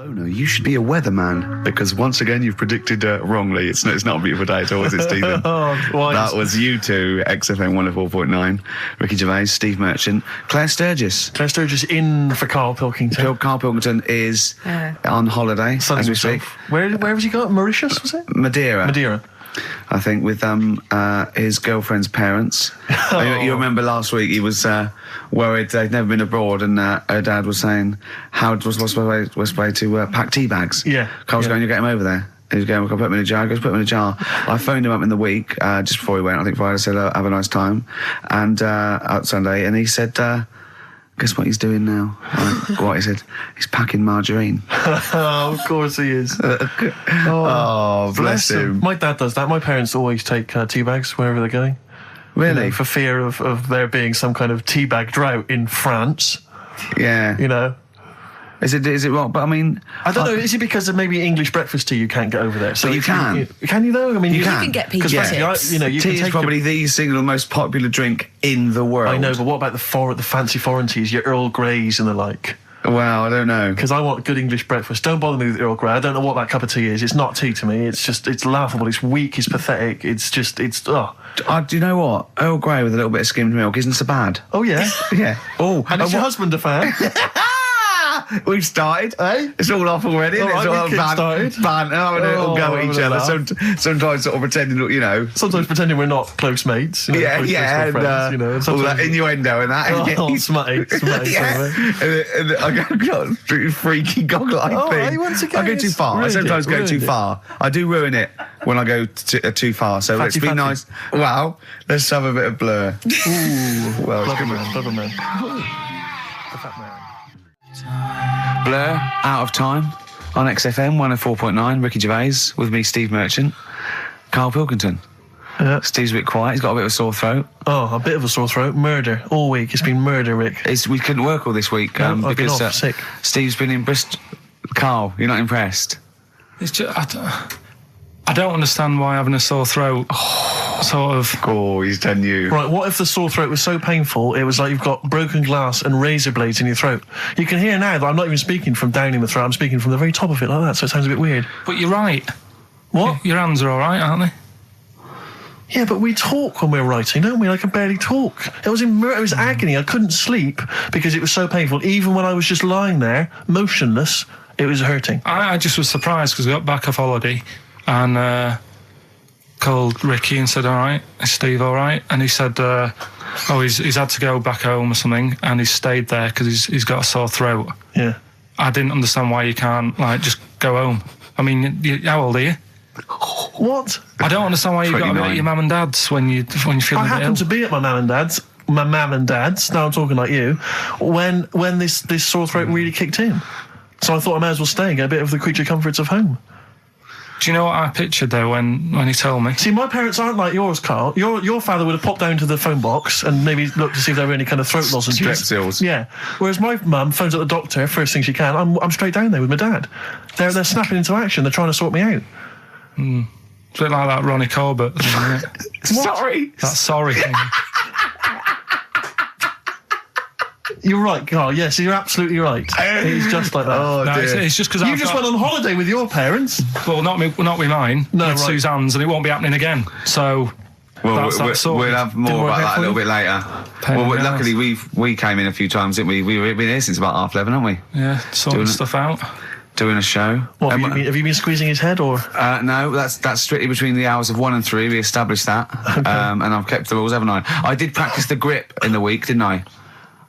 Bono, you should be a weatherman, because once again you've predicted wrongly. It's not a beautiful day at all, is it, Stephen? That was you two, XFM 104.9. Ricky Gervais, Steve Merchant, Claire Sturgis. Claire Sturgis in for Karl Pilkington. Karl Pilkington is on holiday as we speak. Where has he got? Mauritius, was it? Madeira. I think with his girlfriend's parents. You remember last week he was worried they'd never been abroad, and her dad was saying, what's the way to pack tea bags? Yeah. Carl's going, you get him over there. He was going, we'll put him in a jar. He goes, put him in a jar. I phoned him up in the week, just before he went, I think Friday, said, have a nice time. And out Sunday, and he said, guess what he's doing now? What he said? He's packing margarine. Oh, of course he is. Bless him. My dad does that. My parents always take tea bags wherever they're going. Really? You know, for fear of there being some kind of tea bag drought in France. Yeah. You know. Is it wrong? But I mean, I don't know. Is it because of maybe English breakfast tea you can't get over there? So but you can. Can you though? I mean, you can get peach tips. Tea is probably the single most popular drink in the world. I know, but what about the fancy foreign teas, your Earl Greys and the like? Well, I don't know. Because I want good English breakfast. Don't bother me with Earl Grey. I don't know what that cup of tea is. It's not tea to me. It's laughable. It's weak. It's pathetic. Do you know what? Earl Grey with a little bit of skimmed milk isn't so bad. Oh, yeah? Yeah. Oh, and is your husband a fan? We've started. It's all off already. All it's right, all started. We'll go at each other. Sometimes sort of pretending, you know. Sometimes pretending we're not close mates. You know, and friends, you know. all that innuendo and that. Smutty. And I go freaky goggle-eyed thing. I go too far. I sometimes go too far. I do ruin it when I go too far. So let's be nice. Well, let's have a bit of Blur. Ooh, well, clever man. The fat man. Blur, Out of Time, on XFM 104.9, Ricky Gervais, with me, Steve Merchant, Karl Pilkington. Yeah. Steve's a bit quiet, he's got a bit of a sore throat. Oh, a bit of a sore throat. Murder, all week. It's been murder, Rick. We couldn't work all this week I've been because off sick. Steve's been in Bristol. Karl, you're not impressed? It's just, I don't understand why having a sore throat sort of... Oh, he's done you. Right, what if the sore throat was so painful it was like you've got broken glass and razor blades in your throat? You can hear now that I'm not even speaking from down in the throat, I'm speaking from the very top of it like that, so it sounds a bit weird. But you're right. What? Your hands are all right, aren't they? Yeah, but we talk when we're writing, don't we? I can barely talk. It was agony. I couldn't sleep because it was so painful. Even when I was just lying there, motionless, it was hurting. I just was surprised because I got back off holiday and called Ricky and said, all right, is Steve all right? And he said, he's had to go back home or something, and he's stayed there because he's got a sore throat. Yeah. I didn't understand why you can't, just go home. I mean, how old are you? What? I don't understand why you got to be at your mum and dad's when you're feeling I happened to be at my mum and dad's. Now I'm talking like you. When this sore throat really kicked in, so I thought I may as well stay and get a bit of the creature comforts of home. Do you know what I pictured though when he told me? See, my parents aren't like yours, Karl. Your father would have popped down to the phone box and maybe looked to see if there were any kind of throat lozenges. Strepsils. Yeah. Whereas my mum phones up the doctor first thing she can. I'm straight down there with my dad. They're snapping into action. They're trying to sort me out. It's a bit like that Ronnie Corbett thing, isn't it? Sorry. That sorry thing. You're right, Karl. Yes, you're absolutely right. He's just like that. Oh, no, dear. it's just because you just went on holiday with your parents. Well, not with mine. No, with right. Suzanne's, and it won't be happening again. So, we'll have more about that a little bit later. Luckily we came in a few times, didn't we? We've been here since about 11:30, haven't we? Yeah, sorting stuff out. Doing a show. What, have you been squeezing his head, or? No, that's strictly between the hours of 1 and 3. We established that, okay. And I've kept the rules, haven't I? I did practice the grip in the week, didn't I?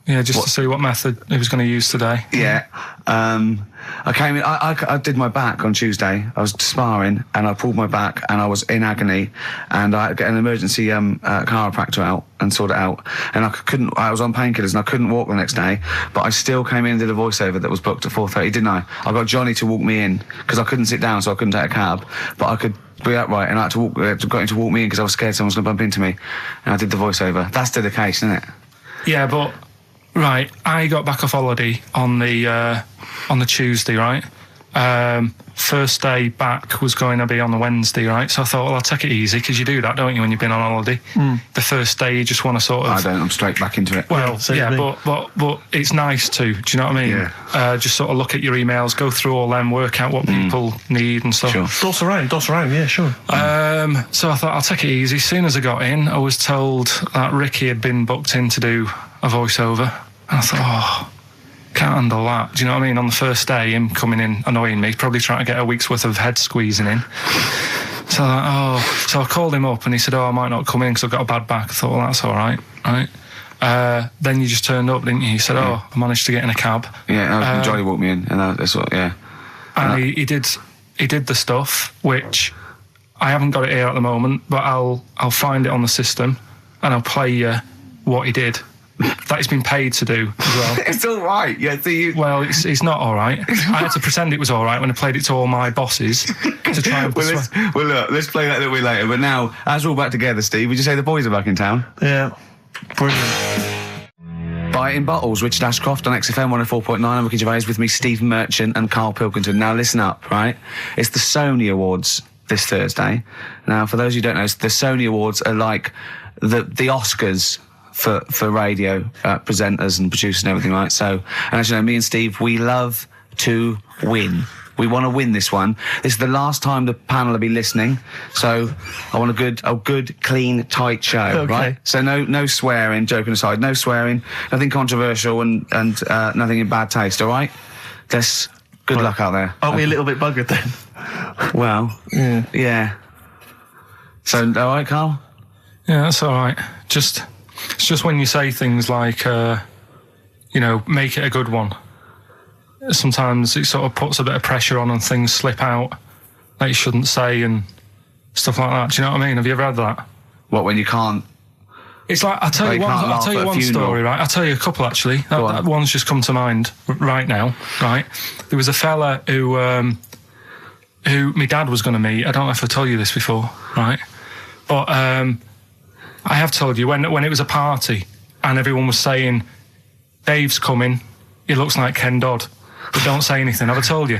Yeah, just to see what method he was going to use today. Yeah. I came in, I did my back on Tuesday. I was sparring and I pulled my back and I was in agony, and I had to get an emergency chiropractor out and sort it out. And I was on painkillers and I couldn't walk the next day, but I still came in and did a voiceover that was booked at 4:30, didn't I? I got Johnny to walk me in because I couldn't sit down, so I couldn't take a cab, but I could be upright, and I had to got him to walk me in because I was scared someone was going to bump into me. And I did the voiceover. That's dedication, isn't it? Yeah, but right, I got back off holiday on the Tuesday, right? First day back was going to be on the Wednesday, right? So I thought, well, I'll take it easy, because you do that, don't you, when you've been on holiday? The first day you just want to sort of... I don't. I'm straight back into it. Well, but it's nice to. Do you know what I mean? Yeah. Just sort of look at your emails, go through all them, work out what people need and stuff. Sure. Doss around, yeah, sure. So I thought, I'll take it easy. As soon as I got in, I was told that Ricky had been booked in to do a voiceover. And I thought, can't handle that. Do you know what I mean? On the first day, him coming in annoying me, probably trying to get a week's worth of head squeezing in. So I called him up and he said, I might not come in because I've got a bad back. I thought, well, that's all right, right? Then you just turned up, didn't you? He said, I managed to get in a cab. Yeah, Johnny walked me in, and that's what, yeah. And he did the stuff, which I haven't got it here at the moment, but I'll find it on the system and I'll play you what he did. That he's been paid to do as well. It's all right. Yeah, Well, it's not all right. I had to pretend it was all right when I played it to all my bosses to try and persuade. Look, let's play that a little bit later. But now, as we're all back together, Steve, would you say the boys are back in town? Yeah. Brilliant. Buy it in bottles, Richard Ashcroft on XFM 104.9. I'm Ricky Gervais, with me, Steve Merchant and Karl Pilkington. Now, listen up, right? It's the Sony Awards this Thursday. Now, for those who don't know, the Sony Awards are like the Oscars for radio presenters and producers and everything, right? So, and as you know, me and Steve, we love to win. We want to win this one. This is the last time the panel will be listening, so I want a good, clean, tight show, okay. Right? So no swearing, joking aside, no swearing, nothing controversial and nothing in bad taste, all right? Good luck out there. Aren't we a little bit buggered then? Well, yeah. So, all right, Karl? Yeah, that's all right. It's just when you say things like, make it a good one. Sometimes it sort of puts a bit of pressure on and things slip out that you shouldn't say and stuff like that. Do you know what I mean? Have you ever had that? What, when you can't? It's like, I'll tell you one story, right? I'll tell you a couple, actually. That one's just come to mind right now, right? There was a fella who my dad was going to meet. I don't know if I told you this before, right? But I have told you, when it was a party and everyone was saying, Dave's coming, he looks like Ken Dodd, but don't say anything. Have I told you?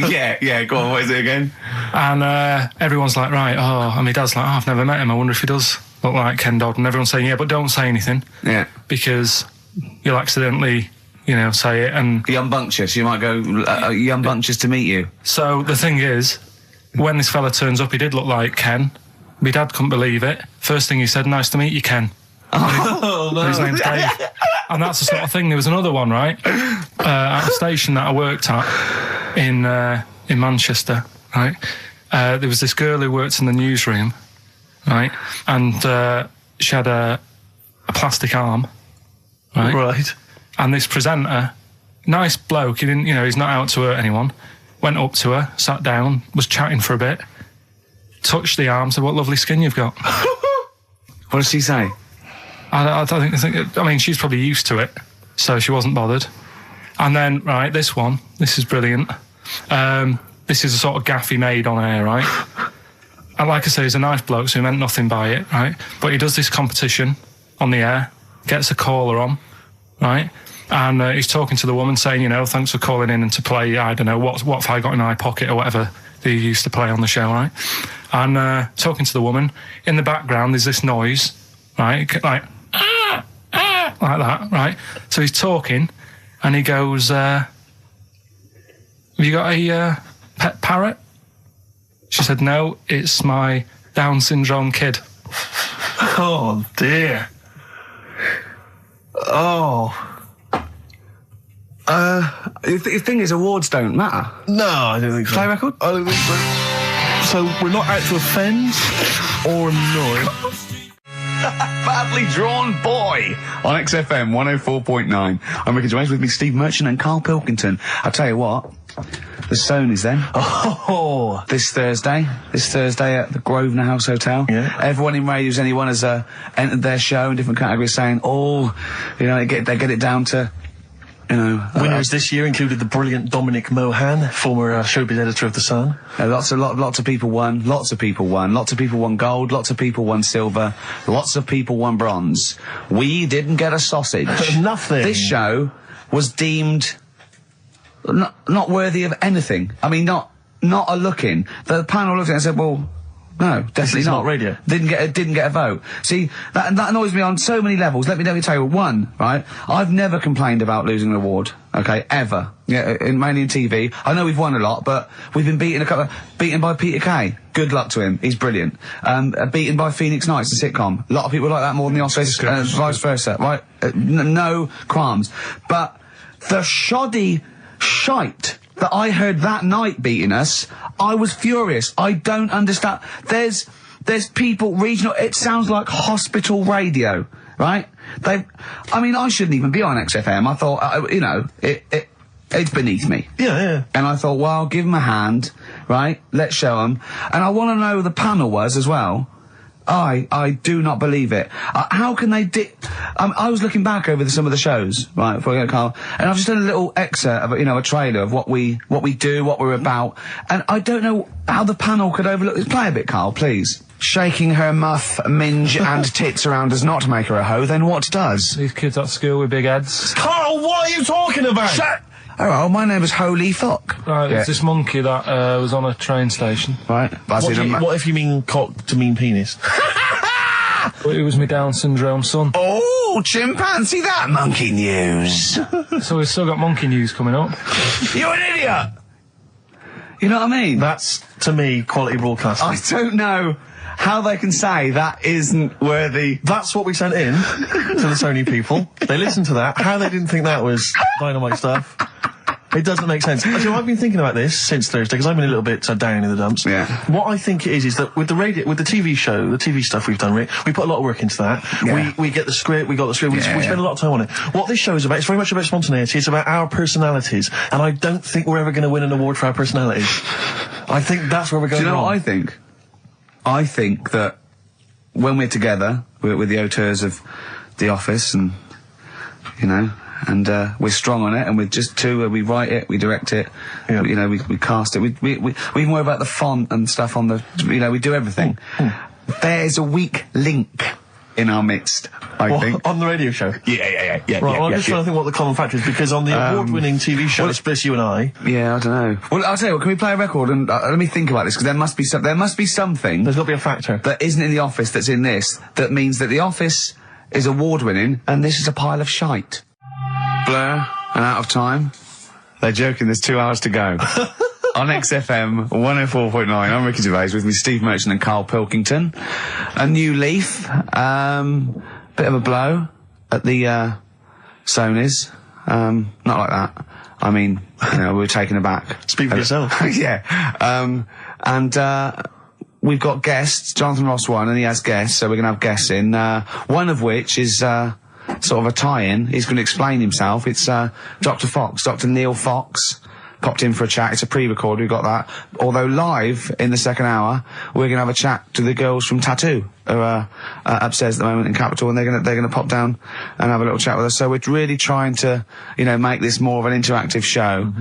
yeah, go on, what is it again? And everyone's like, right, and my dad's like, I've never met him, I wonder if he does look like Ken Dodd. And everyone's saying, yeah, but don't say anything. Yeah. Because you'll accidentally, say it. And young bunctious, you might go, young bunctious to meet you. So the thing is, when this fella turns up, he did look like Ken. My dad couldn't believe it. First thing he said, nice to meet you, Ken. Oh, no. His name's Dave. And that's the sort of thing. There was another one, right? At a station that I worked at in Manchester, right? There was this girl who worked in the newsroom, right? And she had a plastic arm, right? Right. And this presenter, nice bloke, he didn't, he's not out to hurt anyone, went up to her, sat down, was chatting for a bit, touched the arm, said, what lovely skin you've got. What did she say? I think, she's probably used to it, so she wasn't bothered. And then, right, this is brilliant. This is a sort of gaff he made on air, right? And like I say, he's a nice bloke, so he meant nothing by it, right? But he does this competition on the air, gets a caller on, right? And he's talking to the woman saying, thanks for calling in and to play, I don't know, what have I got in my pocket or whatever they used to play on the show, right? And talking to the woman, in the background there's this noise, right? Like that, right? So he's talking and he goes, have you got a pet parrot? She said, no, it's my Down syndrome kid. Oh, dear. Oh. The thing is, awards don't matter. No, I don't think so. Play record? I don't think so. So we're not out to offend or annoy. Badly Drawn Boy on XFM 104.9. I'm Ricky Gervais, with me, Steve Merchant and Karl Pilkington. I'll tell you what, the Stonys then. Oh. This Thursday at the Grosvenor House Hotel. Yeah. Everyone in Radio's Anyone has entered their show in different categories saying, they get it down to, winners this year included the brilliant Dominic Mohan, former showbiz editor of The Sun. Lots of people won. Lots of people won gold. Lots of people won silver. Lots of people won bronze. We didn't get a sausage. Nothing. This show was deemed not worthy of anything. I mean, not a look-in. The panel looked at it and said, well, no, definitely not radio. Didn't get a vote. See, that annoys me on so many levels. Let me tell you one, right? I've never complained about losing an award, okay, ever. Yeah, mainly in TV. I know we've won a lot, but we've been beaten by Peter Kay. Good luck to him. He's brilliant. Beaten by Phoenix Nights, the sitcom. A lot of people like that more than the Oscars, vice versa, right? No qualms. But the shoddy shite that I heard that night beating us, I was furious. I don't understand. There's people, regional, it sounds like hospital radio, right? I mean, I shouldn't even be on XFM. I thought, it's beneath me. Yeah. And I thought, well, give them a hand, right? Let's show them. And I want to know who the panel was as well. I do not believe it. How can they I was looking back over some of the shows, right, before I go, Carl, and I've just done a little excerpt of, a trailer of what we do, what we're about, and I don't know how the panel could overlook this. Play a bit, Carl, please. Shaking her muff, minge and tits around does not make her a hoe, then what does? These kids at school with big heads. Carl, what are you talking about? Shut! Oh, my name is Holy Fuck. Right, it's this monkey that was on a train station. Right. What if you mean cock to mean penis? It was my Down syndrome son. Oh, chimpanzee, that monkey news. So we've still got monkey news coming up. You're an idiot! You know what I mean? That's, to me, quality broadcasting. I don't know how they can say that isn't worthy. That's what we sent in to the Sony people. They listened to that. How they didn't think that was dynamite stuff, it doesn't make sense. Actually, I've been thinking about this since Thursday, because I've been a little bit down in the dumps. Yeah. What I think it is that with the TV show, the TV stuff we've done, Rick, we put a lot of work into that. Yeah. We get the script, we spend a lot of time on it. What this show is about, it's very much about spontaneity, it's about our personalities, and I don't think we're ever going to win an award for our personalities. I think that's where we're going. Do you know wrong. what I think? I think that when we're together, with the auteurs of The Office, and, and we're strong on it, and we're just two, we write it, we direct it, we cast it, we even worry about the font and stuff on the, we do everything. There's a weak link in our midst, I think. On the radio show? Yeah. Right, well, I'm just trying to think what the common factor is, because on the award-winning TV show, it's Bliss You and I. Yeah, I don't know. Well, I'll tell you what, can we play a record and let me think about this, because there must be something. There's got to be a factor. That isn't in The Office that's in this, that means that The Office is award-winning, and this is a pile of shite. Blur and Out of Time. They're joking, there's 2 hours to go. On XFM 104.9, I'm Ricky Gervais, with me Steve Merchant and Karl Pilkington. A new leaf, bit of a blow at the Sonys. Not like that. I mean, we were taken aback. Speak for yourself. Yeah. We've got guests. Jonathan Ross won, and he has guests, so we're going to have guests in. One of which is sort of a tie-in. He's going to explain himself. It's Dr. Neil Fox. Popped in for a chat. It's a pre-record, we got that. Although live in the second hour, we're going to have a chat to the girls from Tattoo, who are upstairs at the moment in Capitol, and they're going to pop down and have a little chat with us. So we're really trying to, make this more of an interactive show.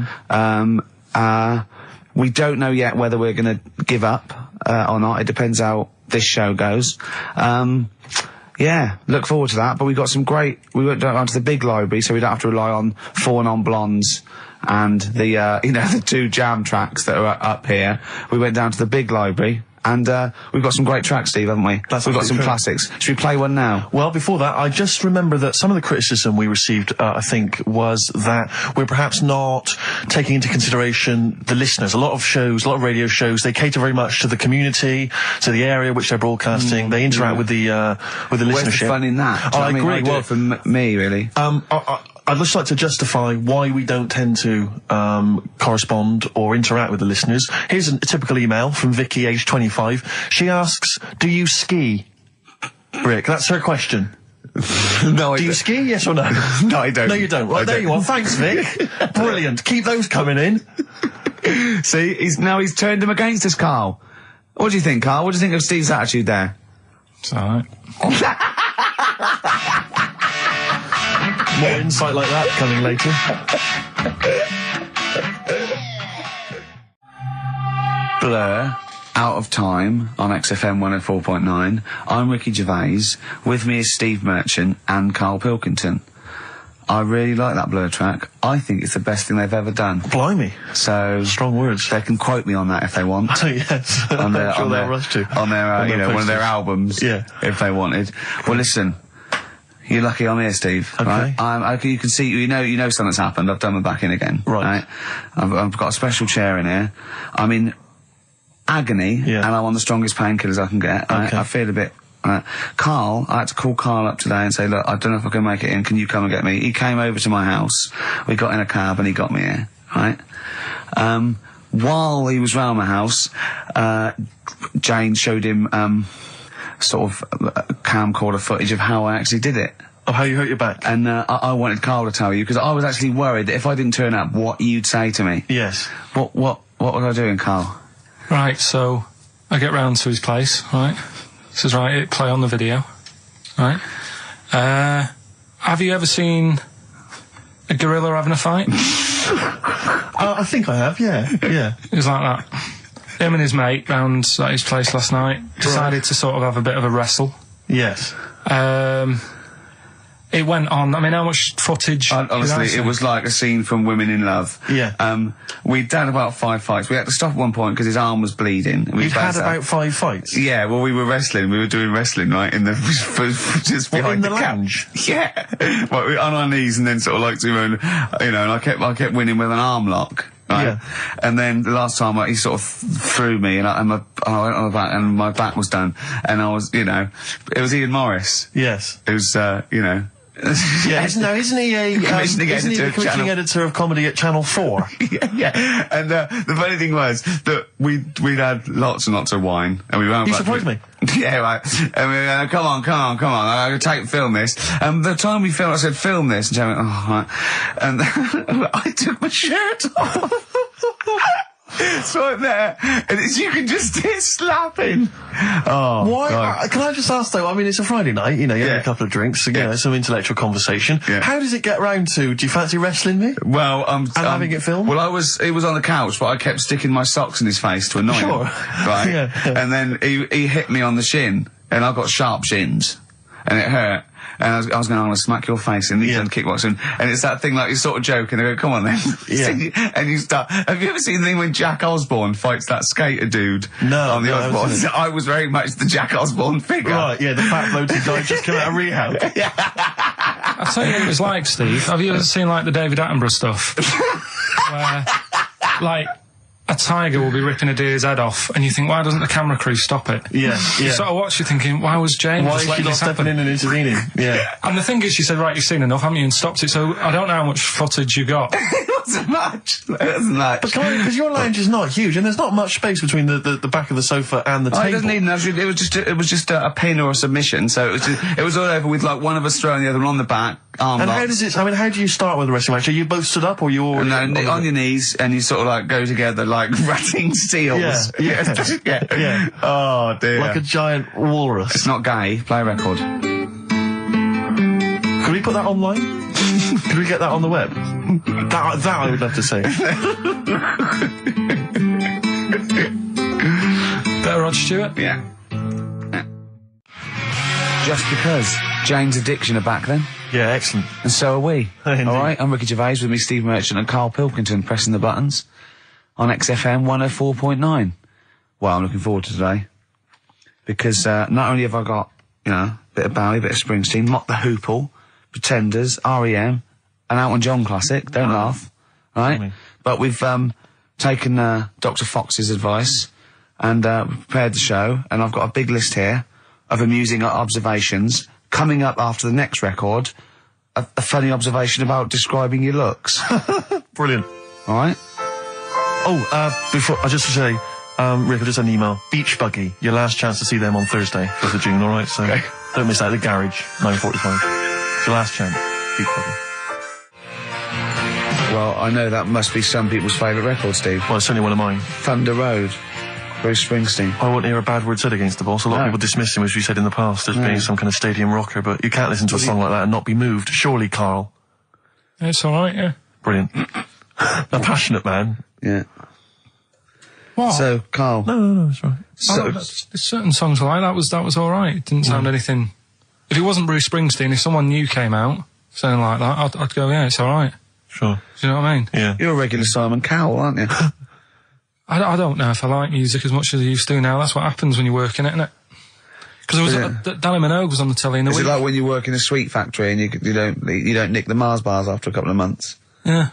We don't know yet whether we're going to give up or not. It depends how this show goes. Yeah, look forward to that. But we went down to the big library, so we don't have to rely on 4 Non-Blondes and the, the 2 jam tracks that are up here. We went down to the big library, and we've got some great tracks, Steve, haven't we? We've got some classics. Should we play one now? Well, before that, I just remember that some of the criticism we received, I think, was that we're perhaps not taking into consideration the listeners. A lot of radio shows, they cater very much to the community, to the area which they're broadcasting. They interact with the listenership. Where's the fun in that? I agree. Well, for me, really. I'd just like to justify why we don't tend to correspond or interact with the listeners. Here's a typical email from Vicky, age 25. She asks, do you ski? Rick, that's her question. No, do you ski, yes or no? No, I don't. No, you don't. Right, there you are. Thanks, Vic. Brilliant. Keep those coming in. See, he's turned him against us, Carl. What do you think, Carl? What do you think of Steve's attitude there? It's alright. More insight like that coming later. Blur, Out of Time on XFM 104.9. I'm Ricky Gervais. With me is Steve Merchant and Karl Pilkington. I really like that Blur track. I think it's the best thing they've ever done. Blimey. So strong words. They can quote me on that if they want. Yes. On their, I'm sure on they'll their, rush to. on their, you know, one of their albums. Yeah. If they wanted. Well, listen. You're lucky I'm here, Steve. Okay. Right? You can see, you know something's happened. I've done my back in again. Right. I've got a special chair in here. I'm in agony, and I'm on the strongest painkillers I can get. Right? Okay. I feel a bit. Karl, I had to call Karl up today and say, look, I don't know if I can make it in. Can you come and get me? He came over to my house. We got in a cab and he got me here. Right. While he was round my house, Jane showed him sort of camcorder footage of how I actually did it. Oh, how you hurt your back? And I wanted Karl to tell you, because I was actually worried that if I didn't turn up, what you'd say to me. Yes. What was I doing, Karl? Right, so I get round to his place, right? Says, right, hit play on the video, right? Have you ever seen a gorilla having a fight? I think I have, yeah. It was like that. Him and his mate round at his place last night decided to sort of have a bit of a wrestle. Yes. It went on. I mean, how much footage? Honestly, it was like a scene from Women in Love. Yeah. We'd done about 5 fights. We had to stop at one point because his arm was bleeding. You'd had about 5 fights? Yeah, well, we were wrestling. We were doing wrestling, right, in the just behind the lounge. couch. Yeah. Well, we were on our knees and then sort of like doing, you know, and I kept winning with an arm lock. Right. Yeah. And then the last time he sort of threw me and I went on the back and my back was done. And I was, you know, it was Ian Morris. Yes. It was, you know. Yeah, isn't he the commissioning editor of comedy at Channel 4? yeah. And the funny thing was that we'd had lots and lots of wine, and we went. You surprised me. Yeah, right. And we went, come on. I'm gonna film this. And the time we filmed, I said, film this, and Joe went, oh, right. And I took my shirt off. It's right there, and you can just hear slapping. Oh, why? Can I just ask though? I mean, it's a Friday night, you know, you have a couple of drinks, you know, some intellectual conversation. Yeah. How does it get round to? Do you fancy wrestling me? Well, and having it filmed. Well, he was on the couch, but I kept sticking my socks in his face to annoy him. Right. Yeah. And then he hit me on the shin, and I've got sharp shins, and it hurt. And I was going, I'm going to smack your face, and he's done kickboxing. And it's that thing like you sort of joke, and they go, come on then. Yeah. And you start, have you ever seen the thing when Jack Osborne fights that skater dude? No. On the Osborne? I was very much the Jack Osborne figure. Right, yeah, the fat bloated guy just came out of rehab. I'll tell you what it was like, Steve. Have you ever seen like the David Attenborough stuff? Where, like, a tiger will be ripping a deer's head off, and you think, why doesn't the camera crew stop it? Yeah. You sort of watch, you're thinking, why was James Why just is she letting not this stepping happen? in and intervening? Yeah. And the thing is, she said, right, you've seen enough, haven't you, and stopped it, so I don't know how much footage you got. It wasn't much. It wasn't much. But because your lounge is not huge, and there's not much space between the back of the sofa and the table. It doesn't need enough. It was just a pin or a submission, so it was all over with like one of us throwing the other one on the back. And how does it? I mean, how do you start with a wrestling match? Are you both stood up, or you're on your knees, and you sort of like go together like ratting seals? Yeah. Oh dear. Like a giant walrus. It's not gay. Play a record. Could we put that online? Could we get that on the web? That I would love to see. Better Rod Stewart? Yeah. Just because. Jane's Addiction are back then. Yeah, excellent. And so are we. Indeed. Alright, I'm Ricky Gervais with me, Steve Merchant and Karl Pilkington pressing the buttons on XFM 104.9. Well, I'm looking forward to today. Because not only have I got, you know, a bit of Bowie, a bit of Springsteen, Mock the Hoople, Pretenders, R.E.M., an Elton John classic, don't laugh, right? But we've taken Dr. Fox's advice and prepared the show, and I've got a big list here of amusing observations. Coming up after the next record, a funny observation about describing your looks. Brilliant. All right? Oh, before, I just to say, Rick, I just had an email. Beach Buggy, your last chance to see them on Thursday, 5th of June, alright? So don't miss out. The Garage, 9:45. It's your last chance. Beach Buggy. Well, I know that must be some people's favourite record, Steve. Well, it's only one of mine. Thunder Road, Bruce Springsteen. I wouldn't hear a bad word said against the boss. A lot of people dismiss him, as we said in the past, as being some kind of stadium rocker, but you can't listen to a song like that and not be moved. Surely, Karl. It's alright, yeah. Brilliant. A passionate man. Yeah. What? So, Karl. No, it's right. So, there's certain songs I like, that was alright. It didn't sound anything... If it wasn't Bruce Springsteen, if someone new came out, something like that, I'd go, yeah, it's all right. Sure. Do you know what I mean? Yeah. You're a regular Simon Cowell, aren't you? I don't know if I like music as much as I used to now. That's what happens when you work in it, isn't it? Because Danny Minogue was on the telly in the week. Is it like when you work in a sweet factory and you don't nick the Mars bars after a couple of months? Yeah.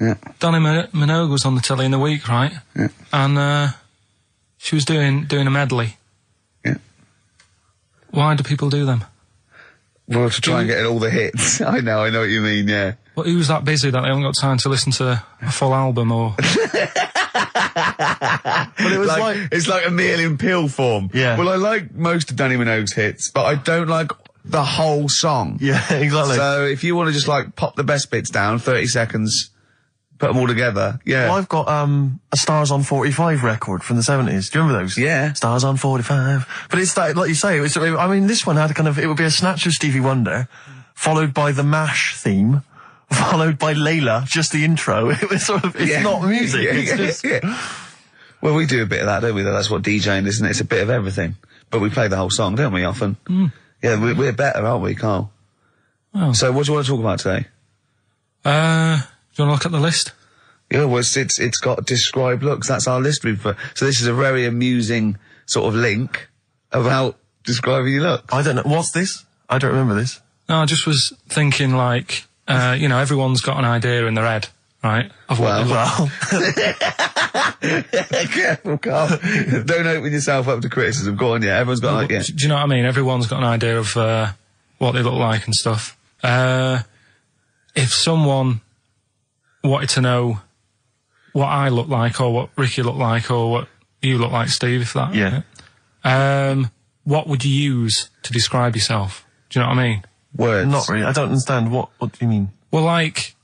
Yeah. Danny Minogue was on the telly in the week, right? Yeah. And she was doing a medley. Yeah. Why do people do them? Well, to try and get all the hits. I know what you mean, yeah. Well, who's that busy that they haven't got time to listen to a full album or... But it was it's like a meal in pill form. Yeah. Well, I like most of Danny Minogue's hits, but I don't like the whole song. Yeah, exactly. So if you want to just like pop the best bits down, 30 seconds, put them all together, yeah. Well, I've got a Stars on 45 record from the 70s. Do you remember those? Yeah. Stars on 45. But it's that, like you say, I mean, this one had a kind of, it would be a snatch of Stevie Wonder, followed by the MASH theme, followed by Layla, just the intro. It was sort of, it's not music. It's just... Well, we do a bit of that, don't we? That's what DJing is, isn't it? It's a bit of everything. But we play the whole song, don't we, often? Mm. Yeah, we're better, aren't we, Carl? Oh. So what do you want to talk about today? Do you want to look at the list? Yeah, well, it's got describe looks. That's our list we've put. So this is a very amusing sort of link about describing your look. I don't know. What's this? I don't remember this. No, I just was thinking like, everyone's got an idea in their head, right? Of what Careful, Carl. Don't open yourself up to criticism. Go on, yeah. Everyone's got an idea. Do you know what I mean? Everyone's got an idea of what they look like and stuff. If someone wanted to know what I look like or what Ricky looked like or what you look like, Steve, if that... Yeah. What would you use to describe yourself? Do you know what I mean? Words. Not really. I don't understand. What do you mean? Well, like...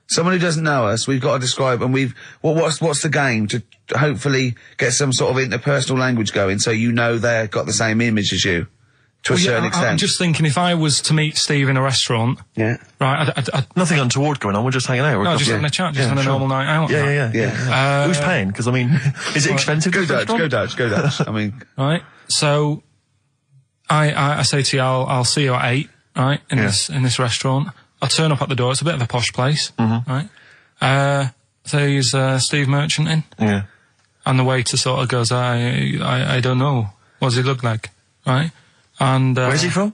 Someone who doesn't know us, we've got to describe, and what's the game to hopefully get some sort of interpersonal language going so you know they've got the same image as you, to a certain extent. I'm just thinking if I was to meet Steve in a restaurant... Yeah. Right, Nothing untoward going on, we're just hanging out. No, just having a chat, just having a normal night out. Yeah. Who's paying? Because, I mean, is it expensive? Go Dutch. I mean... Right, so, I say to you, I'll see you at 8, right, in this restaurant. I turn up at the door, it's a bit of a posh place, right? There's Steve Merchant in. Yeah. And the waiter sort of goes, I don't know. What does he look like? Right? And where's he from?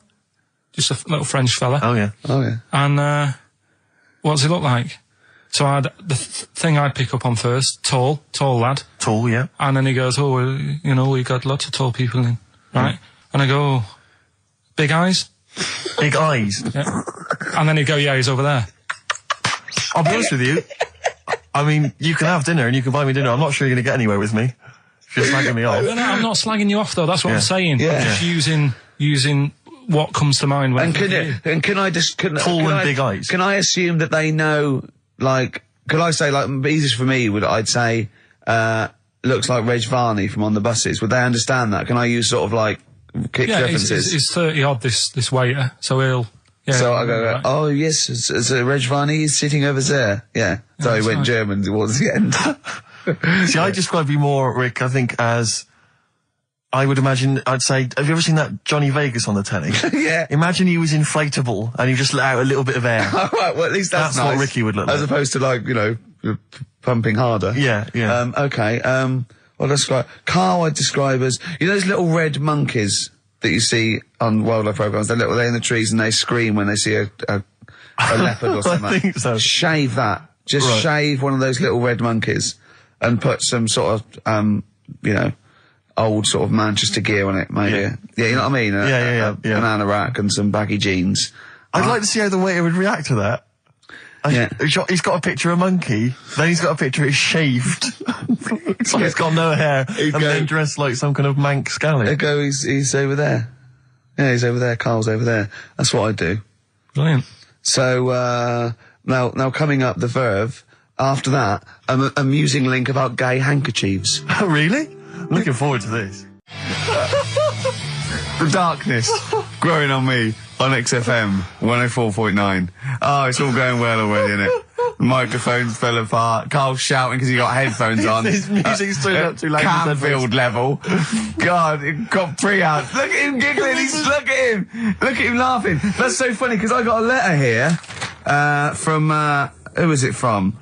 Just a little French fella. Oh yeah. And what does he look like? So the thing I'd pick up on first, tall lad. Tall, yeah. And then he goes, we got lots of tall people in, right? And I go, big eyes? Big eyes? Yeah. And then he'd go, yeah, he's over there. I'll be honest with you. I mean, you can have dinner and you can buy me dinner. I'm not sure you're going to get anywhere with me. If you're slagging me off. No, I'm not slagging you off, though. That's what I'm saying. Yeah. I'm just using what comes to mind when can I just... Tall and big eyes. Can I assume that they know, like... Could I say, like, easiest for me I'd say, looks like Reg Varney from On the Buses. Would they understand that? Can I use sort of, like, kick references? He's 30-odd, this waiter, so he'll... Yeah, so I go, right. Oh, yes, it's Reg Varney is sitting over there. Yeah. So he went German towards the end. See, I describe you more, Rick, I think, as... I would imagine, I'd say, have you ever seen that Johnny Vegas on the telly? Yeah. Imagine he was inflatable and he just let out a little bit of air. All right, well, at least that's nice. What Ricky would look like. As opposed to, like, pumping harder. Yeah. Okay, well, describe... Carl I'd describe as... You know those little red monkeys that you see on wildlife programs? They're in the trees and they scream when they see a leopard or something. I think so. Shave that. Just shave one of those little red monkeys and put some sort of, old sort of Manchester gear on it, maybe. Yeah, you know what I mean? Yeah. Banana rack and some baggy jeans. I'd like to see how the waiter would react to that. He's got a picture of a monkey, then he's got a picture of shaved. It's like he's got no hair, then dressed like some kind of Manx scally. He's over there. Yeah, he's over there, Carl's over there. That's what I do. Brilliant. So, now coming up the Verve, after that, an amusing link about gay handkerchiefs. Oh, really? I'm looking forward to this. The darkness growing on me on XFM 104.9. Oh, it's all going well already, isn't it? Microphones fell apart. Carl's shouting because he got headphones on. His music's turned up too loud. Canfield level. God, it got pre-out. Look at him giggling. Look at him laughing. That's so funny because I got a letter here from who is it from?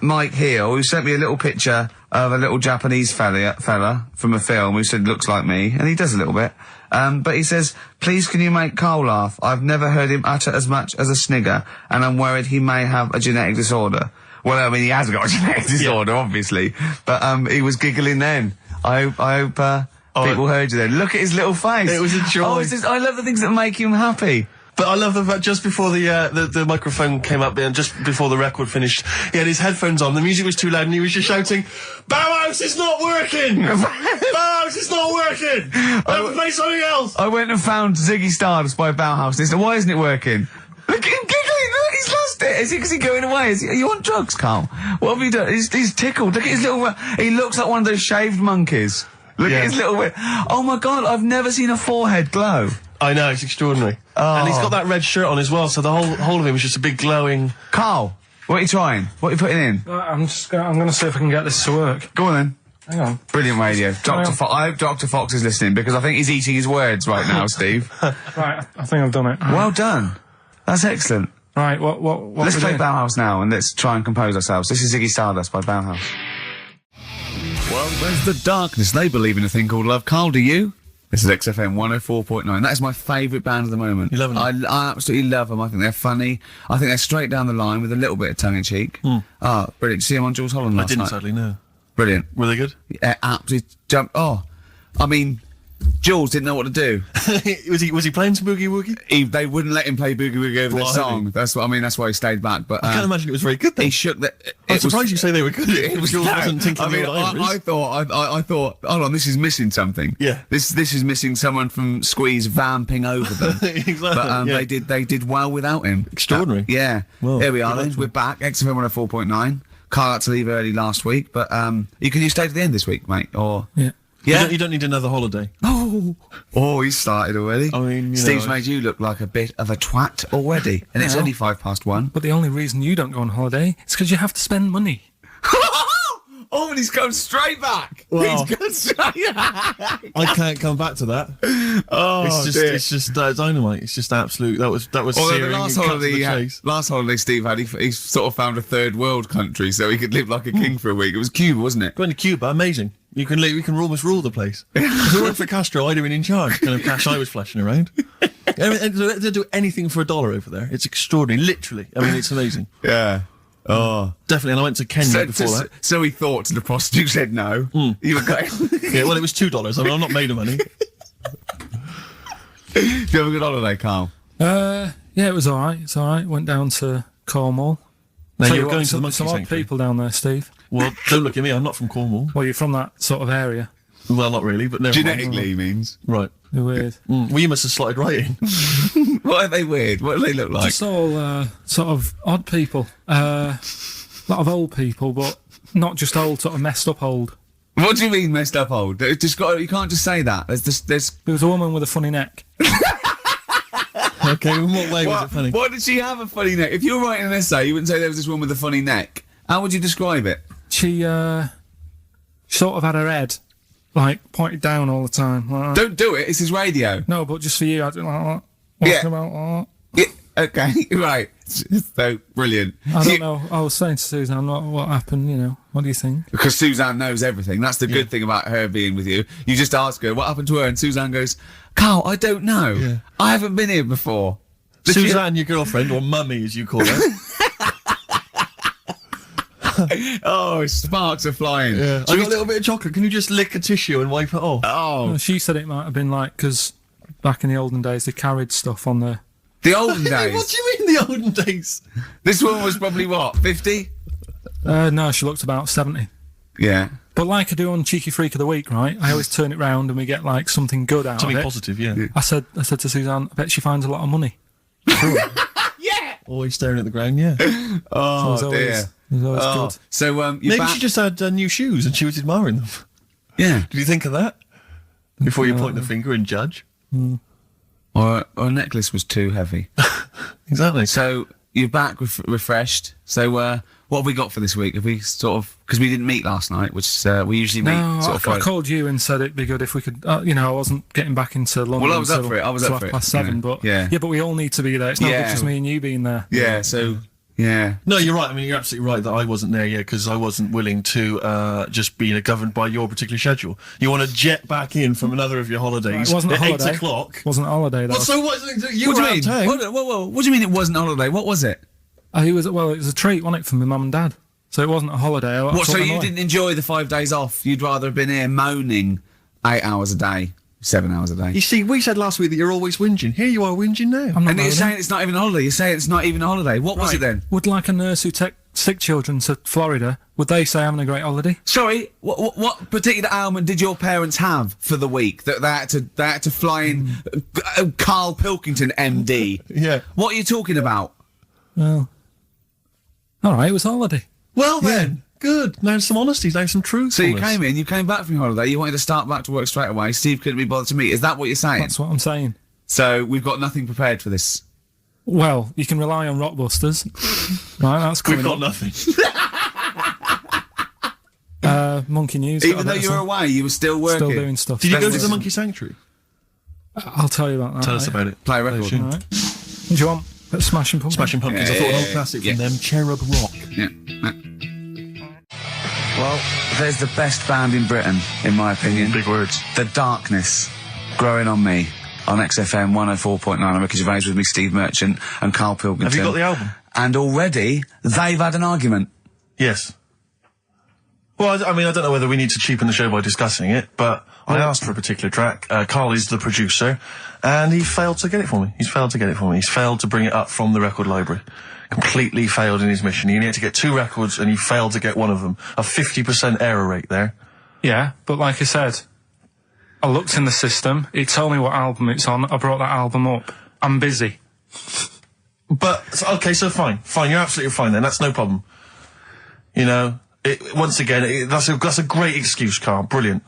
Mike Heel, who sent me a little picture of a little Japanese fella from a film who said looks like me, and he does a little bit. But he says, please can you make Carl laugh? I've never heard him utter as much as a snigger, and I'm worried he may have a genetic disorder. Well, I mean, he has got a genetic disorder, obviously. But, he was giggling then. I hope, people heard you then. Look at his little face. It was a joy. I love the things that make him happy. But I love the fact just before the microphone came up there and just before the record finished, he had his headphones on, the music was too loud and he was just shouting, Bauhaus is not working! Bauhaus is not working! I'll play something else! I went and found Ziggy Stardust by Bauhaus and he said, why isn't it working? Look at him giggling, look, he's lost it! Is it because he's going away? Are you on drugs, Carl? What have you done? He's tickled, look at his little, he looks like one of those shaved monkeys. Look at his little, oh my God, I've never seen a forehead glow. I know, it's extraordinary. Oh. And he's got that red shirt on as well, so the whole of him is just a big glowing... Carl, what are you trying? What are you putting in? I'm going to see if I can get this to work. Go on then. Hang on. Brilliant radio. I hope Dr. Fox is listening because I think he's eating his words right now, Steve. Right, I think I've done it. Well done. That's excellent. Right, what Let's play Bauhaus now and let's try and compose ourselves. This is Ziggy Stardust by Bauhaus. Well, where's the darkness? They believe in a thing called love. Carl, do you? This is XFM 104.9. That is my favourite band at the moment. You love them? I absolutely love them. I think they're funny. I think they're straight down the line with a little bit of tongue-in-cheek. Brilliant. Did you see them on Jules Holland last night? I didn't, sadly, no. Brilliant. Were they good? Yeah, absolutely jumped. I mean, Jules didn't know what to do. was he playing some Boogie Woogie? They wouldn't let him play Boogie Woogie over their song. That's what I mean. That's why he stayed back. But I can't imagine it was very good. Then. He shook the. I'm surprised you say they were good. Jules wasn't thinking. I thought. Hold on, this is missing something. Yeah. This is missing someone from Squeeze vamping over them. Exactly. But they did well without him. Extraordinary. Yeah. Well, here we are. Then we're back. XFM 104.9. Carl had to leave early last week, but you stay to the end this week, mate. Or yeah. Yeah, you don't need another holiday. Oh, he started already. I mean, Steve's made you look like a bit of a twat already, and it's only 1:05. But the only reason you don't go on holiday is because you have to spend money. Oh, and he's gone straight back. Well, He's gone straight back. I can't come back to that. Oh, it's just dynamite. It's just absolute. That was searing. The last holiday Steve had, he sort of found a third world country so he could live like a king for a week. It was Cuba, wasn't it? Going to Cuba, amazing. You can almost rule the place. If it weren't for Castro, I'd have been in charge. Kind of cash I was flashing around. They do anything for $1 over there. It's extraordinary, literally. I mean, it's amazing. Yeah. Oh, definitely. And I went to Kenya before that. So he thought, the prostitute said no. You were going. Yeah, well, it was $2. I mean, I'm not made of money. Do you have a good holiday, Carl? Yeah, it was all right. It's all right. Went down to Cornwall. Now So you're going to the monkey some odd sanctuary. people down there, Steve. Well, don't look at me. I'm not from Cornwall. Well, you're from that sort of area. Well, not really, but never mind. Genetically, he means. Right. They're weird. Well, you must have slotted right in. What are they weird? What do they look like? Just all sort of odd people. A lot of old people, but not just old, sort of messed up old. What do you mean messed up old? You can't just say that. There's. There was a woman with a funny neck. Okay, in what way was it funny? Why did she have a funny neck? If you were writing an essay, you wouldn't say there was this woman with a funny neck. How would you describe it? She sort of had her head like pointed down all the time. Like that. Don't do it. This is radio. No, but just for you, I don't like that. Yeah. About Yeah. Okay. Right. So brilliant. I don't know. I was saying to Suzanne, what happened? You know, what do you think? Because Suzanne knows everything. That's the good thing about her being with you. You just ask her what happened to her, and Suzanne goes, "Carl, I don't know. Yeah. I haven't been here before." Suzanne, your girlfriend, or mummy as you call her. Oh, sparks are flying. Yeah. I got a little bit of chocolate. Can you just lick a tissue and wipe it off? Oh, Well, she said it might have been like because back in the olden days they carried stuff on the. the olden days. What do you mean the olden days? This woman was probably what, 50? No, she looked about 70. Yeah. But like I do on Cheeky Freak of the Week, right? I always turn it round and we get like something good out Something of it. positive, yeah. I said to Suzanne, I bet she finds a lot of money. Yeah. Always staring at the ground, yeah. Oh, So dear. it was always good. So, you're Maybe back. she just had new shoes and she was admiring them. Yeah. Did you think of that? Before you point the finger and judge? Or a necklace was too heavy. Exactly. So, you're back refreshed. So, What have we got for this week? Have we sort of, because we didn't meet last night, which we usually meet sort of I Friday. called you and said it'd be good if we could, I wasn't getting back into London. Well, I was up for it. I was up for it. 7:30, but yeah, but we all need to be there. It's not just me and you being there. Yeah, so. Yeah. No, you're right. I mean, you're absolutely right that I wasn't there yet because I wasn't willing to just be governed by your particular schedule. You want to jet back in from another of your holidays It wasn't a at holiday. 8 o'clock. It wasn't a holiday. Well, so what? You What were do out you of town. mean? What do you mean it wasn't a holiday? What was it? It was a treat, wasn't it, for my mum and dad? So it wasn't a holiday. What? So you didn't enjoy the 5 days off? You'd rather have been here moaning 8 hours a day, 7 hours a day. You see, we said last week that you're always whinging. Here you are whinging now. I'm not And you're moaning. saying it's not even a holiday. You're saying it's not even a holiday. What was it then? Would like a nurse who take sick children to Florida, would they say having a great holiday? Sorry, what particular ailment did your parents have for the week that they had to fly in Karl Pilkington, MD? Yeah. What are you talking about? Well, all right, it was a holiday. Well then, good. Now some honesty, now some truth. So you came back from your holiday, you wanted to start back to work straight away, Steve couldn't be bothered to meet. Is that what you're saying? That's what I'm saying. So we've got nothing prepared for this. Well, you can rely on Rockbusters. Right, that's coming We've got up. nothing. Monkey News. Even though you were away, you were still working. Still doing stuff. Did you go to That's- the Monkey Sanctuary? I'll tell you about that. Tell us about it. Play a record. All right. Do you want Smashing Pumpkins? Smashing Pumpkins. Yeah, I thought an yeah, old yeah, classic yeah. from them, Cherub Rock. Yeah. Well, there's the best band in Britain, in my opinion. Big words. The Darkness, Growing on Me, on XFM 104.9. I'm Ricky Gervais with me, Steve Merchant and Karl Pilkington. Have you got the album? And already, they've had an argument. Yes. Well, I mean, I don't know whether we need to cheapen the show by discussing it, but I asked for a particular track. Karl is the producer, and he failed to get it for me. He's failed to bring it up from the record library. Completely failed in his mission. He needed to get 2 records, and he failed to get one of them. A 50% error rate there. Yeah, but like I said, I looked in the system. It told me what album it's on. I brought that album up. I'm busy. But, okay, so fine. Fine, you're absolutely fine then. That's no problem. You know, once again, that's a great excuse, Karl. Brilliant.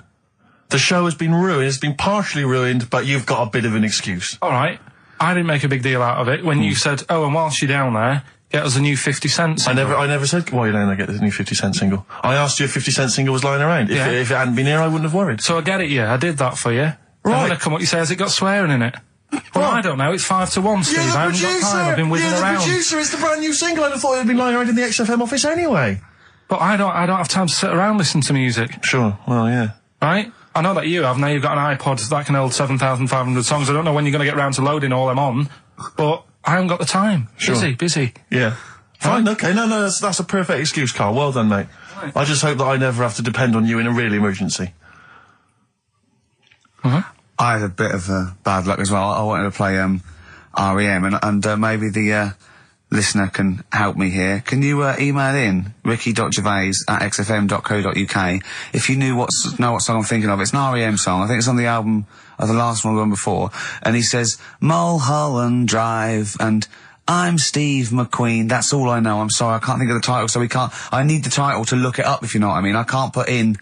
The show has been ruined. It's been partially ruined, but you've got a bit of an excuse. All right. I didn't make a big deal out of it when you said, oh, and whilst you're down there, get us a new 50 Cent single. I never said, why you don't get this new 50 Cent single. I asked you if 50 Cent single was lying around. Yeah. If it hadn't been here, I wouldn't have worried. So I get it, yeah. I did that for you. Right. And when I come up, you say, has it got swearing in it? Well, I don't know. It's 5-1, Steve. I haven't got time. I've been whizzing around. You're the producer. It's the brand new single. I'd have thought it had been lying around in the XFM office anyway. But I don't have time to sit around listening to music. Sure. Well, yeah. Right? I know that you have. Now you've got an iPod that can hold 7,500 songs. I don't know when you're going to get round to loading all them on, but I haven't got the time. Sure. Busy. Yeah. Fine, okay. No, that's a perfect excuse, Karl. Well done, mate. Right. I just hope that I never have to depend on you in a real emergency. I had a bit of bad luck as well. I wanted to play REM, and maybe the listener can help me here. Can you email in ricky.gervais@xfm.co.uk if you know what song I'm thinking of? It's an REM song. I think it's on the album of the last one before. And he says Mulholland Drive and I'm Steve McQueen. That's all I know. I'm sorry, I can't think of the title, so I need the title to look it up, if you know what I mean. I can't put in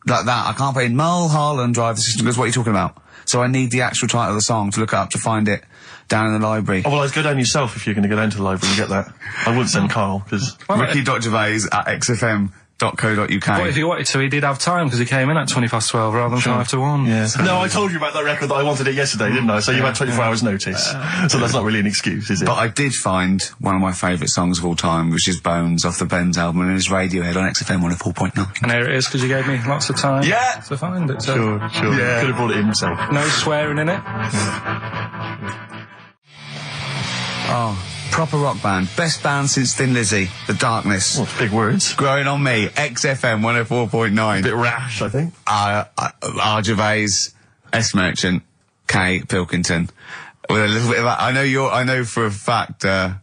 like that. I can't put in Mulholland Drive. The system goes, what are you talking about? So I need the actual title of the song to look up to find it down in the library. Oh, well, I'd go down yourself if you're going to go down to the library and get that. I wouldn't send Karl, because... ricky.gervais@xfm.co.uk. But if he wanted to, he did have time because he came in at 12:20 rather than 5-1. Yeah. No, I told you about that record that I wanted it yesterday, didn't I? So you had 24 hours notice. So that's not really an excuse, is it? But I did find one of my favourite songs of all time, which is Bones off the Benz album, and it's Radiohead on XFM 104.9. And here it is because you gave me lots of time Yeah. to find it. So Sure. Yeah. Could have brought it in himself. no swearing in it. Oh, proper rock band. Best band since Thin Lizzy, The Darkness. Well, it's big words. Growing on Me, XFM 104.9. Bit rash, I think. R. Gervais, S. Merchant, K. Pilkington. With a little bit of that. I know for a fact, that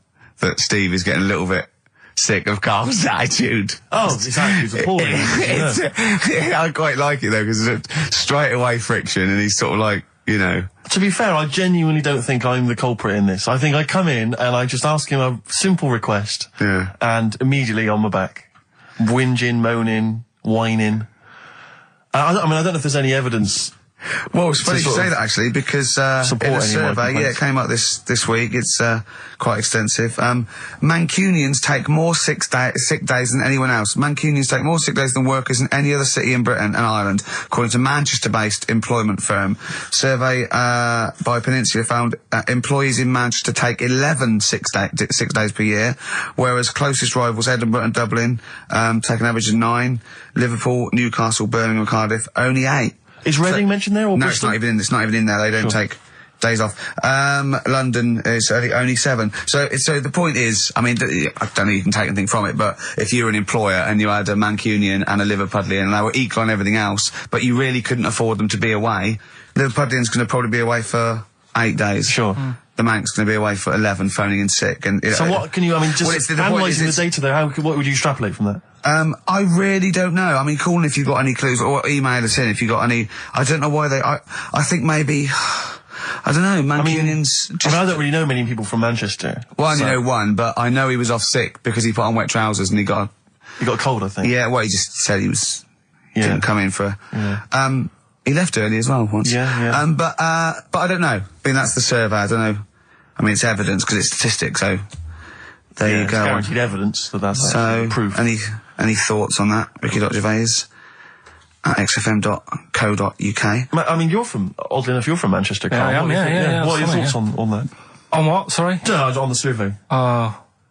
Steve is getting a little bit sick of Karl's attitude. Oh, his attitude's appalling. I quite like it though, because it's straight away friction, and he's sort of like, you know. To be fair, I genuinely don't think I'm the culprit in this. I think I come in and I just ask him a simple request. Yeah. And immediately on my back. Whinging, moaning, whining. I don't know if there's any evidence Well, it's funny you say that actually, because in a survey, it came up this week. It's quite extensive. Mancunians take more sick days than anyone else. Mancunians take more sick days than workers in any other city in Britain and Ireland, according to Manchester-based employment firm. Survey by Peninsula found employees in Manchester take 11 sick days per year, whereas closest rivals Edinburgh and Dublin take an average of 9. Liverpool, Newcastle, Birmingham, Cardiff only 8. Is Reading mentioned there, or no? Bristol? It's not even in there. They don't take days off. London is only 7. So the point is, I mean, I don't know if you can take anything from it, but if you're an employer and you had a Mancunian and a Liverpudlian and they were equal on everything else, but you really couldn't afford them to be away, Liverpudlian's going to probably be away for 8 days. Sure. The Manc's going to be away for 11, phoning in sick. And so what can you? I mean, just analysing the data there. What would you extrapolate from that? I really don't know. I mean, call in if you've got any clues, or email us in if you've got any. I don't know why they. I think maybe. I don't know. Mancunians. I don't really know many people from Manchester. Well, I only know one, but I know he was off sick because he put on wet trousers and he got a cold, I think. Yeah. Well, he just said he was. Didn't come in for. Yeah. He left early as well once. Yeah. But I don't know. I mean, that's the survey. I don't know. I mean, it's evidence because it's statistics. So there you go. It's guaranteed evidence that's proof. Any thoughts on that, Ricky.Gervais at xfm.co.uk? I mean, oddly enough, you're from Manchester, Carl. Yeah, I am, yeah. What are your thoughts on that? On what, sorry? On the survey.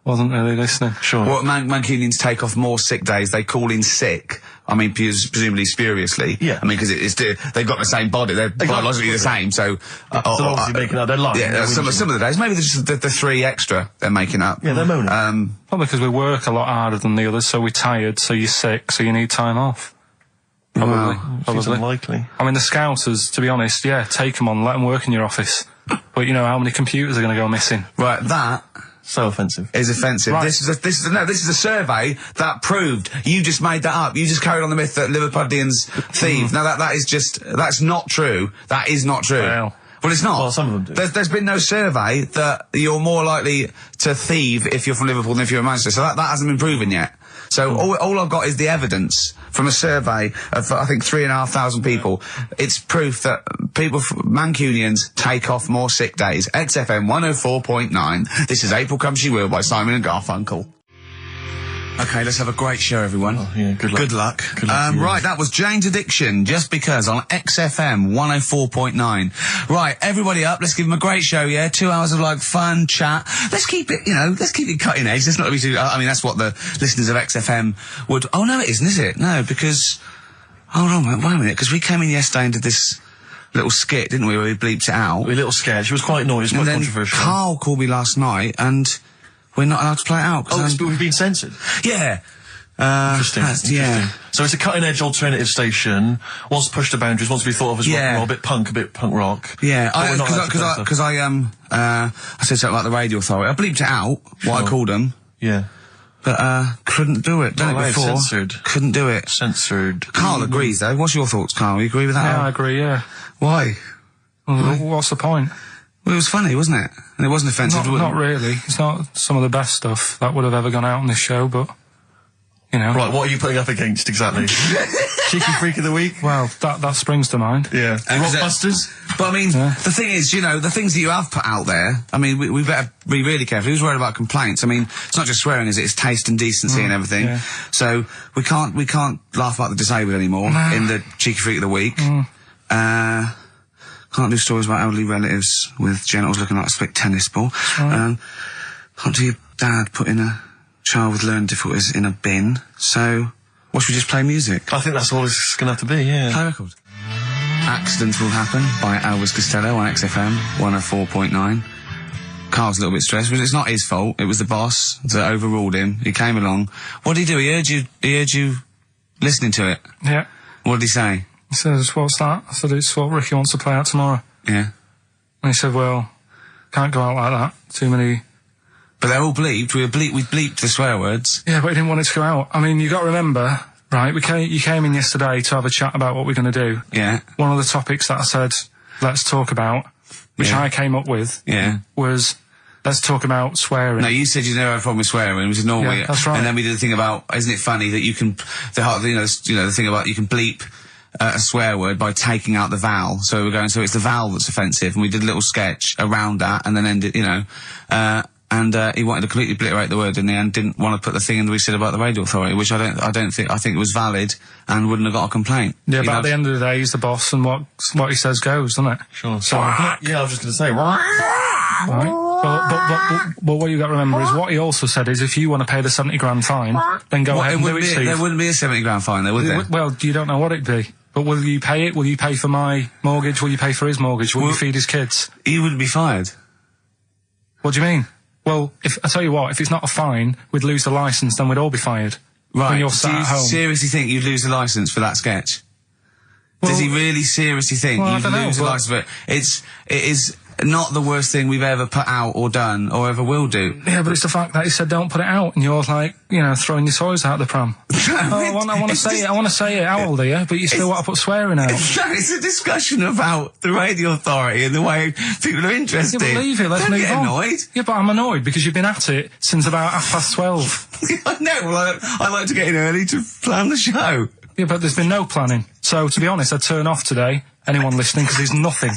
Wasn't really listening. Sure. Well, Mancunians take off more sick days. They call in sick. I mean, presumably spuriously. Yeah. I mean, because they've got the same body. They're biologically the same, so... they're obviously making up their life. Yeah, some of the days. Maybe just the 3 extra they're making up. Yeah, they're moaning. Probably because we work a lot harder than the others, so we're tired, so you're sick, so you need time off. Probably. Seems unlikely. I mean, the Scousers, to be honest, take them on, let them work in your office. But you know how many computers are going to go missing? Right, that... So offensive. Is offensive. Right. This is a survey that proved. You just made that up. You just carried on the myth that Liverpudlians thieve. Now that's not true. That is not true. Well, it's not. Well, some of them do. There's been no survey that you're more likely to thieve if you're from Liverpool than if you're in Manchester. So that hasn't been proven yet. So all I've got is the evidence from a survey of, I think, 3,500 people. It's proof that Mancunians take off more sick days. XFM 104.9. This is April Come She Will by Simon and Garfunkel. Okay, let's have a great show, everyone. Good luck. Right, that was Jane's Addiction, Just Because, on XFM 104.9. Right, everybody up, let's give them a great show, 2 hours of, fun, chat. Let's keep it cutting edge. Let's not be too, I mean, that's what the listeners of XFM would, oh no, it isn't, is it? No, because, hold on, wait a minute, because we came in yesterday and did this little skit, didn't we, where we bleeped it out. A little sketch, it was quite noisy, quite controversial. Carl called me last night and... we're not allowed to play it out. We've been censored? Yeah. Interesting. Yeah. So it's a cutting-edge alternative station. Wants to push the boundaries, wants to be thought of as rock and roll, a bit punk rock. Yeah, because I said something about the radio authority. I bleeped it out, what I called them. Yeah. But, couldn't do it. Done it before. Censored. Couldn't do it. Censored. Carl agrees, though. What's your thoughts, Carl? You agree with that? Yeah, I agree, yeah. Why? Well, what's the point? Well, it was funny, wasn't it? And it wasn't offensive. Not really. It's not some of the best stuff that would have ever gone out on this show, but, you know. Right, what are you putting up against, exactly? Cheeky Freak of the Week? Well, that springs to mind. Yeah. Rockbusters? But, I mean, the thing is, the things that you have put out there, I mean, we better be really careful. Who's worried about complaints? I mean, it's not just swearing, is it? It's taste and decency and everything. Yeah. So, we can't laugh about the disabled anymore in the Cheeky Freak of the Week. Can't do stories about elderly relatives with genitals looking like a split tennis ball. Can't do your dad putting a child with learning difficulties in a bin. So, what should we just play music? I think that's all it's going to have to be, yeah. Play a record. Accidents Will Happen by Elvis Costello on XFM 104.9. Carl's a little bit stressed, but it's not his fault. It was the boss that overruled him. He came along. What did he do? He heard you listening to it. Yeah. What did he say? He says, what's that? I said, it's what Ricky wants to play out tomorrow. Yeah. And he said, well, can't go out like that. Too many... But they're all bleeped. We bleeped the swear words. Yeah, but he didn't want it to go out. I mean, you got to remember, right, you came in yesterday to have a chat about what we're going to do. Yeah. One of the topics that I said, let's talk about, which I came up with, was... let's talk about swearing. No, you said you never had a problem with swearing, which is normally... Yeah, that's right. And then we did the thing about, isn't it funny that you can... the thing about you can bleep a swear word by taking out the vowel. So we were going, so it's the vowel that's offensive, and we did a little sketch around that, and then ended, you know, and he wanted to completely obliterate the word in the end, didn't want to put the thing in that we said about the radio authority, which I think it was valid and wouldn't have got a comcomplaint. Yeah, but at the end of the day, he's the boss, and what he says goes, doesn't it? Sure. So, yeah, I was just going to say, right. But what you got to remember is what he also said is if you want to pay the 70 grand fine, then go ahead and do it, Steve. There wouldn't be a 70 grand fine there, would there? Well, you don't know what it'd be. But will you pay it? Will you pay for my mortgage? Will you pay for his mortgage? Will you feed his kids? He wouldn't be fired. What do you mean? Well, I tell you what, if it's not a fine, we'd lose the licence, then we'd all be fired. Right. When you're sat at home. Do you seriously think you'd lose the licence for that sketch? Well, does he really seriously think you'd lose the licence for it? It is not the worst thing we've ever put out or done or ever will do. Yeah, but it's the fact that he said don't put it out, and you're like, you know, throwing your toys out the pram. I want to say it. How old are you? But you still want to put swearing out. It's a discussion about the radio authority and the way people are interested. Yeah, but leave it. Let's Don't move get on. annoyed. Yeah, but I'm annoyed because you've been at it since about 12:30. I know. Well, I like to get in early to plan the show. Yeah, but there's been no planning. So, to be honest, I'd turn off today, anyone listening, because there's nothing.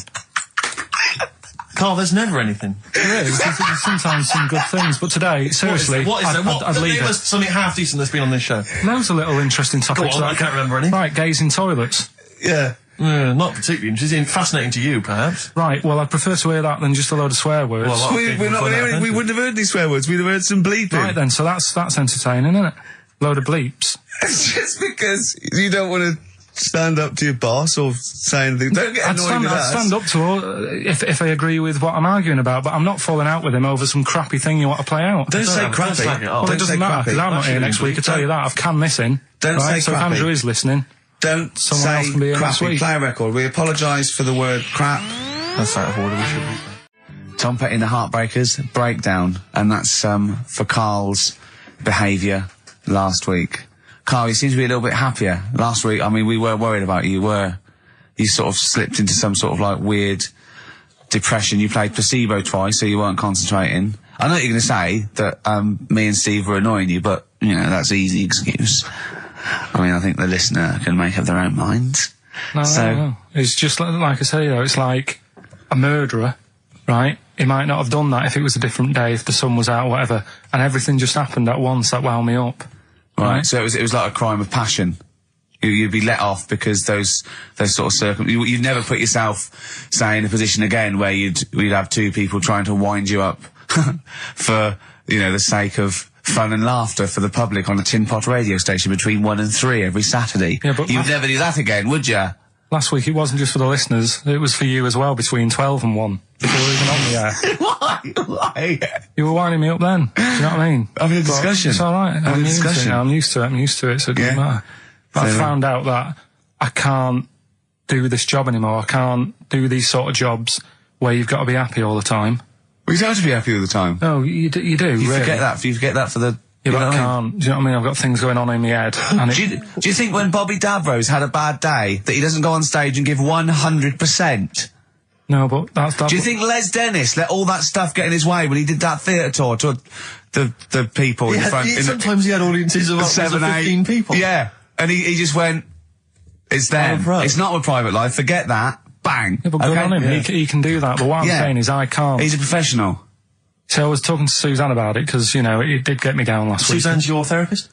Carl, there's never anything. There is. There's sometimes some good things, but today, seriously, I'd leave it. Something half decent that's been on this show. Loads of little interesting topics. Go on, I can't remember any. Right, gays in toilets. Yeah. Not particularly interesting. Fascinating to you, perhaps. Right, well, I'd prefer to hear that than just a load of swear words. Well, we wouldn't have heard these swear words. We'd have heard some bleeping. Right then, so that's entertaining, isn't it? Load of bleeps. It's just because you don't want to stand up to your boss or say anything. Don't get annoyed with us. I'd stand up to her if I agree with what I'm arguing about, but I'm not falling out with him over some crappy thing you want to play out. Don't say crappy. Well, it doesn't matter, because I'm not here next week, I tell you that. I've canned this in. Don't say so crappy. if Andrew is listening, don't someone else can be say here next crappy. week. Play a record. We apologise for the word crap. That's out of order, we should. Tom Petty and the Heartbreakers, Breakdown, and that's for Karl's behaviour last week. Karl, you seem to be a little bit happier. Last week, I mean, we were worried about you. You sort of slipped into some sort of like weird depression. You played placebo twice, so you weren't concentrating. I know you're going to say that me and Steve were annoying you, but, you know, that's an easy excuse. I mean, I think the listener can make up their own minds. No. It's just like I say, you know, it's like a murderer, right? He might not have done that if it was a different day, if the sun was out or whatever, and everything just happened at once that wound me up. Right. So it was like a crime of passion. You'd be let off because those sort of circumstances. You'd never put yourself, say, in a position again where we'd have two people trying to wind you up for, you know, the sake of fun and laughter for the public on a tin pot radio station between 1 and 3 every Saturday. Yeah, but you'd never do that again, would you? Last week it wasn't just for the listeners, it was for you as well, between 12 and 1, before we were even on the air. Why? You were winding me up then, do you know what I mean? Having a discussion. It's alright, I'm used to it, so it doesn't matter. But I found out that I can't do this job anymore, I can't do these sort of jobs where you've got to be happy all the time. Well, you don't have to be happy all the time. No, you do, You really. forget that for the... Yeah, but I can't. Do you know what I mean? I've got things going on in my head. And do you think when Bobby Davros had a bad day that he doesn't go on stage and give 100%? No, but that's... Do you think Les Dennis let all that stuff get in his way when he did that theatre tour to the people in front? Sometimes he had audiences of 7, 15 people. Yeah, and he just went, it's them. It's not a private life, forget that. Bang. Yeah, but good on him. Yeah. He can do that. But what I'm saying is I can't. He's a professional. So I was talking to Suzanne about it because, you know, it did get me down last week. Suzanne's your therapist?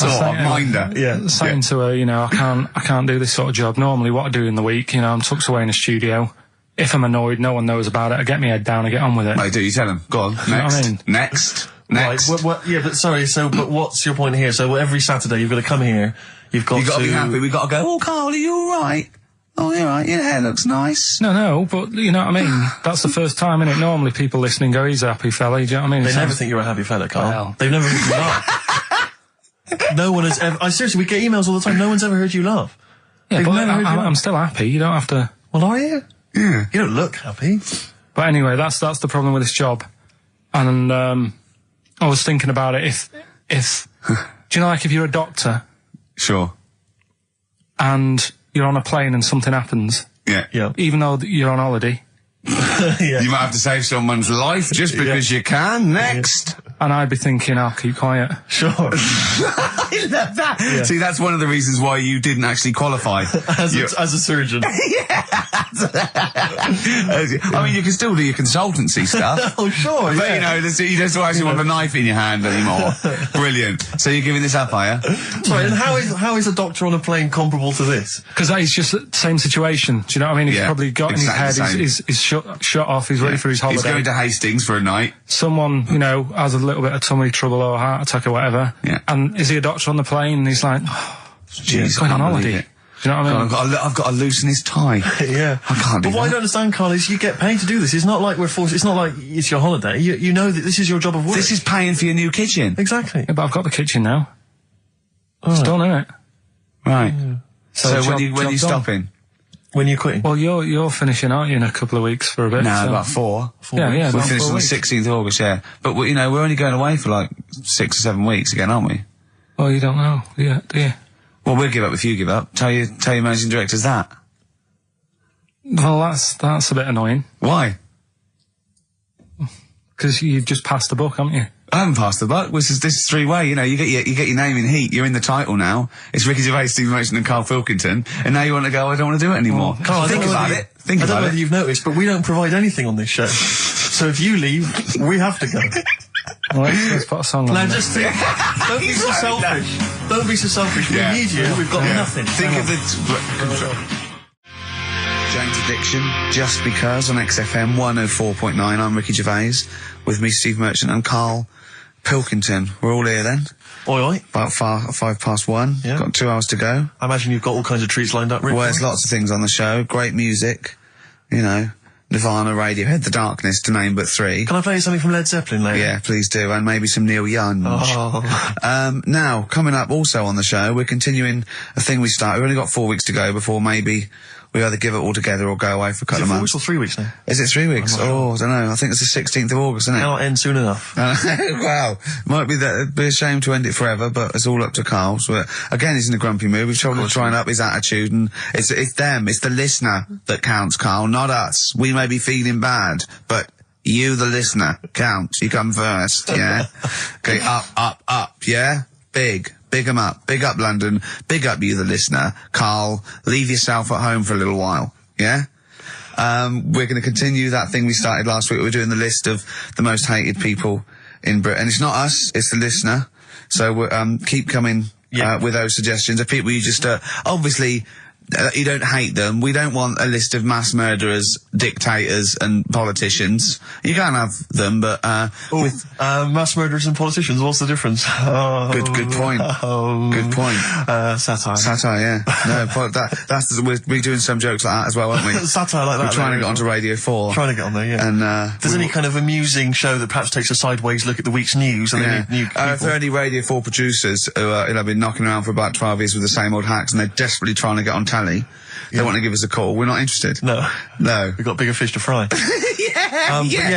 Minder. Yeah. Saying to her, you know, I can't do this sort of job. Normally what I do in the week, you know, I'm tucked away in a studio. If I'm annoyed, no one knows about it. I get my head down, I get on with it. Right, you tell him. Go on. Next. You know what I mean? Next. Right, yeah, but sorry, but what's your point here? So every Saturday you've got to come here, you've got to be happy, we've got to go, oh, Karl, are you alright? Oh, you're right, your hair looks nice. No, but you know what I mean? That's the first time, innit? Normally people listening go, he's a happy fella, do you know what I mean? They never think you're a happy fella, Karl. Well. They've never heard you laugh. No one has ever... seriously, we get emails all the time, no one's ever heard you laugh. Yeah, but I'm still happy, you don't have to... Well, are you? Yeah. You don't look happy. But anyway, that's the problem with this job. And, I was thinking about it, if do you know, like, if you're a doctor... Sure. And you're on a plane and something happens... Yeah. Even though you're on holiday... Yeah. You might have to save someone's life just because you can. Next. And I'd be thinking, I'll keep quiet. Sure. I love that. Yeah. See, that's one of the reasons why you didn't actually qualify as a surgeon. Yeah. I mean, you can still do your consultancy stuff. Oh, sure. But you know, you don't actually want the knife in your hand anymore. Brilliant. So you're giving this up, are you? Sorry, and how is a doctor on a plane comparable to this? Because that is just the same situation. Do you know what I mean? He's probably got in his head, he's shut off, he's ready for his holiday. He's going to Hastings for a night. Someone, you know, has a little bit of tummy trouble or a heart attack or whatever. Yeah. And is he a doctor on the plane? And he's like, he's going on holiday. Do you know what I mean? I've got to loosen his tie. Yeah. I can't do But what I don't understand, Carl, is you get paid to do this. It's not like we're forced, it's not like it's your holiday. You know that this is your job of work. This is paying for your new kitchen. Exactly. Yeah, but I've got the kitchen now. It's done, isn't it? Right. Yeah. So when are you stopping? When are you quitting? Well, you're finishing, aren't you, in a couple of weeks for a bit? No, about 4. Yeah, we're finishing on the 16th of August, yeah. But, you know, we're only going away for like 6 or 7 weeks again, aren't we? Well, you don't know, do you? Well, we'll give up if you give up. Tell your managing directors that. Well, that's a bit annoying. Why? Because you've just passed the book, haven't you? I haven't passed the buck. This is 3-way. You know, you get your name in heat. You're in the title now. It's Ricky Gervais, Steve Merchant, and Karl Pilkington. And now you want to go, I don't want to do it anymore. Carl, think about it. I don't know whether you've noticed, but we don't provide anything on this show. So if you leave, we have to go. Well, let's put a song on. Now just think, don't be so selfish. Don't be so selfish. Yeah. We need you. We've got nothing. Think of the Jane's Addiction, Just Because on XFM 104.9. I'm Ricky Gervais. With me, Steve Merchant, and Karl Pilkington. We're all here then. Oi, oi. About 1:05. Yeah. Got 2 hours to go. I imagine you've got all kinds of treats lined up, Rick. Well, there's lots of things on the show. Great music. You know, Nirvana, Radiohead, The Darkness, to name but 3. Can I play you something from Led Zeppelin later? Yeah, please do. And maybe some Neil Young. Oh. Now, coming up also on the show, we're continuing a thing we started. We've only got 4 weeks to go before maybe we either give it all together or go away for a couple of months. 4 weeks or 3 weeks now? Is it 3 weeks? I don't know. I think it's the 16th of August, isn't it? Cannot end soon enough. Wow. Might be that. It'd be a shame to end it forever, but it's all up to Karl. So, again, he's in a grumpy mood. We've told him to try and up his attitude, and it's them. It's the listener that counts, Karl, not us. We may be feeling bad, but you, the listener, counts. You come first, yeah? Okay, up, yeah? Big 'em up. Big up London. Big up you, the listener. Karl, leave yourself at home for a little while. Yeah? We're going to continue that thing we started last week. We're doing the list of the most hated people in Britain. It's not us, it's the listener. So we're, keep coming with those suggestions of people you just, obviously, you don't hate them. We don't want a list of mass murderers, dictators, and politicians. You can't have them, but mass murderers and politicians. What's the difference? Good point. Good point. Satire. Satire, yeah. No, we're doing some jokes like that as well, aren't we? Satire like that. We're trying to get onto Radio 4. Trying to get on there, yeah. And if there's any kind of amusing show that perhaps takes a sideways look at the week's news, and they need if there are any Radio 4 producers who have been knocking around for about 12 years with the same old hacks, and they're desperately trying to get on telly, they want to give us a call. We're not interested. No. We've got bigger fish to fry.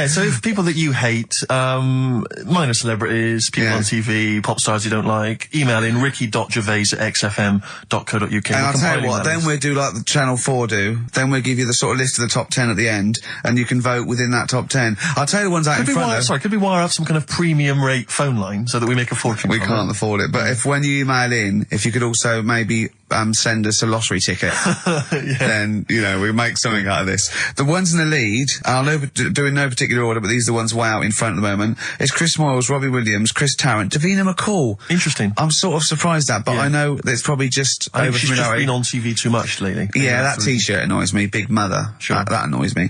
So if people that you hate, minor celebrities, people on TV, pop stars you don't like, email in ricky.gervais@xfm.co.uk. And I'll tell you what, then we'll do like the Channel 4 do. Then we'll give you the sort of list of the top 10 at the end, and you can vote within that top 10. I'll tell you the ones out in front. Could we wire up some kind of premium rate phone line so that we make a fortune? We can't afford it, but when you email in, if you could also maybe send us a lottery ticket, then, you know, we make something out of this. The ones in the lead, I'll do in no particular order, but these are the ones way out in front at the moment. It's Chris Moyles, Robbie Williams, Chris Tarrant, Davina McCall. Interesting. I'm sort of surprised at, but I know that it's probably just I think she's just been on TV too much lately. Yeah, that T-shirt annoys me. Big Mother. Sure. That annoys me.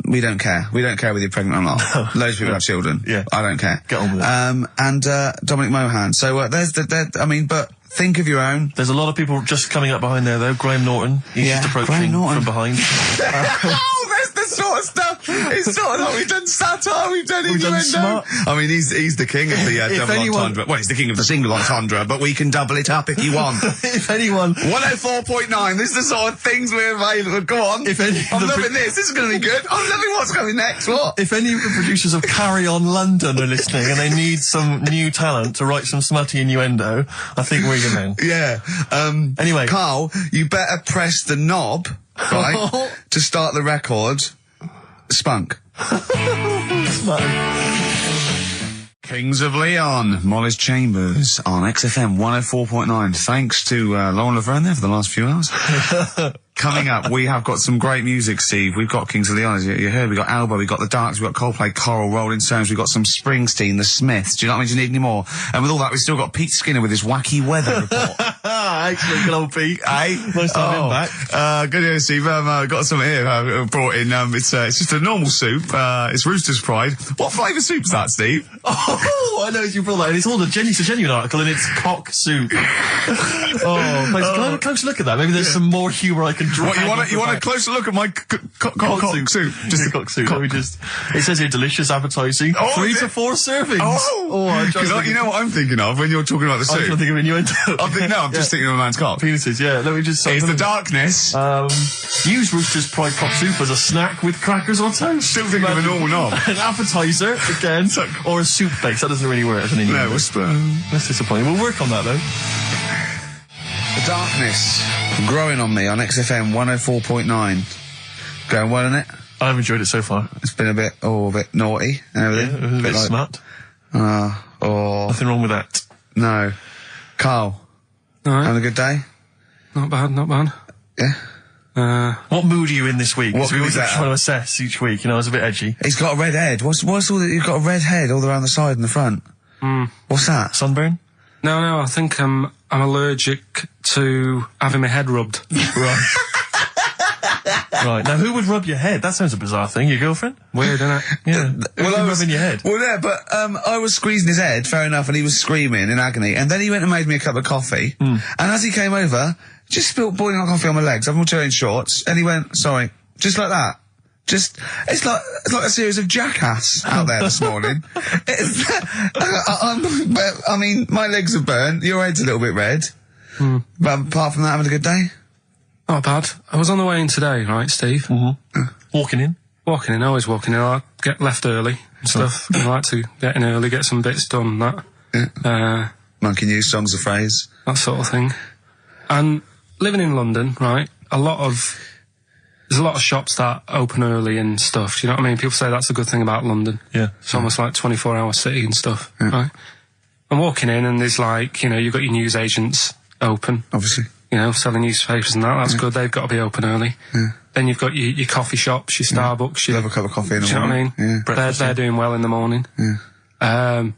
We don't care. We don't care whether you're pregnant or not. Loads of people have children. Yeah. I don't care. Get on with it. And Dominic Mohan. So there's but think of your own. There's a lot of people just coming up behind there, though. Graham Norton. He's just approaching from behind. Oh, that's the sort of stuff. It's sort of like we've done satire, we've done innuendo. I mean, he's the king of the double entendre. Well, he's the king of the single entendre, but we can double it up if you want. If anyone... 104.9, this is the sort of things we're available. Go on. I'm loving this. This is going to be good. I'm loving what's coming next. What? If any of the producers of Carry On London are listening and they need some new talent to write some smutty innuendo, I think we're your men. Yeah. Anyway. Karl, you better press the knob, right, to start the record. Spunk. Kings of Leon, Molly's Chambers on XFM 104.9. Thanks to Lauren Laverne there for the last few hours. Coming up, we have got some great music, Steve. We've got Kings of Leon, as you heard. We've got Alba, we've got The Darks, we've got Coldplay, Coral, Rolling Stones, we've got some Springsteen, The Smiths. Do you know what I mean? Do you need any more? And with all that, we've still got Pete Skinner with his wacky weather report. Excellent, good old Pete. Hey? Nice to have him back. Good news, Steve. Got some here brought in. It's just a normal soup. It's Rooster's Pride. What flavour soup's that, Steve? Oh, I know you brought that. And it's a genuine article, and it's cock soup. Can I have a closer look at that? Maybe there's some more humour I can draw. What, you want a closer look at my cock soup? Just a cock soup. Let me just. It says here, delicious, appetising. 3 to 4 servings. Because you know what I'm thinking of when you're talking about the soup. I'm trying to think of innuendo. I'm just thinking of a man's cock. Penises, yeah. Let me just. It's the darkness. Use Rooster's Pride cock soup as a snack with crackers or toast. Still thinking of a normal knob. An appetiser again, or a soup base. That doesn't really work as an innuendo. No, that's disappointing. We'll work on that though. The darkness growing on me on XFM 104.9. Going well, isn't it? I've enjoyed it so far. It's been a bit naughty and everything. Yeah, a bit smart. Nothing wrong with that. No. Carl. All right. Having a good day? Not bad. Yeah. What mood are you in this week? What we mood is always that? trying to assess each week. You know, it's a bit edgy. He's got a red head. What's all that? You've got a red head all around the side and the front. What's that? Sunburn? No, I think I'm allergic to having my head rubbed. Right. Right. Now, who would rub your head? That sounds a bizarre thing. Your girlfriend? Weird, isn't it? Yeah. Well, rubbing your head. Well, yeah, but I was squeezing his head, fair enough, and he was screaming in agony. And then he went and made me a cup of coffee. And as he came over, just spilled boiling hot coffee on my legs. I'm all wearing shorts, and he went, "Sorry," just like that. It's like a series of Jackass out there this morning. I mean, my legs are burnt. Your head's a little bit red. But apart from that, having a good day. Not bad. I was on the way in today, right, Steve? Walking in? Always walking in. I get left early and stuff. I like to get in early, get some bits done, that. Yeah. Monkey News, Songs of Phrase. That sort of thing. And living in London, right, there's a lot of shops that open early and stuff. Do you know what I mean? People say that's a good thing about London. Yeah. It's almost like 24-hour city and stuff, right? I'm walking in and there's like, you've got your news agents open. Obviously. Selling newspapers and that. That's good. They've got to be open early. Yeah. Then you've got your coffee shops, your Starbucks. Have a cup of coffee in the morning. Do you know what I mean? Yeah. They're doing well in the morning. Yeah.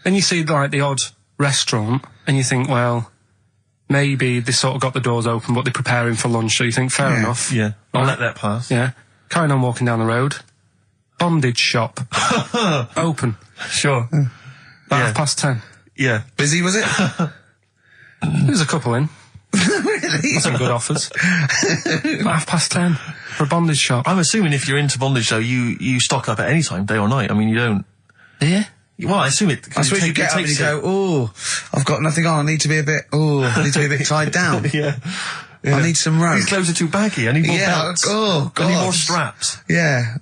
Then you see like the odd restaurant and you think, well, maybe they sort of got the doors open, but they're preparing for lunch. So you think, fair enough. Yeah. I'll let that pass. Yeah. Carrying on walking down the road. Bondage shop. Open. Sure. About 10:30. Yeah. Busy, was it? There's a couple in. Really? Some good offers. 10:30 for a bondage shop. I'm assuming if you're into bondage, though, you stock up at any time, day or night. I mean, you don't. Yeah. Well, I assume it. I suppose you get up and you go, I've got nothing on. I need to be a bit tied down. Yeah. I need some rope. These clothes are too baggy. I need more belts. Oh, God. I need more straps. Yeah.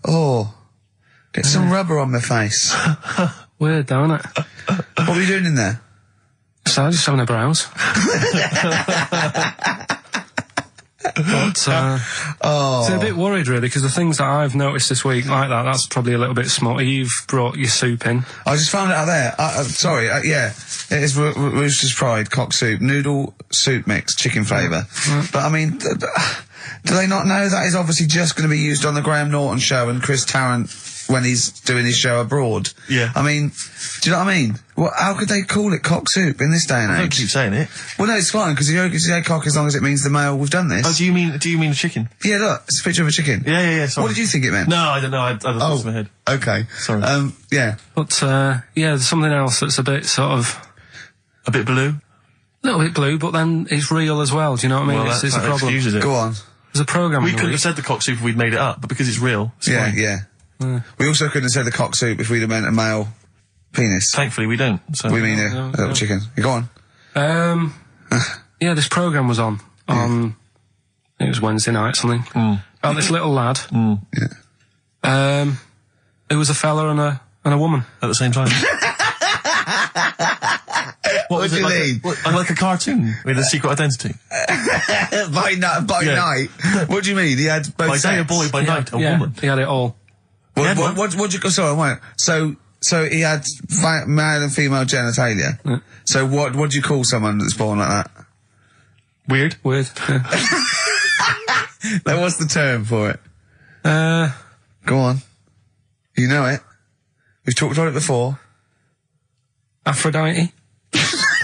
Get some rubber on my face. Weird, don't it? What were you doing in there? So just having a browse. But, so a bit worried really, because the things that I've noticed this week like that's probably a little bit small. You've brought your soup in. I just found it out there. Sorry, yeah. It is Rooster's Pride, cock soup, noodle soup mix, chicken flavour. But I mean, do they not know that is obviously just going to be used on the Graham Norton show and Chris Tarrant when he's doing his show abroad? Yeah. I mean, do you know what I mean? How could they call it cock soup in this day and age? Don't keep saying it. Well, no, it's fine, because you can say cock as long as it means the male, we've done this. Oh, do you mean a chicken? Yeah, look, it's a picture of a chicken. Yeah, sorry. What did you think it meant? No, I don't know, I had a thought in my head. Okay. Sorry. Yeah. But, there's something else that's a bit sort of... A bit blue? A little bit blue, but then it's real as well, do you know what I mean? Well, it's a that problem. excuses it. Go on. There's a programme. We couldn't have said the cock soup if we'd made it up, but because it's real, it's fine. Yeah. We also couldn't have said the cock soup if we'd have meant a male penis. Thankfully, we don't. So. We mean a little chicken. You go on. This programme was on. I think it was Wednesday night, something. About this little lad. Yeah. It was a fella and a woman. At the same time. What do you mean? Like a cartoon with a secret identity. By night. What do you mean? He had both by sex? day a boy, by night a woman. He had it all. What'd you go? Sorry, wait. So So he had male and female genitalia. Yeah. So what do you call someone that's born like that? Weird. Yeah. Like, what's the term for it? Go on. You know it. We've talked about it before. Aphrodite.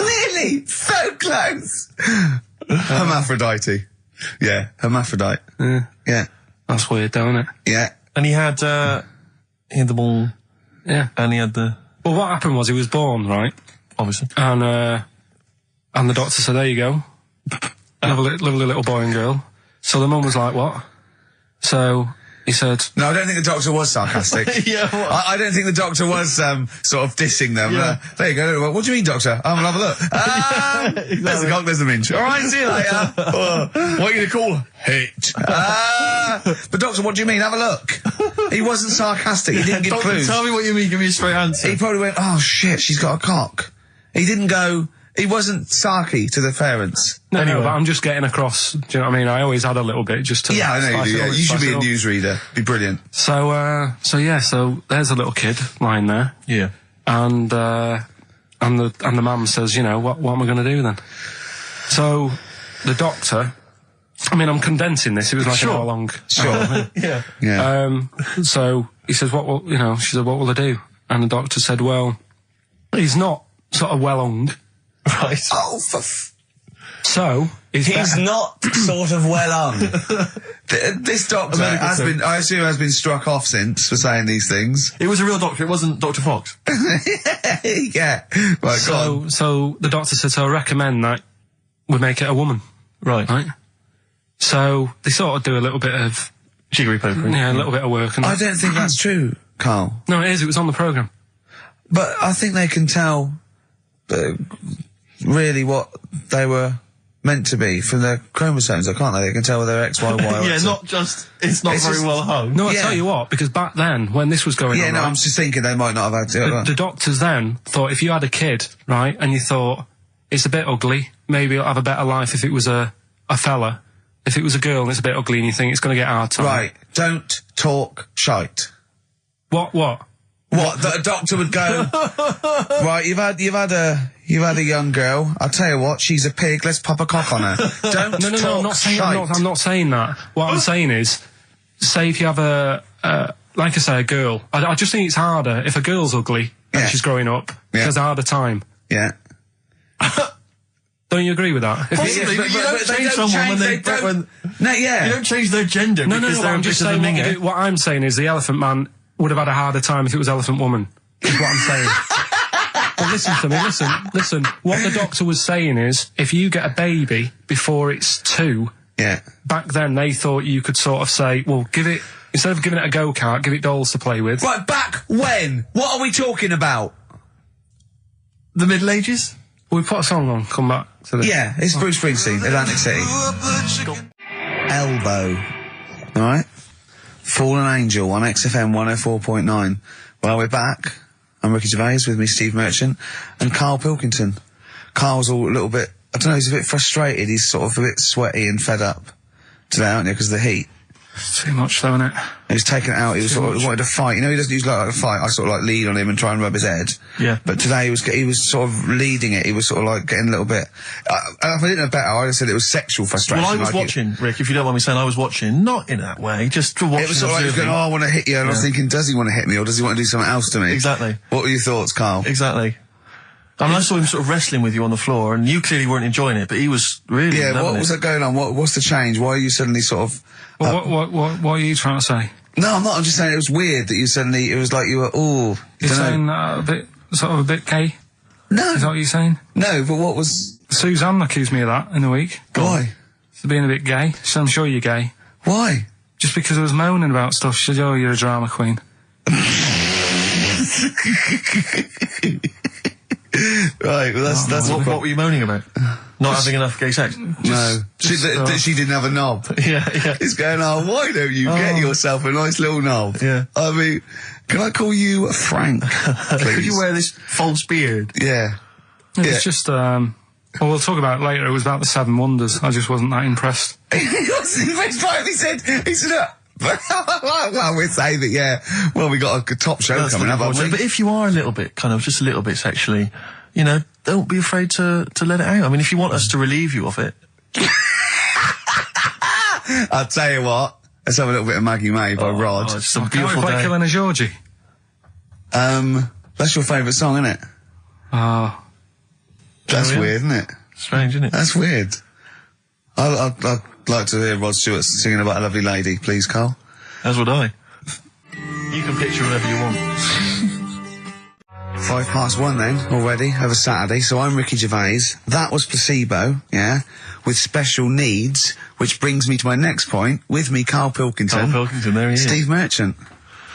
Really? So close. Hermaphrodite. Yeah, hermaphrodite. Yeah. That's weird, though, isn't it? Yeah. And he had the ball. Yeah. And he had the... Well, what happened was he was born, right? Obviously. And the doctor said, there you go. Lovely little boy and girl. So the mum was like, what? So he said... No, I don't think the doctor was sarcastic. Yeah, what? I don't think the doctor was sort of dissing them. Yeah. There you go. What do you mean, doctor? I'm gonna have a look. Exactly. There's a cock, there's a minch. All right, see you later. What are you going to call her? Hit. But doctor, what do you mean? Have a look. He wasn't sarcastic. He didn't give Doctor, clues. tell me what you mean. Give me a straight answer. He probably went, oh shit, she's got a cock. He didn't go... He wasn't sarky to the parents. No, but I'm just getting across. Do you know what I mean? I always had a little bit just to... Yeah, I know you do. Yeah. You should be a newsreader. Be brilliant. So there's a little kid lying there. Yeah. And the mum says, you know, what am I going to do then? So the doctor, I mean, I'm condensing this. It was like an hour long. Sure. Yeah. So he says, she said, what will I do? And the doctor said, well, he's not sort of well hung. Right. Oh, so he's not sort of well on. This doctor has been, I assume, has been struck off since for saying these things. It was a real doctor. It wasn't Dr. Fox. Yeah. Right, so the doctor said, so I recommend that we make it a woman. Right. So they sort of do a little bit of jiggery pokery. Yeah, a little bit of work. And I don't think that's true, Carl. No, it is. It was on the programme. But I think they can tell really what they were meant to be from their chromosomes, can't they? They can tell whether they're X, Y, Y, or yeah, X. It's not very well hung. No, I tell you what, because back then, when this was going on... Yeah, no, right, I'm just thinking they might not have had to. The doctors then thought if you had a kid, right, and you thought, it's a bit ugly, maybe it'll have a better life if it was a fella. If it was a girl and it's a bit ugly and you think it's going to get hard time. Right, don't talk shite. What? What, that a doctor would go, right, you've had a young girl, I'll tell you what, she's a pig, let's pop a cock on her. Don't No, talk I'm not saying, shite. I'm not saying that. What I'm saying is, say if you have like I say, a girl, I just think it's harder if a girl's ugly and she's growing up, she has a harder time. Yeah. Don't you agree with that? Possibly, but you don't change someone when they don't... No, yeah. You don't change their gender because they're I'm just saying what I'm saying is the Elephant Man would have had a harder time if it was Elephant Woman, is what I'm saying. But listen to me, listen. What the doctor was saying is, if you get a baby before it's 2, back then they thought you could sort of say, well, instead of giving it a go-kart, give it dolls to play with. Right, back when? What are we talking about? The Middle Ages? We put a song on, come back to this. Yeah, it's Bruce Springsteen, Atlantic City. Elbow. Alright? Fallen Angel on XFM 104.9. Well, we're back. I'm Ricky Gervais, with me Steve Merchant and Karl Pilkington. Carl's all a little bit, I don't know, he's a bit frustrated. He's sort of a bit sweaty and fed up today, aren't you, because of the heat. It's too much, though, isn't it? He was taken out, he was sort of wanted to fight. You know, he doesn't usually like to fight. I sort of like lead on him and try and rub his head. Yeah. But today he was sort of leading it. He was sort of like getting a little bit... if I didn't know better, I'd have said it was sexual frustration. Well, I was watching, Rick, if you don't mind me saying, I was watching, not in that way, just to watch. It was sort of like he was going, oh, I want to hit you. And I was thinking, does he want to hit me or does he want to do something else to me? Exactly. What were your thoughts, Carl? Exactly. I mean, I saw him sort of wrestling with you on the floor, and you clearly weren't enjoying it, but he was really... Yeah, what was that going on? What's the change? Why are you suddenly sort of... Well, what are you trying to say? No, I'm not. I'm just saying it was weird that you suddenly... It was like you were, You're saying a bit gay? No. Is that what you're saying? No, but what was... Suzanne accused me of that in the week. Why? For being a bit gay. She said, I'm sure you're gay. Why? Just because I was moaning about stuff. She said, oh, you're a drama queen. Right, well that's what were you moaning about? Not having enough gay sex? No. She didn't have a knob. Yeah. It's going, why don't you get yourself a nice little knob? Yeah. I mean, can I call you Frank, please? Could you wear this false beard? Yeah. It's just, well, we'll talk about it later. It was about the 7 Wonders. I just wasn't that impressed. He wasn't impressed by it. He said, Well, we'd say that, yeah. Well, we got a top show coming up, haven't we? But if you are a little bit, just a little bit sexually, don't be afraid to let it out. I mean, if you want us to relieve you of it. I'll tell you what. Let's have a little bit of Maggie May by Rod. It's some beautiful Quite day. killing a Georgie. That's your favourite song, isn't it? Oh. That's weird, isn't it? Strange, isn't it? That's weird. I'd like to hear Rod Stewart singing about a lovely lady, please, Carl. As would I. You can picture whatever you want. 1:05 then, already, over Saturday. So I'm Ricky Gervais. That was Placebo, yeah, with Special Needs, which brings me to my next point. With me, Karl Pilkington. Karl Pilkington, there he is. Steve Merchant,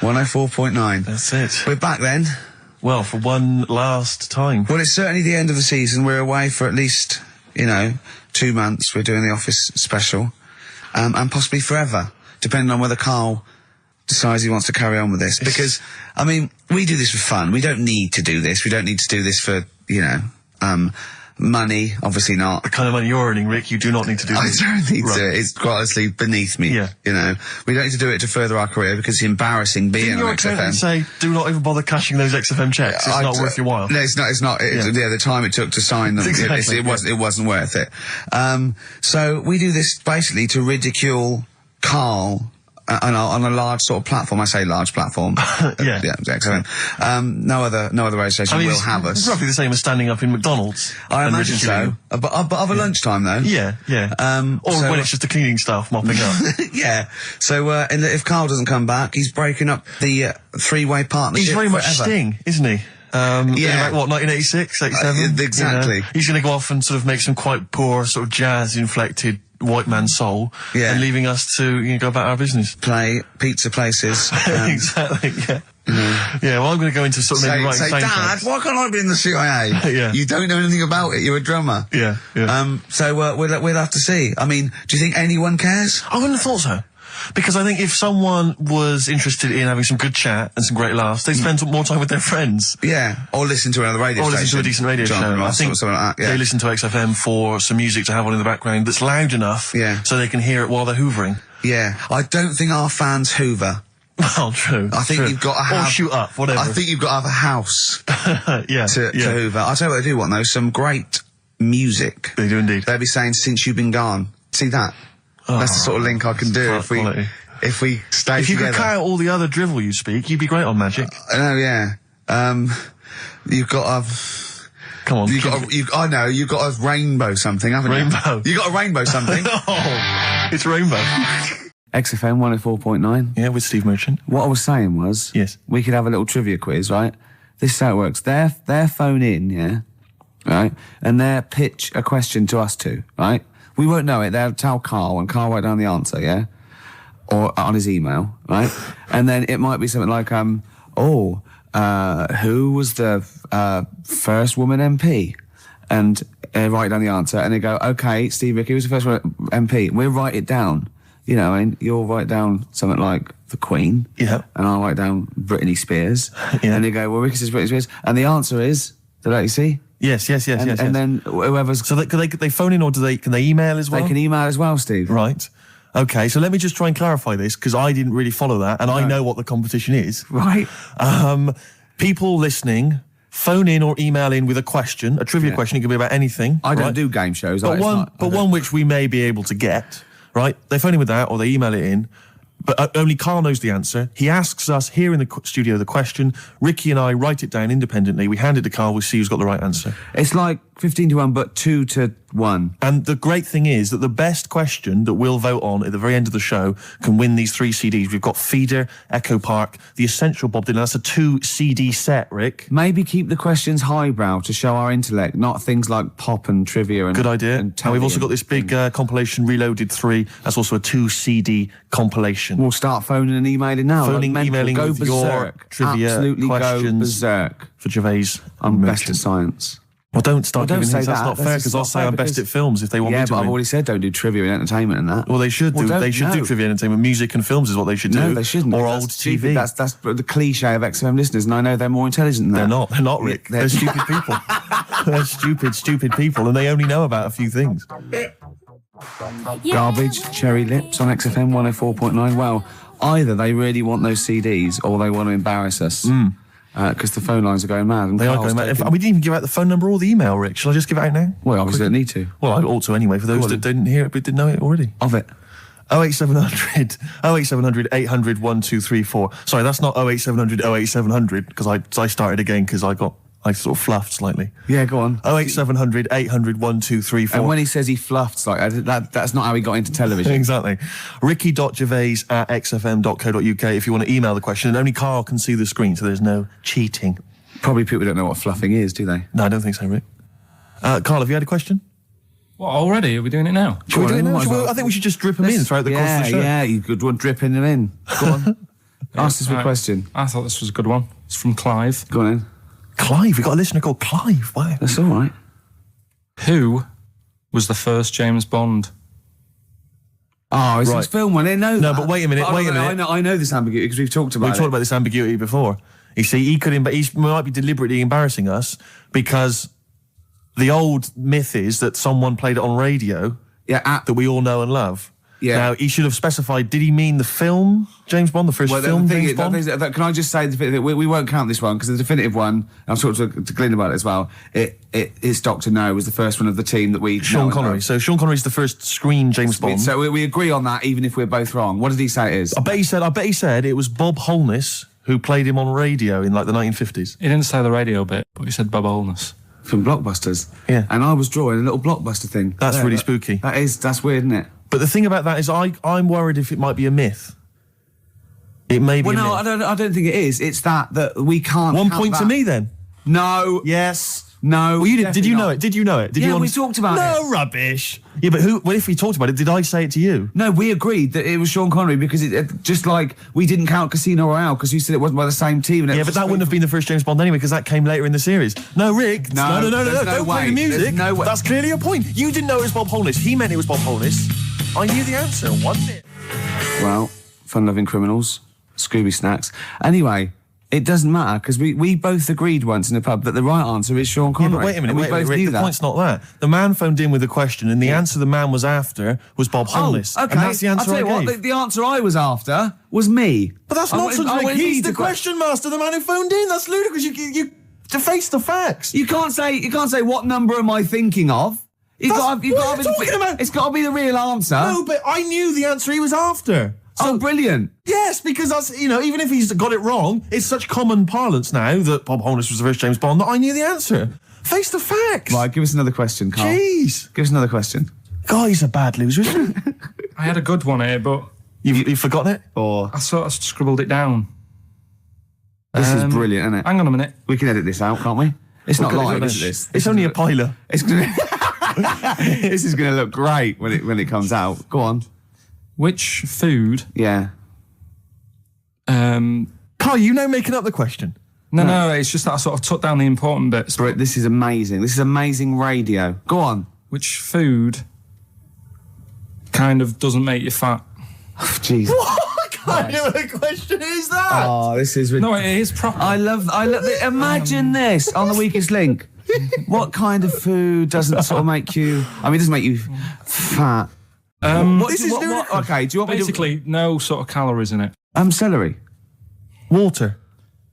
104.9. That's it. We're back then. Well, for one last time. Well, it's certainly the end of the season. We're away for at least, 2 months. We're doing the Office special. And possibly forever, depending on whether Karl decides he wants to carry on with this. Because, I mean, we do this for fun. We don't need to do this. We don't need to do this for, money. Obviously not. The kind of money you're earning, Rick, you do not need to do this. I don't need Right. to. It's quite honestly beneath me. Yeah. We don't need to do it to further our career because it's embarrassing being Didn't on your XFM. accountant say, do not even bother cashing those XFM checks? It's not worth your while. No, it's not. The time it took to sign them, Exactly, it wasn't worth it. So we do this basically to ridicule Karl on a large sort of platform. I say large platform. Yeah. Yeah, XFM. No other radio station will have us. It's roughly the same as standing up in McDonald's. I and imagine so. ridiculing. But of a lunchtime though. Yeah. Or so- when it's just the cleaning staff mopping up. Yeah. So, if Karl doesn't come back, he's breaking up the three-way partnership. He's very much forever. Sting, isn't he? Yeah. Like, what, 1986, 87? Exactly. He's going to go off and sort of make some quite poor, sort of jazz-inflected white man soul. Yeah. And leaving us to go about our business. Play pizza places. Exactly, yeah. Yeah, well, I'm going to go into sort of maybe writing say, Dad, soundtracks. why can't I be in the CIA? Yeah. You don't know anything about it. You're a drummer. Yeah. So we'll have to see. I mean, do you think anyone cares? I wouldn't have thought so. Because I think if someone was interested in having some good chat and some great laughs, they'd spend more time with their friends. Yeah. Or listen to another radio Or station. listen to a decent radio John show. I Ross think or something like that. Yeah. they listen to XFM for some music to have on in the background that's loud enough so they can hear it while they're hoovering. Yeah. I don't think our fans hoover. Well, true. I think you've got to have... Or shoot up, whatever. I think you've got to have a house yeah. to hoover. I'll tell you what they do want, though. Some great music. They do indeed. They'll be saying, since you've been gone. See that? That's the sort of link I can do Quality. if we stay If you together. could cut out all the other drivel you speak, you'd be great on Magic. Oh, yeah. You've got to have... Come on. I know, you've got a rainbow something, haven't you? Rainbow. You got a rainbow something. Oh, it's Rainbow. XFM 104.9. Yeah, with Steve Merchant. What I was saying was, Yes. we could have a little trivia quiz, right? This is how it works. Their phone in, yeah, right, and they'll pitch a question to us two, right? We won't know it. They'll tell Karl, and Karl write down the answer, yeah, or on his email, right? And then it might be something like, who was the first woman MP? And write down the answer, and they go, okay, Steve Ricky was the first MP. We'll write it down. And you'll write down something like the Queen. Yeah. And I'll write down Britney Spears. Yeah. And they go, well, Ricky says Britney Spears. And the answer is, did you see? Yes. And then whoever's... So they phone in or can they email as well? They can email as well, Steve. Right. Okay, so let me just try and clarify this, because I didn't really follow that, and I know what the competition is. Right. People listening, phone in or email in with a question, a trivia question. It can be about anything. I don't right? do game shows. But one which we may be able to get, right? They phone in with that, or they email it in. But only Karl knows the answer. He asks us here in the studio the question. Ricky and I write it down independently. We hand it to Karl. We see who's got the right answer. It's like 15-1, but 2-1. And the great thing is that the best question that we'll vote on at the very end of the show can win these 3 CDs. We've got Feeder, Echo Park, The Essential Bob Dylan. That's a 2 CD set, Rick. Maybe keep the questions highbrow to show our intellect, not things like pop and trivia. And Good idea. And we've also got this big compilation, Reloaded 3. That's also a 2 CD compilation. We'll start phoning and emailing now. Phoning, like emailing go with berserk. your trivia Absolutely questions go berserk. for Gervais. I'm best Merchant. at science. Well, don't start Well, don't giving say hints. That's that. not That's fair, just because I'll not say fair I'm best because- at films if they want me Yeah, to but I've win. already said don't do trivia and entertainment and that. Well, they should do. don't- They should do no. trivia entertainment. Music and films is what they should do. No, they shouldn't. Or That's old stupid. TV. That's the cliche of XFM listeners, and I know they're more intelligent than that. They're not. They're not, Rick. They're- They're stupid people. They're stupid people, and they only know about a few things. Garbage, Cherry Lips on XFM 104.9. Well, either they really want those CDs or they want to embarrass us. Because the phone lines are going mad. And They are Carl's going mad. taking- We didn't even give out the phone number or the email, Rick. Shall I just give it out now? Well, obviously don't need to. Well, I ought to anyway, for those that didn't hear it but didn't know it already. Of it. 08700 800 1234. Sorry, that's not 08700 08700, because I started again because I sort of fluffed slightly. Yeah, go on. 08700 800 1234. And when he says he fluffed, like that's not how he got into television. Exactly. ricky.gervais@xfm.co.uk if you want to email the question, and only Carl can see the screen, so there's no cheating. Probably people don't know what fluffing is, do they? No, I don't think so, Rick. Carl, have you had a question? What, already? Are we doing it now? Should we do it now? might as well. I think we should just drip them in throughout the course of the show. Yeah, you could want dripping them in. Go on. Ask us a Right. question. I thought this was a good one. It's from Clive. Go on in. Clive, we've got a listener called Clive. Wow. That's all right. Who was the first James Bond? Oh, it's Right. this film one. I know No, that. but wait a minute, I know this ambiguity because we've talked about We've it. talked about this ambiguity before. You see, he might be deliberately embarrassing us because the old myth is that someone played it on radio Yeah, that we all know and love. Yeah. Now, he should have specified, did he mean the film James Bond, the first film James Bond? Can I just say, we won't count this one because the definitive one, I've talked to Glyn about it as well, it's Dr. No was the first one of the team that we Sean know and Connery. love. So Sean Connery's the first screen James Bond. So we agree on that even if we're both wrong. What did he say it is? I bet he said it was Bob Holness who played him on radio in like the 1950s. He didn't say the radio bit, but he said Bob Holness. From Blockbusters. Yeah. And I was drawing a little Blockbuster thing. That's Yeah, really spooky. That's weird, isn't it? But the thing about that is I'm worried if it might be a myth. It may be Well, a no, myth. I don't think it is. It's that we can't. 1 count point to that. me then. No. Yes. No. Well, you did. Did you definitely know not. it? Did you know it? Did Yeah, you we talked about it. No rubbish. Yeah, but who? Well, if we talked about it, did I say it to you? No, we agreed that it was Sean Connery because just like we didn't count Casino Royale because you said it wasn't by the same team. And Yeah, but that wouldn't have been the first James Bond anyway, because that came later in the series. No, Rick. No, no. there's no Don't play way. the music. There's no way. That's clearly a point. You didn't know it was Bob Holness. He meant it was Bob Holness. I knew the answer, wasn't it? Well, fun-loving criminals, Scooby snacks. Anyway, it doesn't matter because we both agreed once in a pub that the right answer is Sean Yeah, Connery. but wait a minute. And we Wait a minute, both Rick. knew The that. point's not that. The man phoned in with a question, and the answer the man was after was Bob Holness. Oh, okay. And that's the answer I'll I tell you gave. what, the answer I was after was me. But that's I nonsense, wanted- I Rick. wanted He's me the to question master, the man who phoned in. That's ludicrous. You to face the facts. You can't say what number am I thinking of. You've That's- got to, what are you talking about? It's got to be the real answer. No, but I knew the answer he was after. Oh, brilliant. Yes, because that's, even if he's got it wrong, it's such common parlance now that Bob Holness was the first James Bond that I knew the answer. Face the facts. Right, give us another question, Carl. Jeez. Give us another question. Guy's a bad loser, isn't he? I had a good one here, but You've forgotten it? Or I sort of scribbled it down. this is brilliant, isn't it? Hang on a minute. We can edit this out, can't we? It's not live, is this? It's only a piler. It's gonna, this is going to look great when it comes out. Go on. Which food? Yeah. Carl, you know making up the question. No, it's just that I sort of took down the important bits. But this is amazing. This is amazing radio. Go on. Which food kind of doesn't make you fat? Jeez. What kind of a question is that? Oh, this is No, it is proper. I love imagine this on the weakest link. What kind of food doesn't sort of make you? I mean, it doesn't make you fat. This is Okay, do you want Basically, no sort of calories in it. me to? Celery. Water.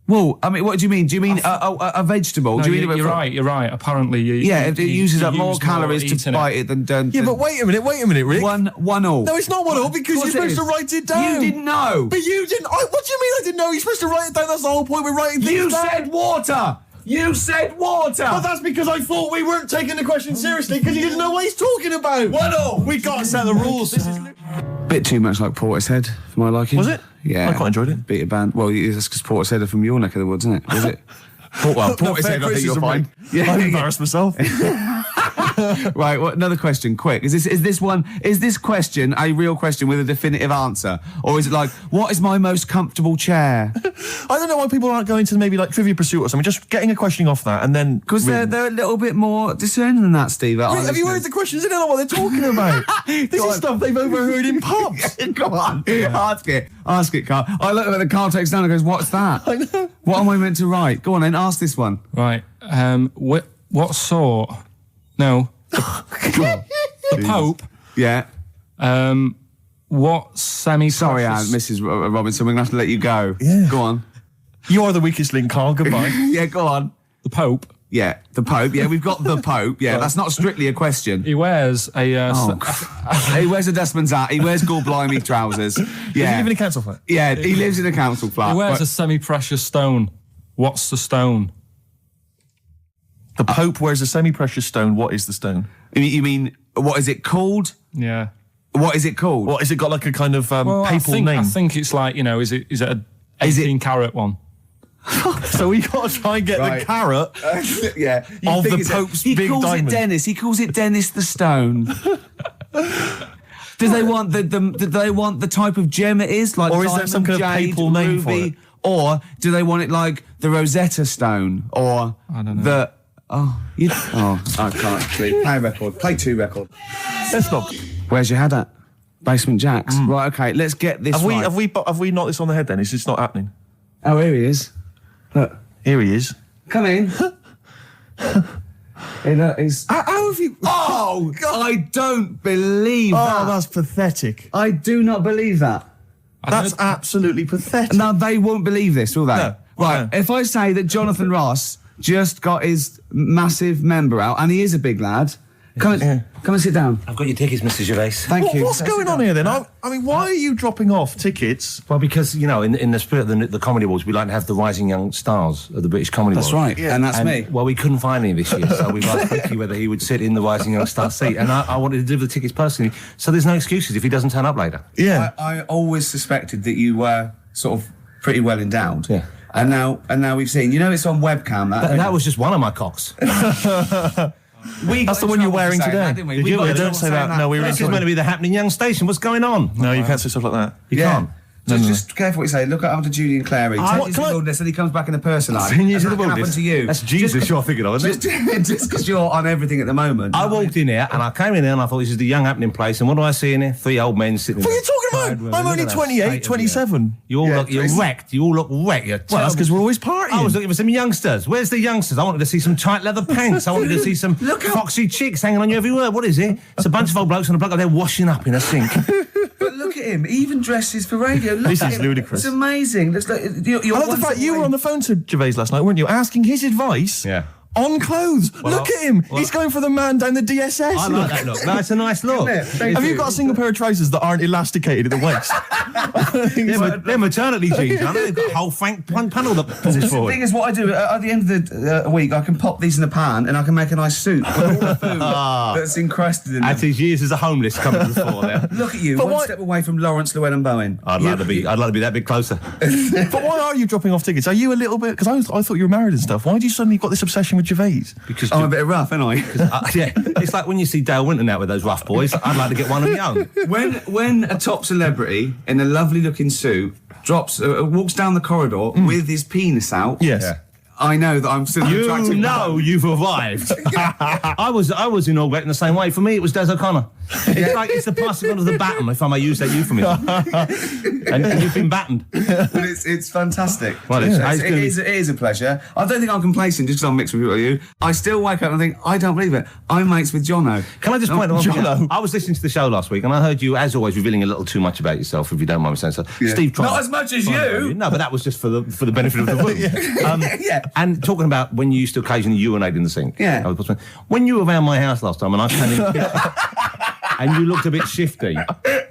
Well, I mean, what do you mean? Do you mean a vegetable? No, do you mean you're right. Apparently, it uses up more use calories to eating bite it than. Yeah, but wait a minute, Rick. One all. No, it's not one all because you're Of course it supposed to is. write it down. You didn't know. But you didn't. What do you mean I didn't know? You're supposed to write it down. That's the whole point. We're writing things You down. said water. You said water. But that's because I thought we weren't taking the question seriously because you didn't know what he's talking about. One all. We got to set the rules. This is. Bit too much like Portishead for my liking. Was it? Yeah. I quite enjoyed it. Beat a band. Well, that's because Portishead are from your neck of the woods, isn't it? Was it? Portishead, I think you'll find. I'm embarrassed myself. Right, another question, quick. Is this question a real question with a definitive answer? Or is it like, what is my most comfortable chair? I don't know why people aren't going to maybe like Trivia Pursuit or something, just getting a question off that and then... Because they're a little bit more discerning than that, Steve. Have you heard the questions? They don't know what they're talking about. This is stuff they've overheard in pubs. Come on, ask it, Carl. I look at the Carl takes down and goes, what's that? I know. What am I meant to write? Go on then, ask this one. Right. What sort? No. The Pope Yeah. What semi-precious... Sorry, Mrs. Robinson, we're going to have to let you go. Yeah. Go on. You are the weakest link, Carl. Goodbye. Yeah, go on. The Pope. Yeah, the Pope. Yeah, we've got the Pope. Yeah, that's not strictly a question. He wears a... He wears a dustman's hat. He wears gore-blimey trousers. Does he Yeah. live in a council flat? Yeah, he lives in a council flat. He wears But- a semi-precious stone. What's the stone? The Pope wears a semi-precious stone. What is the stone? You mean, what is it called? Yeah. What is it called? What, has it got like a kind of papal name? I think it's like, is it a 18-carat one? So we got to try and get Right. the carrot Yeah. of the Pope's He big calls diamond. it Dennis. He calls it Dennis the Stone. Do they want do they want the type of gem it is, like Or is there diamond, some kind of jade, papal name for ruby, it? or do they want it like the Rosetta Stone, or I don't know. the I can't play a record. Play 2 record. Let's not. Where's your head at? Basement Jacks. Right. Okay. Let's get this. Have right. we knocked this on the head then? It's just not happening. Oh, here he is. Look. Here he is. Come in. He's... How have you? Oh, I don't believe that. Oh, that's pathetic. I do not believe that. That's absolutely pathetic. Now, they won't believe this, will they? No. Right, No. if I say that Jonathan Ross just got his massive member out, and he is a big lad, come and sit down. I've got your tickets, Mr. Gervais. Thank you. What's going on here then? I mean, why are you dropping off tickets? Well, because, in the spirit of the Comedy Awards, we like to have the rising young stars of the British Comedy That's Awards. right, and that's me. Well, we couldn't find any this year, so we've asked Ricky whether he would sit in the rising young star seat, and I wanted to deliver the tickets personally, so there's no excuses if he doesn't turn up later. Yeah. I always suspected that you were sort of pretty well endowed. Yeah. And now we've seen, it's on webcam. That was just one of my cocks. That's the one you're wearing today. Don't say that. No, we were This is meant to be the happening young station. What's going on? No, you can't say stuff like that. You can't. Just careful what you say. Look after Judy and Clary. Take you to the wilderness, and he comes back in a person line. 10 years in the That can happen wilderness. to you. That's Jesus you're thinking of, isn't it? Just because you're on everything at the moment. I walked in here and I came in here and I thought this is the young happening place, and what do I see in here? 3 old men sitting. What are you in a talking tired room. about? I'm Look only at that 28, state of 27. You all look, you're it's- wrecked. You all look wrecked. You're Well, that's because we're always partying. I was looking for some youngsters. Where's the youngsters? I wanted to see some tight leather pants. I wanted to see some foxy chicks hanging on you every word. What is it? It's a bunch of old blokes and a bloke up there washing up in a sink. But look at him. He even dresses for radio. Look This at is him. ludicrous. It's amazing. You're I love the fact you were on the phone to Gervais last night, weren't you? Asking his advice on clothes. Look at him. He's going for the man down the DSS. I like that look. That's a nice look. Have you got a single pair of trousers that aren't elasticated at the waist? They're maternity jeans, aren't they? They've got a whole panel that pushes The forward. thing is, what I do at the end of the week, I can pop these in the pan and I can make a nice soup with all the food that's encrusted in As them. his years as a homeless coming to the fore there. Look at you, But one why- step away from Lawrence Llewellyn Bowen. I'd like to be that bit closer. But why are you dropping off tickets? Are you a little bit... Because I thought you were married and stuff. Why did you suddenly got this obsession with Gervais? Because I'm a bit rough, ain't I? yeah, it's like when you see Dale Winton out with those rough boys. I'd like to get one of young. When a top celebrity in a lovely looking suit walks down the corridor with his penis out, Yes. Yeah. I know that I'm still an attractive You know man. you've arrived. I was inaugurated in the same way. For me, it was Des O'Connor. It's like it's the passing on of the baton, if I may use that euphemism. and you've been battened. But it's fantastic. Well, It is a pleasure. I don't think I'm complacent just because I'm mixed with you. I still wake up and think, I don't believe it. I'm mates with Jono. Can I just point out one thing? Jono. I was listening to the show last week and I heard you, as always, revealing a little too much about yourself, if you don't mind me saying so. Yeah. Steve tried. Not as much as you. No, but that was just for the benefit of the room. Yeah. And talking about when you used to occasionally urinate in the sink. Yeah. When you were around my house last time and I came in and you looked a bit shifty.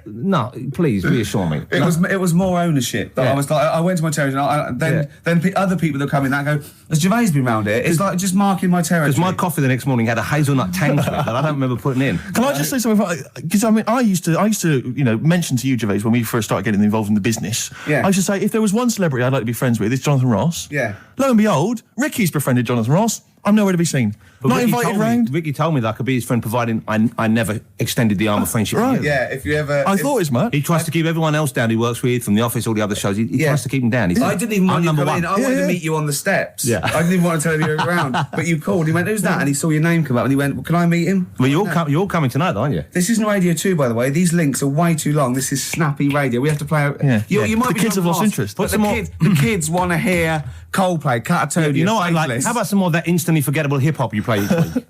No, please reassure me. It was more ownership. That Yeah. I was like, I went to my territory, and then other people that come in that go, has Gervais been round here? It's like just marking my territory. Because my coffee the next morning had a hazelnut tang to it that I don't remember putting in. Can I just say something? Because I used to mention to you, Gervais, when we first started getting involved in the business. Yeah. I used to say, if there was one celebrity I'd like to be friends with, it's Jonathan Ross. Yeah. Lo and behold, Ricky's befriended Jonathan Ross. I'm nowhere to be seen. But Not Ricky invited told me- round. Ricky told me that I could be his friend, providing I never extended the arm of friendship. Right. to you. Yeah, if you ever... I thought as much. He tries to keep everyone else down he works with, from the office, all the other shows. He Yeah. tries to keep them down. He's I didn't even want I'm you to number come in. one. I wanted Yeah. to meet you on the steps. Yeah. I didn't even want to tell you you were around. But you called. He went, who's that? And he saw your name come up and he went, well, can I meet him? Well, you're all coming tonight, aren't you? This isn't Radio 2, by the way. These links are way too long. This is snappy radio. We have to play out... Yeah. You might The be kids have lost interest. But Put some more- the kids want to hear Coldplay, Catatonia, You know what I'd like? Faithless. How about some more of that instantly forgettable hip hop you play each week?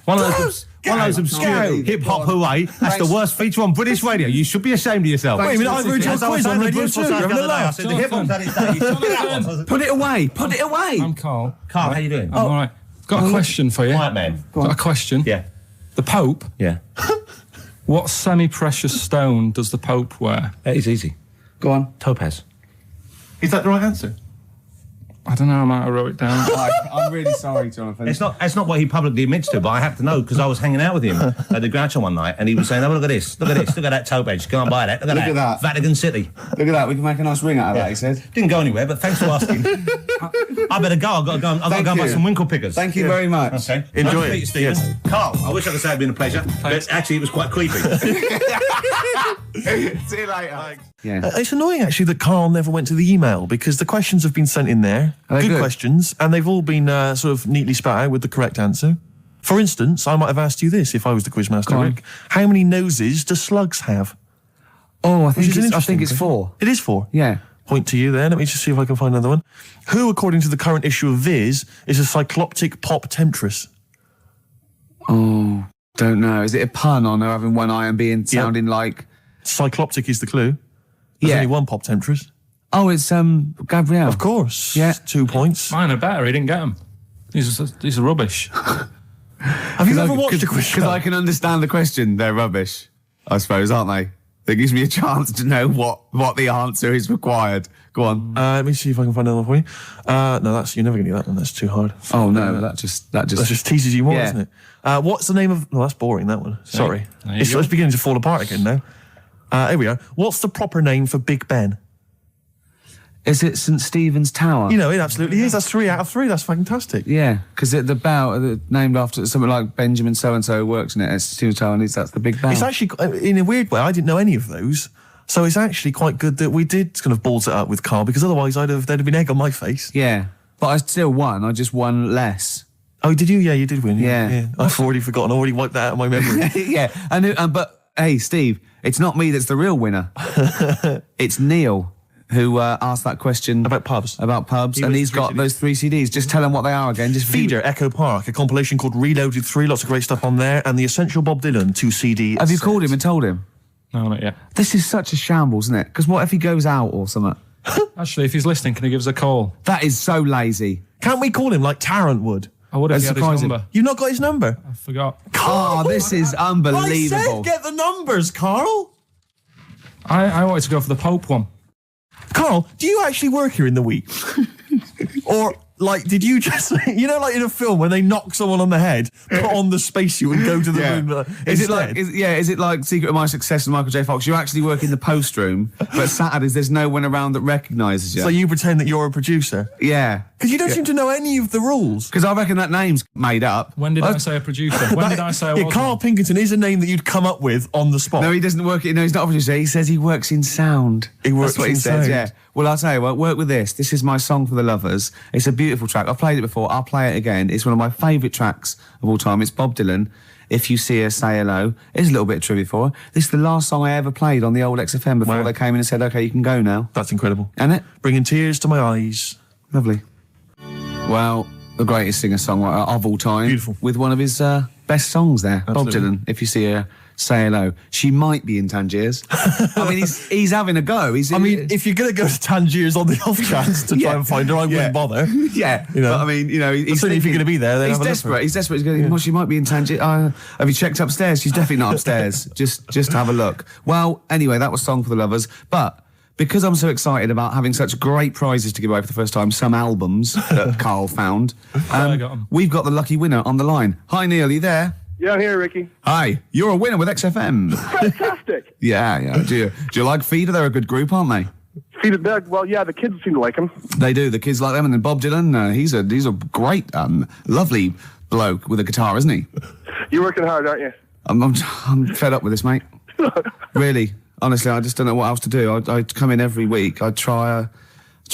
One of those obscure hip-hop hooey. That's the worst feature on British radio. You should be ashamed of yourself. Wait a minute, I've heard your quiz on radio too. I said the hip-hop's had its day. You should be that one. Put it away. Put it away. I'm Carl. Carl, how you doing? I'm all right. Got a question for you. Quiet man. Got a question. Yeah. The Pope. Yeah. What semi-precious stone does the Pope wear? That is easy. Go on. Topaz. Is that the right answer? I don't know. I might have wrote it down. I'm really sorry, Jonathan. It's not what he publicly admits to, but I have to know because I was hanging out with him at the Groucho one night, and he was saying, "Oh, look at this! Look at this! Look at that topaz! Go and buy that! Look at that! Vatican City! Look at that. We can make a nice ring out of that," he said. Didn't go anywhere, but thanks for asking. I better go. I've got to go. I've got to go and buy some winkle pickers. Thank you very much. Okay. Enjoy Nice it. to meet you, Stephen. Carl, I wish I could say it'd been a pleasure, but actually it was quite creepy. See you later. Yeah. It's annoying actually that Carl never went to the email because the questions have been sent in there. Are they Good good? questions, and they've all been sort of neatly spat out with the correct answer. For instance, I might have asked you this if I was the quizmaster, Go on. Rick. How many noses do slugs have? Oh, I Which is an think interesting it's question. 4. It is 4. Yeah. Point to you there. Let me just see if I can find another one. Who, according to the current issue of Viz, is a cycloptic pop temptress? Oh, don't know. Is it a pun on her having one eye and being sounding like? Cycloptic is the clue. There's Yeah. only one pop temptress. Oh, it's Gabrielle. Of course. Yeah. 2 points. Mine are better. He didn't get them. These are rubbish. Have you ever watched a quiz show? Because I can understand the question. They're rubbish, I suppose, aren't they? That gives me a chance to know what the answer is required. Go on. Let me see if I can find another one for you. No, you're never going to get that one. That's too hard. Oh no, that just That just teases you more, Yeah. doesn't it? What's the name of... No, that's boring, that one. Sorry. there you It's go. beginning to fall apart again now. Here we are. What's the proper name for Big Ben? Is it St Stephen's Tower? You know, it absolutely is. That's 3 out of 3. That's fantastic. Yeah, because the bell named after something like Benjamin so and so works in it. It's Stephen's Tower, and that's the big bell. It's actually, in a weird way, I didn't know any of those. So it's actually quite good that we did kind of balls it up with Carl, because otherwise there'd have been egg on my face. Yeah, but I still won. I just won less. Oh, did you? Yeah, you did win. Yeah. I've already forgotten. I already wiped that out of my memory. Yeah, but hey, Steve, it's not me that's the real winner. It's Neil who asked that question About pubs. and was he's three got CDs. those 3 CDs. Just tell him what they are again. Just Feeder, Echo Park, a compilation called Reloaded 3, lots of great stuff on there, and the Essential Bob Dylan 2 CD. Have you set. called him and told him? No, not yet. This is such a shambles, isn't it? Because what if he goes out or something? Actually, if he's listening, can he give us a call? That is so lazy. Can't we call him like Tarrant would? I would have That's had his surprising. number. You've not got his number? I forgot. Oh, this is unbelievable. I said get the numbers, Carl. I wanted to go for the Pope one. Carl, do you actually work here in the week? Or, like, did you just, you know, like in a film when they knock someone on the head, put on the spacesuit and go to the moon? Is it like Secret of My Success with Michael J. Fox? You actually work in the post room, but Saturdays there's no one around that recognises you. So you pretend that you're a producer? Yeah. Because you don't seem to know any of the rules. Because I reckon that name's made up. When did I say a producer? When did I say I was? Carl Pilkington is a name that you'd come up with on the spot. No, he doesn't work. No, he's not a producer. He says he works in sound. He works That's what in he says. sound. Yeah. Well, I'll tell you what. Work with this. This is my song for the lovers. It's a beautiful track. I've played it before. I'll play it again. It's one of my favourite tracks of all time. It's Bob Dylan. If You See Her, Say Hello. Here's a little bit of trivia for her. This is the last song I ever played on the old XFM before Wow. they came in and said, "Okay, you can go now." That's incredible. And it Bringing tears to my eyes. lovely. Well, the greatest singer-songwriter of all time. Beautiful. With one of his best songs there. Absolutely. Bob Dylan, If You See Her, Say Hello. She might be in Tangiers. I mean, he's having a go. I mean, if you're going to go to Tangiers on the off chance to try and find her, I wouldn't bother. yeah, You know. but I mean, you know, he's certainly if you're gonna be there, then he's have a look for desperate. her. He's desperate. He's going. Well, she might be in Tangiers. Have you checked upstairs? She's definitely not upstairs. just have a look. Well, anyway, that was Song for the Lovers, but. Because I'm so excited about having such great prizes to give away for the first time, some albums that Carl found, I got 'em. we've got the lucky winner on the line. Hi, Neil, are you there? Yeah, I'm here, Ricky. Hi, you're a winner with XFM. Fantastic. yeah. Do you like Feeder? They're a good group, aren't they? Feed it back. Well, yeah, the kids seem to like him. They do. The kids like them, and then Bob Dylan. He's a great, lovely bloke with a guitar, isn't he? You're working hard, aren't you? I'm fed up with this, mate. Really, honestly, I just don't know what else to do. I come in every week. I try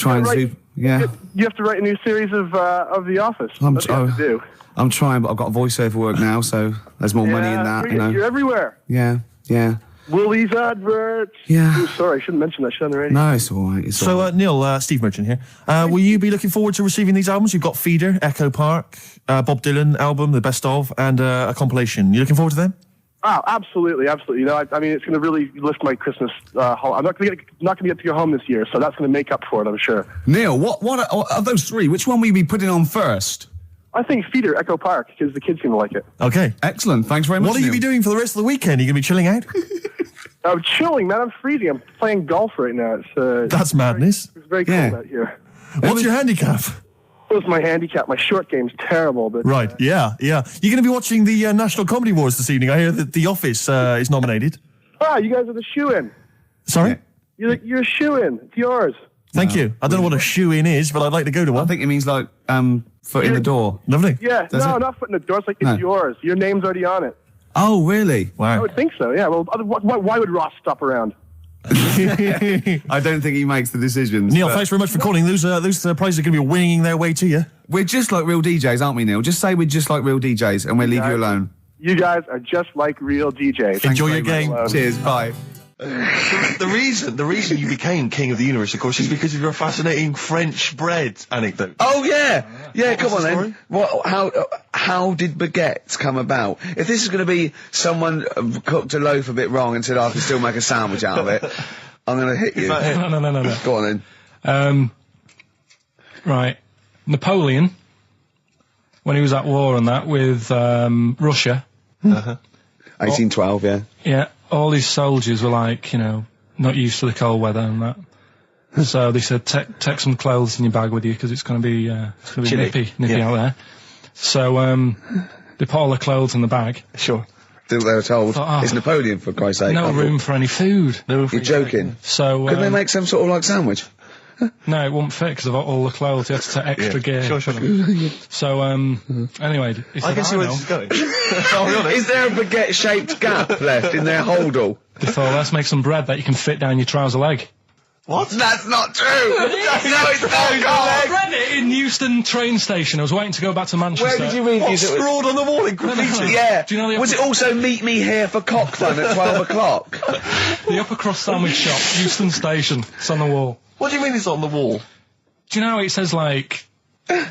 and right. do. Yeah, You have to write a new series of The Office. I'm That's what you have to do. I'm trying, but I've got voiceover work now, so there's more money in that. You're everywhere. Yeah. Woolies adverts. Yeah. Ooh, sorry, I shouldn't mention that shit on the radio. No, it's all right. It's all right. Neil, Steve Merchant here. Will you be looking forward to receiving these albums? You've got Feeder, Echo Park, Bob Dylan album, the best of, and a compilation. You looking forward to them? Oh, absolutely. You know, I mean, it's going to really lift my Christmas. I'm not going to get to go home this year, so that's going to make up for it, I'm sure. Neil, what of those three, which one will you be putting on first? I think Feeder, Echo Park, because the kids seem to like it. Okay. Excellent. Thanks very much, What will you Neil. be doing for the rest of the weekend? Are you going to be chilling out? I'm chilling, man. I'm freezing. I'm playing golf right now. That's madness. It's very cold Yeah. out here. What's your handicap? What's my handicap? My short game's terrible, but Right, yeah. You're going to be watching the National Comedy Awards this evening. I hear that The Office is nominated. you guys are the shoe-in. Sorry? Yeah. You're a shoe-in. It's yours. Thank you. I don't know what a shoe-in is, but I'd like to go to I one. think it means like foot in the door. Lovely. Yeah, Does no, it? not foot in the door. It's like, No. it's yours. Your name's already on it. Oh, really? I Wow. would think so, yeah. Well, why would Ross stop around? I don't think he makes the decisions. Neil, but thanks very much for calling. Those prizes are going to be winging their way to you. We're just like real DJs, aren't we, Neil? Just say we're just like real DJs and we'll leave you alone. You guys are just like real DJs. Enjoy your Very game. much. Cheers. Bye. The reason you became king of the universe, of course, is because of your fascinating French bread anecdote. Oh yeah, yeah. Come What's on the then. How did baguettes come about? If this is going to be someone cooked a loaf a bit wrong and said I can still make a sandwich out of it, I'm going to hit you. No. Go on then. Right. Napoleon, when he was at war and that with Russia, 1812. Yeah. yeah, all his soldiers were like, not used to the cold weather and that. So they said, take some clothes in your bag with you because it's going to be nippy out there. So they put all the clothes in the bag. Sure. They were told Oh. it's Napoleon for Christ's sake. No room for any food. You're joking. So Couldn't they make some sort of like sandwich? no, it wouldn't fit because of all the clothes. You had to take extra gear. Sure. So anyway, he said, I can see where know. this is going. I'll be honest. Is there a baguette-shaped gap left in their holdall? They thought, let's make some bread that you can fit down your trouser leg. What? That's not true. No, it's not. I read it in Euston train station. I was waiting to go back to Manchester. Where did you read What, this? scrawled on the wall in graffiti? Yeah. Do you know the Was it also meet me here for cockfun at 12 o'clock? The upper crust sandwich shop, Euston station. It's on the wall. What do you mean it's on the wall? Do you know it says like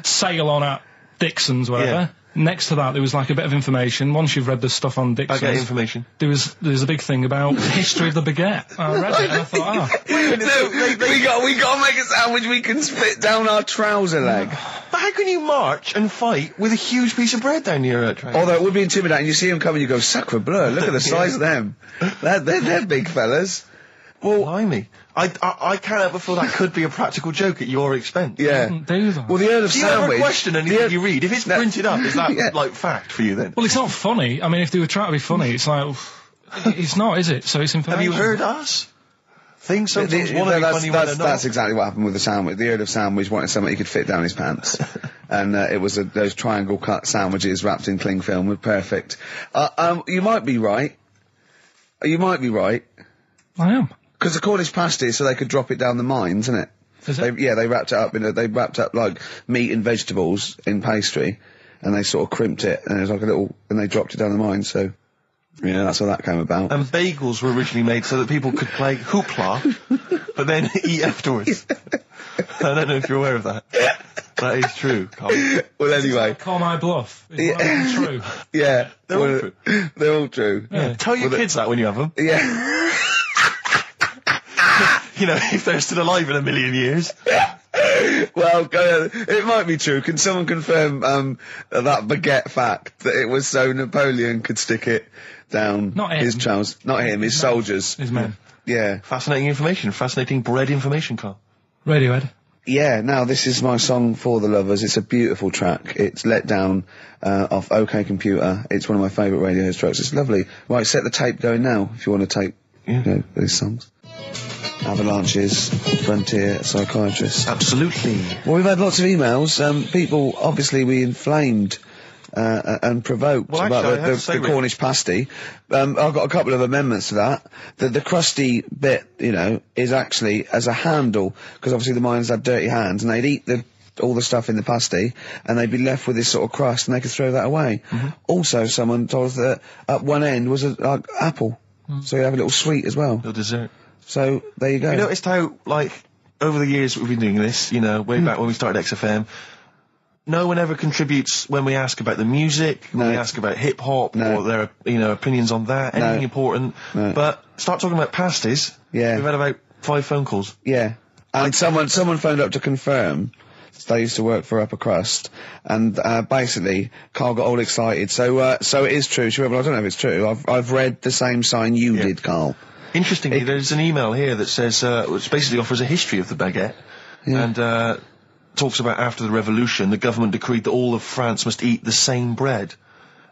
sail on at Dixon's, whatever? Yeah. Next to that, there was like a bit of information. Once you've read the stuff on I Dixon's, get information. there's a big thing about the history of the baguette. I read it and I thought, No, we got to make a sandwich we can spit down our trouser leg. But how can you march and fight with a huge piece of bread down your train? Although it would be intimidating. You see them coming, you go, sacre bleu, look at the size of them. They're big fellas. Well, Blimey. I can't help but feel that could be a practical joke at your expense. yeah. do that. Well, the Earl of Do you ever Sandwich... question anything you read? If it's No. printed up, is that, Yeah. like, fact for you then? Well, it's not funny. I mean, if they were trying to be funny, it's like, it's not, is it? So it's Have information. you heard us? Things sometimes want to be funny when they're not. That's exactly what happened with the sandwich. The Earl of Sandwich wanted something he could fit down his pants. And it was those triangle cut sandwiches wrapped in cling film were perfect. You might be right. You might be right. I am. Because the Cornish pasty, so they could drop it down the mines, isn't it? Is it? They wrapped it up they wrapped up like meat and vegetables in pastry, and they sort of crimped it, and it was like and they dropped it down the mine, so, yeah, that's how that came about. And bagels were originally made so that people could play hoopla, but then eat afterwards. I don't know if you're aware of that. That is true, Carl. Well, anyway. Call my bluff. Is that true? Yeah. They're all true. They're all true. Yeah. Tell your kids that when you have them. Yeah. You know, if they're still alive in a million years. Well, it might be true. Can someone confirm that baguette fact that it was so Napoleon could stick it down Not him. his trousers? Not him, his soldiers. His men. Yeah. Fascinating information. Fascinating bread information, Carl. Radiohead. Yeah, now this is my song for the lovers. It's a beautiful track. It's Let Down off OK Computer. It's one of my favourite Radiohead tracks. It's lovely. Right, set the tape going now if you want to tape these songs. Avalanches, Frontier, Psychiatrist. Absolutely. Well, we've had lots of emails. People, obviously, we inflamed and provoked Well, about actually, I have to say, the Cornish pasty. I've got a couple of amendments to that. The crusty bit, is actually as a handle, because obviously the miners had dirty hands, and they'd eat all the stuff in the pasty, and they'd be left with this sort of crust, and they could throw that away. Also, someone told us that at one end was an apple. So you have a little sweet as well. little dessert. So there you go. You noticed how, like, over the years we've been doing this, you know, way back when we started XFM, no one ever contributes when we ask about the music, when we ask about hip-hop, or their, you know, opinions on that, anything important. But start talking about pasties. Yeah. We've had about 5 phone calls. Yeah. And someone phoned up to confirm. They used to work for Upper Crust, and basically Carl got all excited. So it is true. She went, well, I don't know if it's true. I've read the same sign you did, Carl. Interestingly, there's an email here that says, which basically offers a history of the baguette, and talks about after the revolution, the government decreed that all of France must eat the same bread,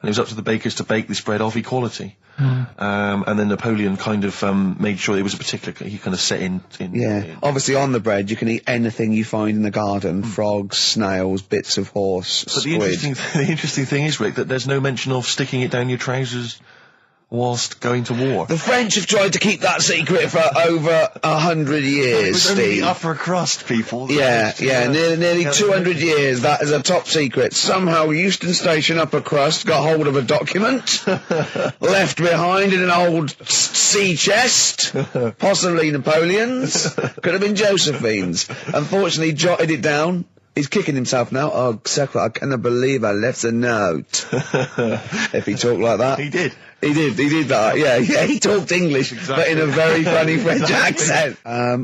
and it was up to the bakers to bake this bread of equality. And then Napoleon kind of made sure it was a particular, he kind of set in Obviously on the bread you can eat anything you find in the garden, frogs, snails, bits of horse, But squid. the interesting thing is, Rick, that there's no mention of sticking it down your trousers whilst going to war. The French have tried to keep that secret for over 100 years, It was only Steve. the upper crust people. Nearly 200 years, that is a top secret. Somehow Euston Station Upper Crust got hold of a document, left behind in an old sea chest, possibly Napoleon's, could have been Josephine's. Unfortunately, jotted it down. He's kicking himself now. Oh, Secretary, I cannot believe I left a note. If he talked like that. He did. He did that, yeah, he talked English, but in a very funny French accent.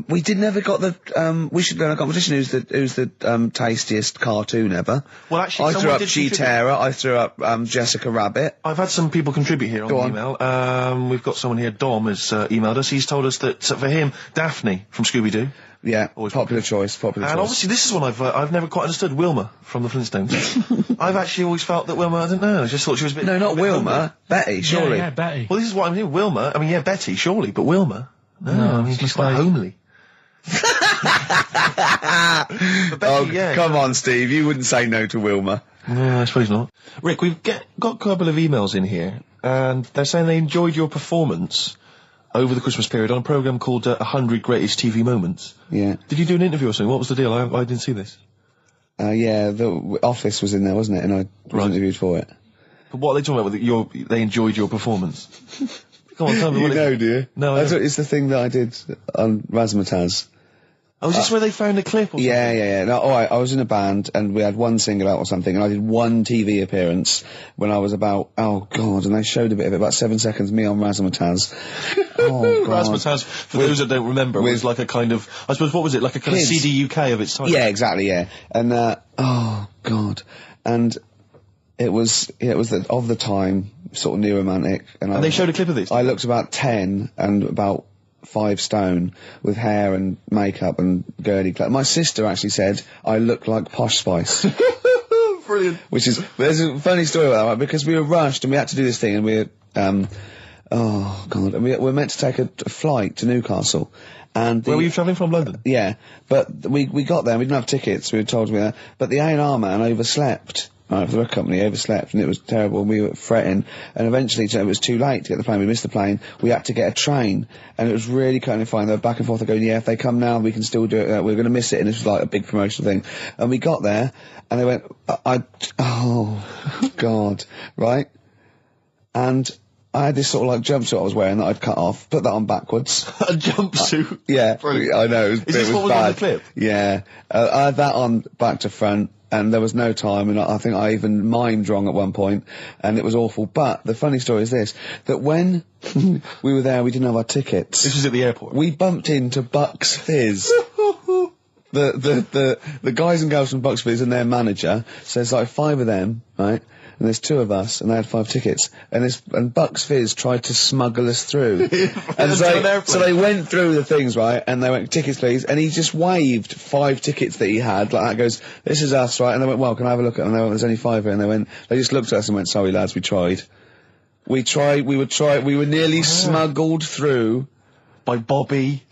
We never got the, we should go in a competition who's the tastiest cartoon ever. Well, actually, I threw up someone did Cheetera, I threw up, Jessica Rabbit. I've had some people contribute here on the email. We've got someone here, Dom, has emailed us. He's told us that, for him, Daphne from Scooby-Doo. Yeah, popular choice. And obviously this is one I've never quite understood. Wilma from the Flintstones. I've actually always felt that Wilma, I don't know, I just thought she was a bit... No, not Wilma. Betty, surely. Yeah, Betty. Well, this is what I mean. Wilma, I mean, yeah, Betty, surely, but Wilma? No, I mean, she's quite homely. But Betty, come on, Steve, you wouldn't say no to Wilma. No, I suppose not. Rick, we've got a couple of emails in here, and they're saying they enjoyed your performance over the Christmas period on a programme called 100 Greatest TV Moments. Yeah. Did you do an interview or something? What was the deal? I didn't see this. Yeah, the Office was in there, wasn't it? And I was interviewed for it. But what are they talking about? They enjoyed your performance. Come on, tell me You what know, do you? No, it's the thing that I did on Razzmatazz. Oh, is this where they found a clip or something? Yeah. No, alright, I was in a band and we had one single out or something and I did one TV appearance when I was about, oh god, and they showed a bit of it, about 7 seconds, me on Razzmatazz. Oh god. Razzmatazz, for those that don't remember, was like a kind of, I suppose, what was it, like a kind of CD UK of its time? Yeah, exactly, yeah. And, oh god. And it was of the time, sort of new romantic. And they showed a clip of this? I looked about 10 and about 5 stone with hair and makeup and girly clothes. My sister actually said I look like Posh Spice. Brilliant. There's a funny story about that, right? Because we were rushed and we had to do this thing and we were, oh god, and we were meant to take a flight to Newcastle. And where were you travelling from? London? Yeah, but we got there and we didn't have tickets, we were told to be there, but the A&R man overslept. Right, for the company, overslept, and it was terrible, and we were fretting, and eventually it was too late to get the plane, we missed the plane, we had to get a train, and it was really kind of fine, they were back and forth, going, yeah, if they come now, we can still do it, we're going to miss it, and this was like a big promotional thing, and we got there, and they went, oh, God, right, and I had this sort of like jumpsuit I was wearing that I'd cut off, put that on backwards. A jumpsuit? Yeah, Brilliant. I know, Is this what was bad. on the clip? Yeah, I had that on back to front, and there was no time, and I think I even mimed wrong at one point, and it was awful. But the funny story is this, that when we were there, we didn't have our tickets. This was at the airport? We bumped into Bucks Fizz. The guys and girls from Bucks Fizz and their manager, so there's like 5 of them, right? And there's 2 of us, and they had 5 tickets, and Bucks Fizz tried to smuggle us through. And so they went through the things, right, and they went, tickets please, and he just waved 5 tickets that he had, like that, goes, this is us, right, and they went, well, can I have a look at them? And they went, there's only 5 here, and they just looked at us and went, sorry lads, we tried. We were nearly smuggled through. By Bobby.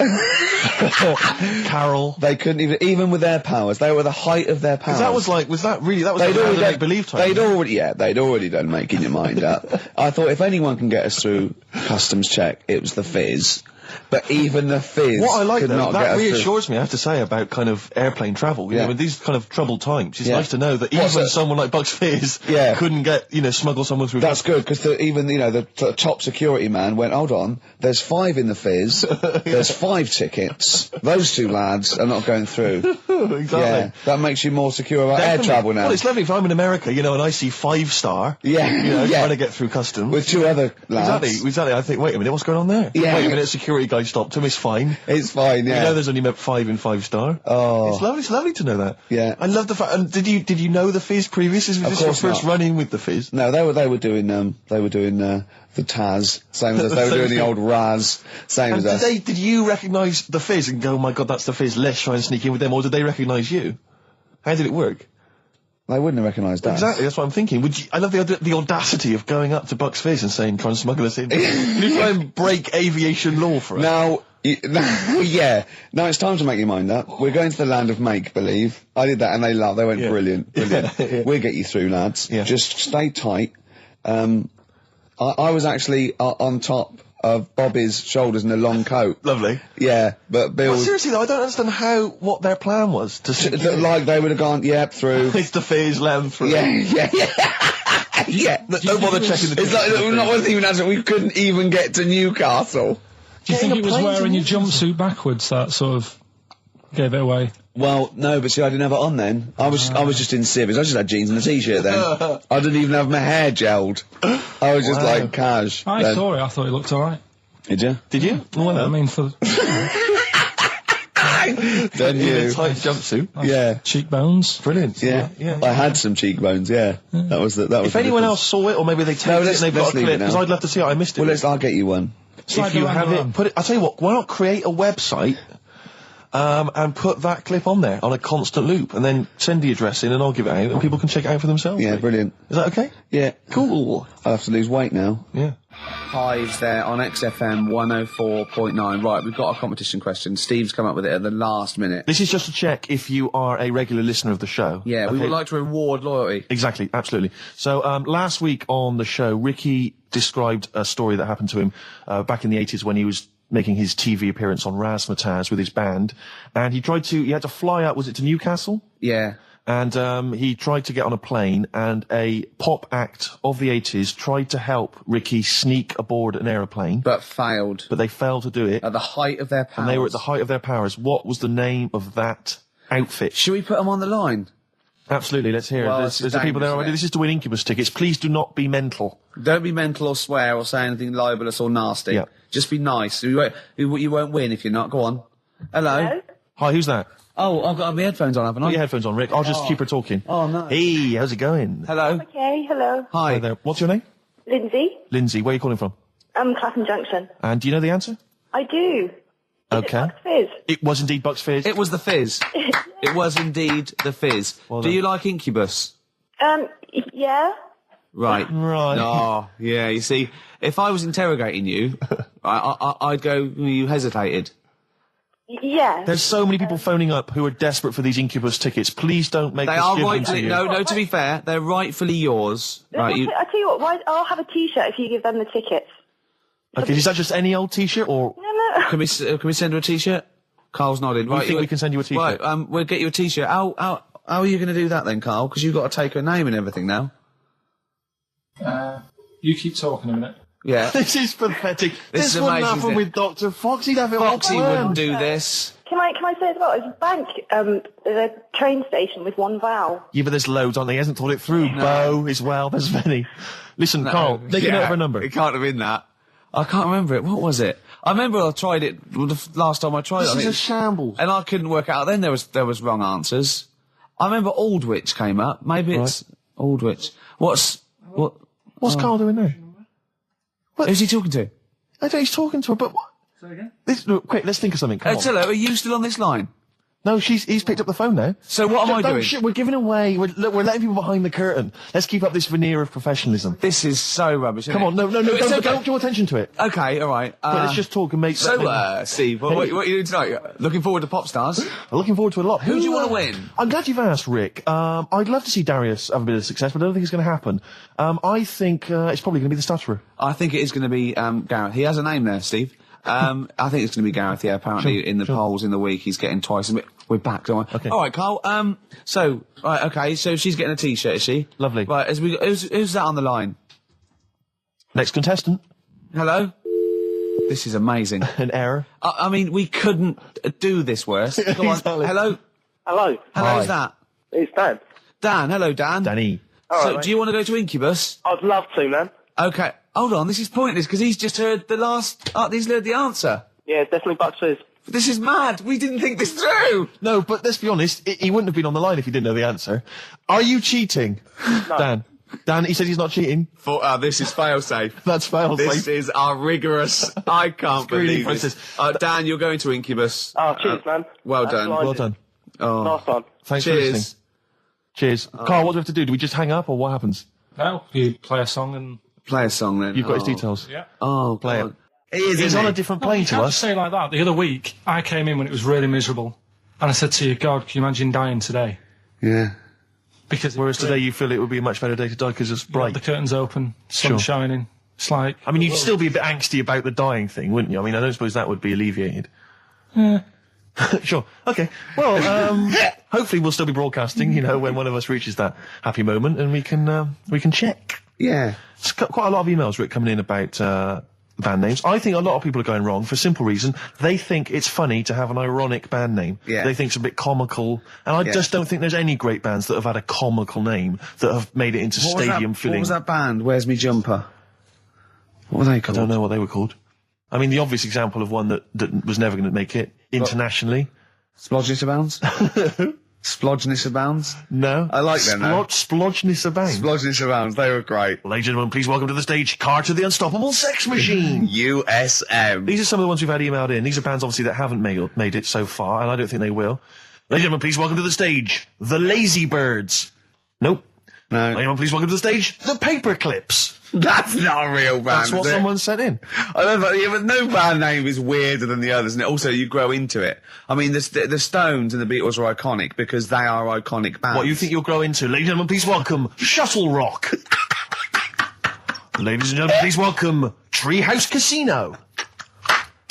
Carol. They couldn't even with their powers, they were the height of their powers. That was like the make-believe time. They'd already done making your mind up. I thought if anyone can get us through customs check, it was the Fizz. but even the Fizz What I like could though, not that get us through. reassures me, I have to say, about kind of airplane travel. You know, in these kind of troubled times, it's nice to know that even someone like Bucks Fizz couldn't get, smuggle someone through. That's good, because even, the top security man went, hold on, there's 5 in the Fizz, there's 5 tickets, those 2 lads are not going through. Exactly. Yeah, that makes you more secure about air travel now. Well, it's lovely if I'm in America, and I see 5-star, trying to get through customs. With 2 other lads. Exactly. I think, wait a minute, what's going on there? Yeah. Wait a minute, security guy stopped him, it's fine. It's fine, yeah. There's only 5 in 5-star. Oh. It's lovely to know that. Yeah. I love the fact, and did you know the Fizz previous? Was this your first run-in with the Fizz? No, they were doing the Taz, same as us. They were doing the old Raz, same as us. Did you recognise the Fizz and go, oh my god, that's the Fizz, let's try and sneak in with them, or did they recognise you? How did it work? They wouldn't have recognised us. Exactly, that's what I'm thinking. I love the audacity of going up to Bucks Fizz and saying, try and smuggle us in. Can you try and break aviation law for us? Now, now it's time to make your mind up. We're going to the land of make-believe. I did that and they laughed. They went, brilliant. We'll get you through, lads. Yeah. Just stay tight. I was actually on top of Bobby's shoulders in a long coat. Lovely. Yeah, but Bill... Well, seriously though, I don't understand what their plan was. Like they would have gone, through. It's the Fizz, let them through. Yeah. Don't bother checking the... It's like, wasn't even answering, we couldn't even get to Newcastle. Do you think it was wearing your jumpsuit backwards that sort of gave it away? Well, no, but see, I didn't have it on then. I was just in civvies. I just had jeans and a t-shirt then. I didn't even have my hair gelled. I was just like cash. I saw it. I thought it looked all right. Did you? Did you? Well, I mean, for then you tight jumpsuit. Yeah, cheekbones. Brilliant. Yeah. I had some cheekbones. Yeah, that was. If anyone else saw it, or maybe they taped it and they've got a clip, because I'd love to see it. I missed it. Well, I'll get you one. If you have it, put it. I'll tell you what. Why not create a website? And put that clip on there on a constant loop, and then send the address in, and I'll give it out, and people can check it out for themselves. Yeah, brilliant. Is that okay? Yeah. Cool. I'll have to lose weight now. Yeah. Hives there on XFM 104.9. Right, we've got a competition question. Steve's come up with it at the last minute. This is just to check if you are a regular listener of the show. Yeah, we would like to reward loyalty. Exactly, absolutely. So, last week on the show, Ricky described a story that happened to him back in the 80s when he was making his TV appearance on Razzmatazz with his band, and he had to fly out, was it to Newcastle? Yeah. And he tried to get on a plane, and a pop act of the 80s tried to help Ricky sneak aboard an aeroplane. But failed. But they failed to do it. At the height of their powers. And they were at the height of their powers. What was the name of that outfit? Should we put them on the line? Absolutely, let's hear it. There's the people there already. This is to win Incubus tickets. Please do not be mental. Don't be mental or swear or say anything libelous or nasty. Yeah. Just be nice. You won't win if you're not. Go on. Hello? Hi, who's that? Oh, I've got my headphones on, haven't I? Put your headphones on, Rick. I'll just keep her talking. Oh, no. Hey, how's it going? Hello? Okay, hello. Hi. there. What's your name? Lindsay. Lindsay, where are you calling from? Clapham Junction. And do you know the answer? I do. Okay. Bucks Fizz? It was indeed Bucks Fizz. It was the Fizz. It was indeed the Fizz. Well do done. you like Incubus? Yeah. Right. Right. Oh, yeah, you see, if I was interrogating you, I'd go, you hesitated. Yeah. There's so many people phoning up who are desperate for these Incubus tickets. Please don't make They this are give them to rightfully, you. no, to be fair, they're rightfully yours. Right, I tell you what, I'll have a T-shirt if you give them the tickets. Okay, is that just any old T-shirt, or No. Can we send her a T-shirt? Carl's nodding. you think we can send you a T-shirt? Right, we'll get you a T-shirt. How are you going to do that then, Carl? Because you've got to take her name and everything now. You keep talking a minute. Yeah. This is pathetic. This This is wouldn't amazing, happen isn't with Dr. Fox. He'd have it Foxy all wouldn't planned. do this. Can I say as well, it's a bank, there's a train station with one vowel. Yeah, but there's loads on there. He hasn't thought it through. Bo as well. There's many. Listen, Carl, take a note of her number. It can't have been that. I can't remember it. What was it? I remember I tried it the last time I tried it. This is a shambles. And I couldn't work out. Then there was wrong answers. I remember Aldwych came up. Maybe it's Aldwych. What's Carl doing there? Who's he talking to? I don't know, he's talking to her, but what? Say again? Look, quick, let's think of something. Come on. Hello, are you still on this line? No, he's picked up the phone now. So what am I doing? Shit, we're giving away. We're letting people behind the curtain. Let's keep up this veneer of professionalism. This is so rubbish. Come on, no, It's okay. don't draw attention to it. Okay, all right. But let's just talk and make. Steve, what are you doing tonight? Looking forward to Pop Stars? I'm looking forward to a lot. Who do you want to win? I'm glad you've asked, Rick. I'd love to see Darius have a bit of success, but I don't think it's going to happen. I think it's probably going to be the stutterer. I think it is going to be Gareth. He has a name there, Steve. I think it's going to be Gareth, yeah. Apparently, in the polls in the week, he's getting twice. We're back, don't we? Okay. All right, Carl. So she's getting a T-shirt, is she? Lovely. Right, who's that on the line? Next contestant. Hello? This is amazing. An error. I mean, we couldn't do this worse. Go on. Exactly. Hello? Hello. Hi. Who's that? It's Dan. Dan. Hello, Dan. Danny. So, right, do you want to go to Incubus? I'd love to, man. Okay. Hold on, this is pointless, because he's just heard he's heard the answer. Yeah, definitely Bucks Fizz. This is mad. We didn't think this through. No, but let's be honest, he wouldn't have been on the line if he didn't know the answer. Are you cheating? No. Dan, he said he's not cheating. This is fail-safe. That's fail This safe. is our rigorous. I can't believe this. Dan, you're going to Incubus. Oh, cheers, man. Well That's done. blinded. Well done. Nice one. Thanks for Cheers. listening. Cheers. Carl, what do we have to do? Do we just hang up or what happens? No, you play a song and... Play a song then. You've got his details. Yeah. Oh, Play God. it. He is, He's isn't on he? a different No, plane you to can't us. say it like that. The other week, I came in when it was really miserable. And I said to you, God, can you imagine dying today? Yeah. Because Whereas today you feel it would be a much better day to die because it's bright. the curtains open, sun Sure. shining. It's like... I mean, you'd still be a bit angsty about the dying thing, wouldn't you? I mean, I don't suppose that would be alleviated. Sure. Okay. Well, hopefully we'll still be broadcasting, when one of us reaches that happy moment and we can check. Yeah. It's quite a lot of emails, Rick, coming in about band names. I think a lot of people are going wrong for a simple reason. They think it's funny to have an ironic band name. Yeah. They think it's a bit comical. And I just don't think there's any great bands that have had a comical name that have made it into stadium What filling. was that band? Where's Me Jumper? What were they I called? don't know what they were called. I mean, the obvious example of one that was never going to make it internationally. Splodgeness Abounds? Splodgeness Abounds? No. I like them, though. Splodgeness Abounds. Splodgeness Abounds, they were great. Ladies and gentlemen, please welcome to the stage Carter the Unstoppable Sex Machine. USM. These are some of the ones we've had emailed in. These are bands, obviously, that haven't made it so far, and I don't think they will. Ladies and gentlemen, please welcome to the stage The Lazy Birds. Nope. No. Ladies and gentlemen, please welcome to the stage The Paperclips. That's not a real band, That's what is it? someone sent in. I don't know, yeah, but no band name is weirder than the others, and also you grow into it. I mean, the Stones and the Beatles are iconic because they are iconic bands. What you think you'll grow into? Ladies and gentlemen, please welcome Shuttle Rock. Ladies and gentlemen, please welcome Treehouse Casino.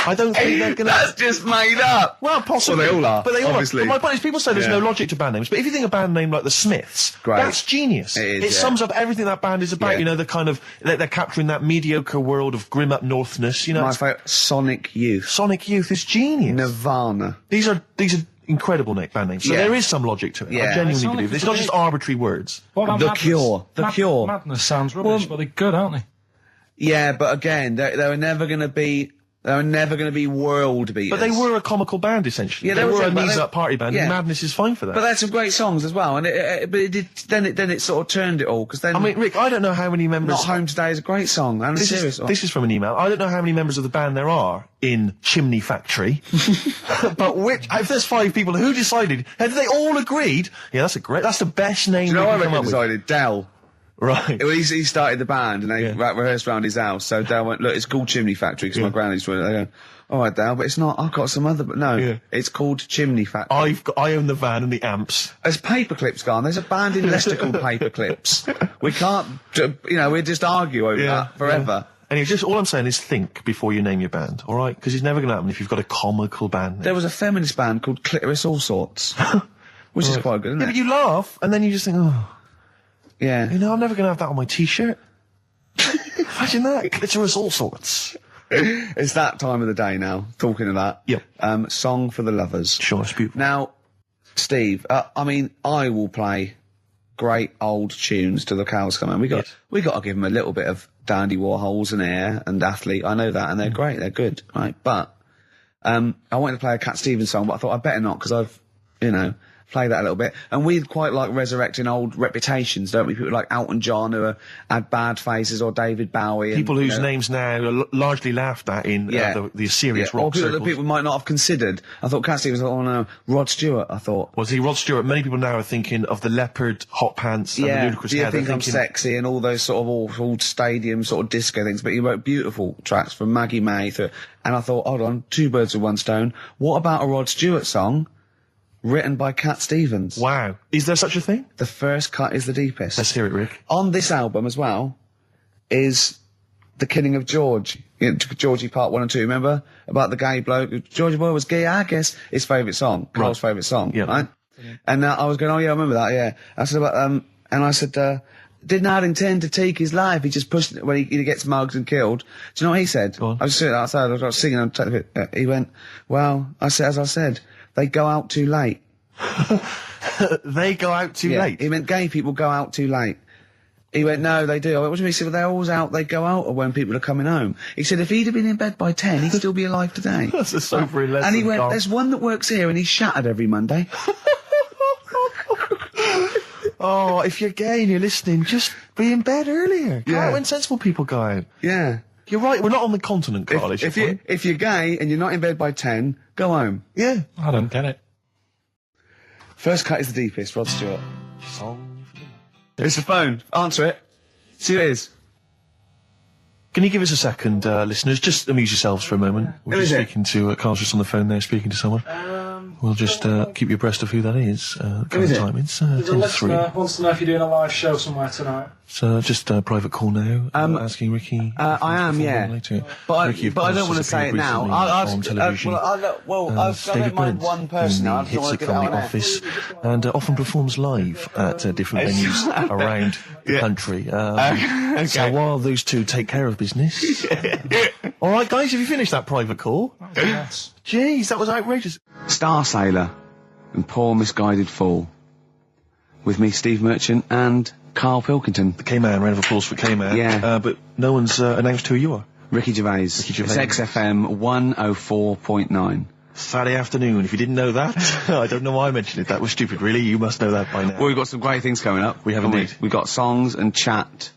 I don't think they're going to... That's just made up. Well, possibly. Well, they all are, But they all obviously. are. But my point is, people say there's Yeah. no logic to band names, but if you think a band name like the Smiths, Great. that's genius. It is, It yeah. sums up everything that band is about. Yeah. The kind of they're capturing that mediocre world of grim up northness. My it's- favourite, Sonic Youth. Sonic Youth is genius. Nirvana. These are incredible band names. So Yeah. there is some logic to it. Yeah. I genuinely Sonic believe. is It's not a just bit- arbitrary words. What about The Madness? Cure. The Cure. Madness sounds rubbish, but they're good, aren't they? Yeah, but again, they were never going to be... They were never going to be world beaters. But they were a comical band, essentially. Yeah, they they were were, a but knees they- up party band, yeah. and Madness is fine for that. But they had some great songs as well, and then it sort of turned it all, because then... I mean, Rick, I don't know how many members... Not Home Today is a great song, and a serious song. This is from an email. I don't know how many members of the band there are in Chimney Factory, but if there's 5 people, who decided? Have they all agreed? Yeah, that's the best name Do you know we what can I come up reckon decided? Dell. with. Right. Well, he started the band, and they Yeah. rehearsed around his house, so Dell went, look, it's called Chimney Factory, because my granny's doing it. They go, all right, Dale, but it's not. I've got some other. But no, Yeah. it's called Chimney Factory. I own the van and the amps. There's Paperclips gone. There's a band in Leicester called Paperclips. We can't. We just argue over that forever. Anyway, just all I'm saying is think before you name your band, all right? Because it's never going to happen if you've got a comical band name. There was a feminist band called Clitoris All Sorts, which is quite good, isn't Yeah, it? but you laugh and then you just think, oh, Yeah. I'm never going to have that on my T-shirt. Imagine that, Clitoris All Sorts. It's that time of the day now. Talking of that. Yep. Song for the Lovers. Sure, it's beautiful. Now, Steve, I will play great old tunes till the cows come home. We got to give them a little bit of Dandy Warhols and Air and Athlete. I know that, and they're great. They're good, right? But I wanted to play a Cat Stevens song, but I thought I'd better not, because I've play that a little bit. And we quite like resurrecting old reputations, don't we? People like Elton John, who had bad faces, or David Bowie. People whose names now are largely laughed at in the serious rock or people circles. that people might not have considered. I thought Cat Stevens, oh no, Rod Stewart, I thought. Was he Rod Stewart? Many people now are thinking of the leopard hot pants and the ludicrous Do you hair. They're think I'm thinking, sexy and all those sort of awful stadium sort of disco things? But he wrote beautiful tracks from Maggie May and I thought, hold on, 2 birds with 1 stone. What about a Rod Stewart song written by Cat Stevens? wow. Is there such a thing? The first cut is the deepest. Let's hear it, Rick. On this album as well is The Killing of George. Georgie Part 1 and 2, remember? About the gay bloke. Georgie Boy was gay, I guess. His favourite song. Carl's favourite song, right? And I was going, oh yeah, I remember that, yeah. I said about, and I said, did not intend to take his life. He just pushed it when he gets mugged and killed. Do you know what he said? I was sitting outside, I was singing, he went, well, as I said, they go out too late. They go out too late? He meant gay people go out too late. He went, no, they do. I went, what do you mean? He said, well, they're always out, they go out when people are coming home. He said, if he'd have been in bed by 10, he'd still be alive today. That's a sobering lesson. And he went, there's one that works here and he's shattered every Monday. Oh, if you're gay and you're listening, just be in bed earlier. Go out when sensible people go out. Yeah. You're right, we're not on the continent, Carl, if you're gay and you're not in bed by 10, go home. Yeah. I don't get it. First cut is the deepest, Rod Stewart. There's the phone. Answer it. See who it is. Can you give us a second, listeners? Just amuse yourselves for a moment. We're just speaking to, Carl's just on the phone there speaking to someone. We'll just keep you abreast of who that is. Current time, it's 10 to 3. Wants to know if you're doing a live show somewhere tonight. So just a private call now, asking Ricky. I am, yeah. Later. But Ricky, I don't want to say it now. On television. I don't mind one person now. I just hits want it to from get the out office, and often performs live at different venues around the country. So while those two take care of business. All right, guys, have you finished that private call? Yes. Jeez, that was outrageous. Star Sailor and Poor Misguided Fool. With me, Steve Merchant, and Karl Pilkington. The K-Man, round of applause for K-Man. Yeah. But no one's announced who you are. Ricky Gervais. Ricky Gervais. It's XFM 104.9. Saturday afternoon. If you didn't know that, I don't know why I mentioned it. That was stupid, really. You must know that by now. Well, we've got some great things coming up. We have indeed. We've got songs and chat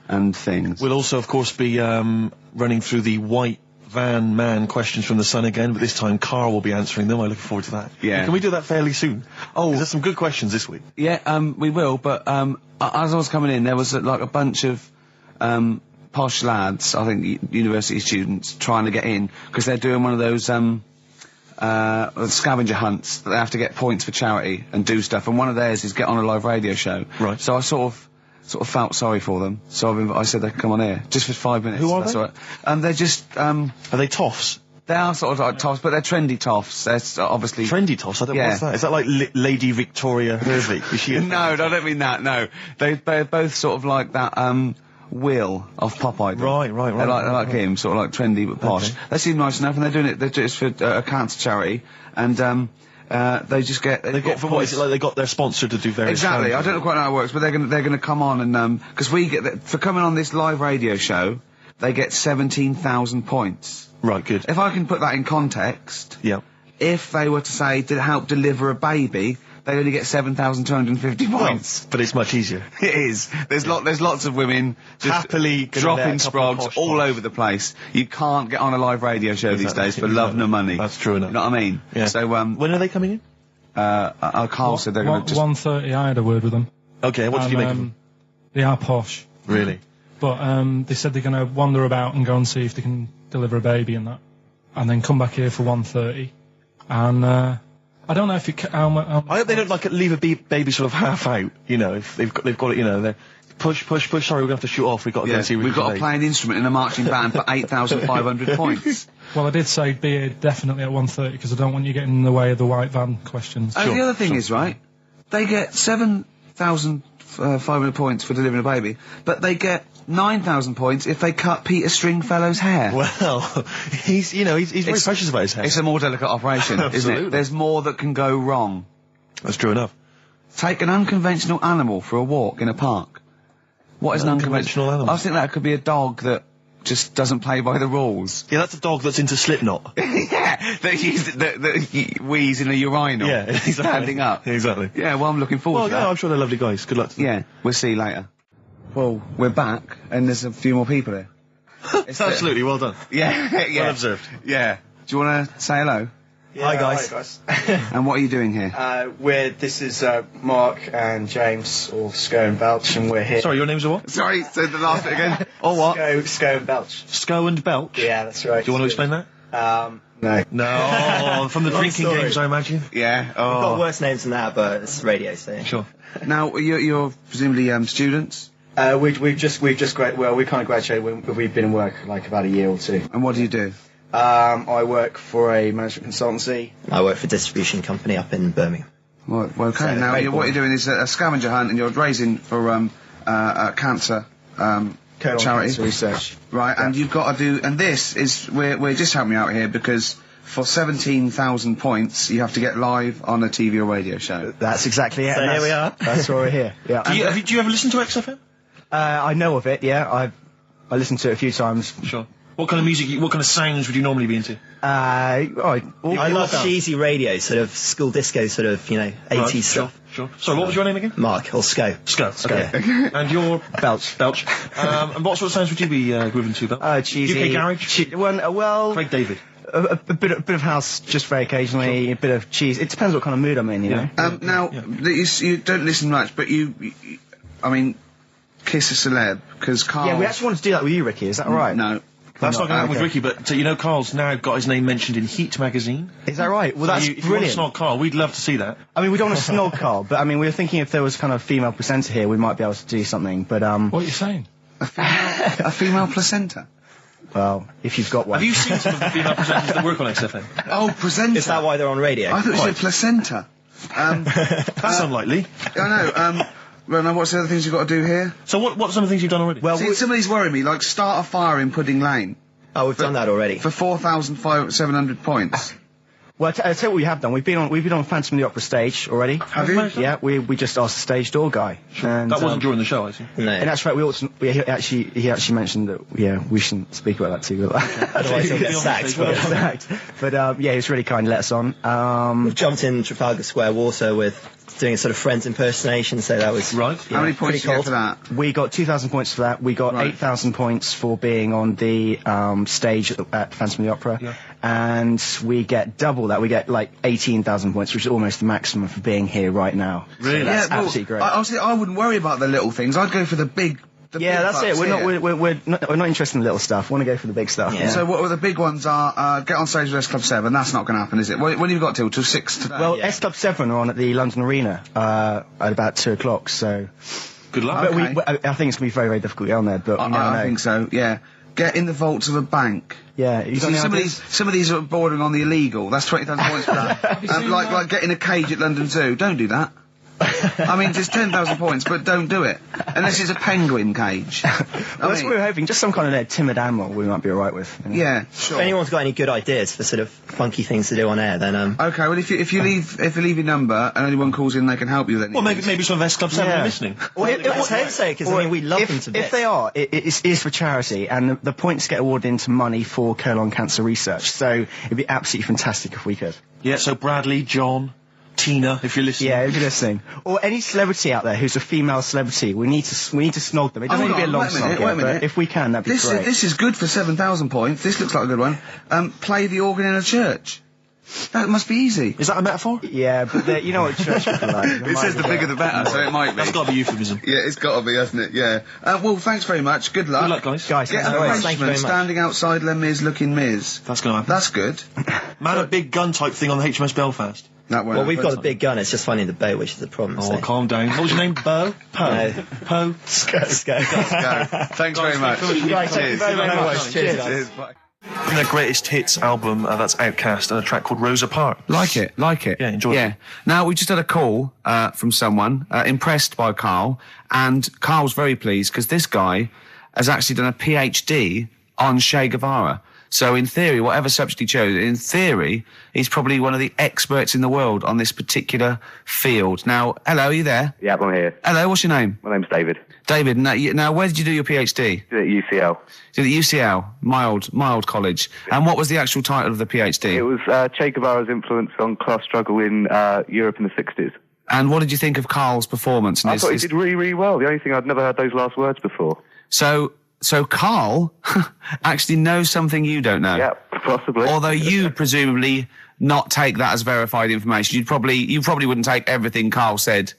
and things. We'll also, of course, be running through the white van man questions from the Sun again, but this time Karl will be answering them. I look forward to that. Yeah. Can we do that fairly soon? Oh, there's some good questions this week. Yeah, we will, but as I was coming in, there was like a bunch of posh lads, I think university students, trying to get in, because they're doing one of those scavenger hunts that they have to get points for charity and do stuff, and one of theirs is get on a live radio show. Right. So I sort of felt sorry for them, so I said they could come on here, just for 5 minutes. Who are that's they? All right. They're just, Are they toffs? they are sort of like toffs, but they're trendy toffs. They're obviously... Trendy toffs? I don't know Yeah. what's that. Is that like Lady Victoria Hervey? Is she No, I don't mean that, no. They're both sort of like that, Will of Pop Idol. Right. They're like him, sort of like trendy but posh. Okay. They seem nice enough, and they're doing it for a cancer charity, and they just get... They've got, for what is it, like they got their sponsor to do various... Exactly, I challenges? don't know quite how it works, but they're gonna come on and, because we get, for coming on this live radio show, they get 17,000 points. Right, good. If I can put that in context, Yeah. if they were to say to help deliver a baby, they only get 7,250 points. But it's much easier. It is. There's lots of women just Happily dropping gonna let a couple of sprogs posh all posh. over the place. You can't get on a live radio show these Exactly, days for love nor money. That's true enough. You know what I mean? Yeah. So When are they coming in? Carl said they're going to just... 1:30. I had a word with them. Okay, what did you make of them? They are posh, Really? but they said they're going to wander about and go and see if they can deliver a baby and that, and then come back here for 1:30. And I don't know if it. I hope they don't like leave a baby sort of half out. You know, if they've got it. You know, they're push. Sorry, we're going to have to shoot off. We've got to go and see. We've got to play an instrument in a marching band for 8,500 points. Well, I did say be here definitely at 1:30 because I don't want you getting in the way of the white van questions. And the other thing is, right, they get 7,500 points for delivering a baby, but they get 9,000 points if they cut Peter Stringfellow's hair. Well, he's very precious about his hair. It's a more delicate operation, isn't Absolutely. it? There's more that can go wrong. That's true enough. Take an unconventional animal for a walk in a park. What is an unconventional animal? I think that could be a dog that just doesn't play by the rules. Yeah, that's a dog that's into Slipknot. Yeah, that wheeze in a urinal. Yeah, exactly. Standing up. Exactly. Yeah, well, I'm looking forward Well, to that. yeah, I'm sure they're lovely guys. Good luck to them. Yeah, we'll see you later. Well, we're back, and there's a few more people here. Absolutely, well done. Yeah, yeah. Well observed. Yeah. Do you want to say hello? Yeah, hi guys. And what are you doing here? This is Mark and James, or Sco and Belch, and we're here. Sorry, your names are what? Sorry, say the last bit again. Or what? Sco and Belch. Sco and Belch? Yeah, that's right. Do you want to explain that? No. No, from the drinking sorry. games, I imagine. Yeah. We've got worse names than that, but it's radio, so... Sure. Now, you're presumably students? We've just we kind of graduated. We've been in work like about a year or two. And what do you do? I work for a management consultancy. I work for a distribution company up in Birmingham. Well, okay. So, Now, what you're doing is a scavenger hunt, and you're raising for cancer Colon charity cancer research. right? Yeah. And you've got to do. And this is we're just helping me out here because for 17,000 points, you have to get live on a TV or radio show. That's exactly it. So and here we are. That's why we're here. Yeah. Do you ever listen to XFM? I know of it. Yeah. I listened to it a few times. Sure. What kind of music, what kind of sounds would you normally be into? I love cheesy radio, sort of school disco, sort of, 80s stuff. Sure. Sorry, what was your name again? Mark, or Sco. Sco. Okay. And you're... Belch. And what sort of sounds would you be grooving to, Bel? Cheesy. UK Garage? Well... Craig David. A bit of house, just very occasionally. A bit of cheese. It depends what kind of mood I'm in, you know. Now, you don't listen much, but I mean, kiss a celeb, because Karl... Yeah, we actually wanted to do that with you, Ricky. Is that all right? No. That's not going to happen with Ricky, but Karl's now got his name mentioned in Heat magazine. Is that right? Well, So that's if you want to brilliant. snog Karl, we'd love to see that. I mean, we don't want to snog Karl, but I mean, we were thinking if there was kind of female presenter here, we might be able to do something. But What are you saying? A female placenta? well, if you've got one. Have you seen some of the female presenters that work on XFM? Oh, presenter. Is that why they're on radio? I thought you said placenta. That's unlikely. I know. Well, now what's the other things you've got to do here? So what are some of the things you've done already? Well, See, some of these worry me, like start a fire in Pudding Lane Oh, we've done that already. for 4,700 points. Well, I'll tell you what we have done. We've been on Phantom of the Opera stage already. Have you? Yeah, we just asked the stage door guy. And, That wasn't during the show, I see. No. And that's right. He actually mentioned that. We shouldn't speak about that too. Otherwise he'll get sacked. But he was really kind to let us on. We've jumped in Trafalgar Square water with doing a sort of Friends impersonation, so that was... Right. How many points do you get for that? We got 2,000 points for that. We got 8,000 points for being on the stage at Phantom of the Opera. Yeah. And we get double that. We get like 18,000 points, which is almost the maximum for being here right now. Really? So that's well, absolutely great. Honestly, I wouldn't worry about the little things. I'd go for the big. Yeah, that's it. bucks here. We're not interested in the little stuff. We want to go for the big stuff. Yeah. So what the big ones are? Get on stage with S Club 7. That's not going to happen, is it? When have you got till 6 today? Well, S Club 7 are on at the London Arena at about 2 o'clock. So, Good luck. Okay. but I think it's going to be very, very difficult to get on there. But we never I know. think so. Yeah. Get in the vaults of a bank. Yeah, You see, some of these are bordering on the illegal. That's 20,000 points for that. Like getting a cage at London Zoo. Don't do that. I mean, just 10,000 points, but don't do it unless it's a penguin cage. Well, that's what we were hoping. Just some kind of timid animal we might be alright with. You know? Yeah, If sure. anyone's got any good ideas for sort of funky things to do on air, then Okay, well, if you leave your number and anyone calls in, they can help you. Then Well, maybe some of S Club 7 are listening. Well, let's hope so, because I mean, we love them to bits. If they are, it is for charity, and the points get awarded into money for colon cancer research. So it'd be absolutely fantastic if we could. Yeah, so Bradley, John, Tina, if you're listening. Yeah, if you're listening, or any celebrity out there who's a female celebrity, we need to snog them. It doesn't need to be a long snog, but if we can, that'd be great. This is good for 7,000 points. This looks like a good one. Play the organ in a church. That must be easy. Is that a metaphor? Yeah, but you know what church people like. It says the bigger the better, so it might be. That's got to be euphemism. Yeah, it's got to be, hasn't it? Yeah. Well, thanks very much. Good luck. Good luck, guys. Guys, Get thanks an very much. Thank you very arrangement much. standing outside Les Mis looking Miz. That's going to happen. That's good. Man, a big gun type thing on the HMS Belfast. That won't well, we've got a happen. big gun, it's just finding the boat, which is the problem. Oh, so. calm down. What was your name? Bo? No. Po? Sco. Go. Thanks very much. Guys, thank you very, very much. Cheers. Cheers. Bye. Their greatest hits album, that's Outcast, and a track called Rosa Parks. Like it. Yeah, enjoy it. Yeah. Now, we just had a call from someone impressed by Karl, and Karl's very pleased because this guy has actually done a PhD on Che Guevara. So in theory, whatever subject he chose, in theory, he's probably one of the experts in the world on this particular field. Now, hello, are you there? Yeah, I'm here. Hello, what's your name? My name's David. David, now where did you do your PhD? At UCL. Did at UCL, mild college. And what was the actual title of the PhD? It was Che Guevara's influence on class struggle in Europe in the 60s. And what did you think of Karl's performance? And I thought he did really, really well. The only thing, I'd never heard those last words before. So Karl actually knows something you don't know. Yeah, possibly. Although you presumably not take that as verified information. You probably wouldn't take everything Karl said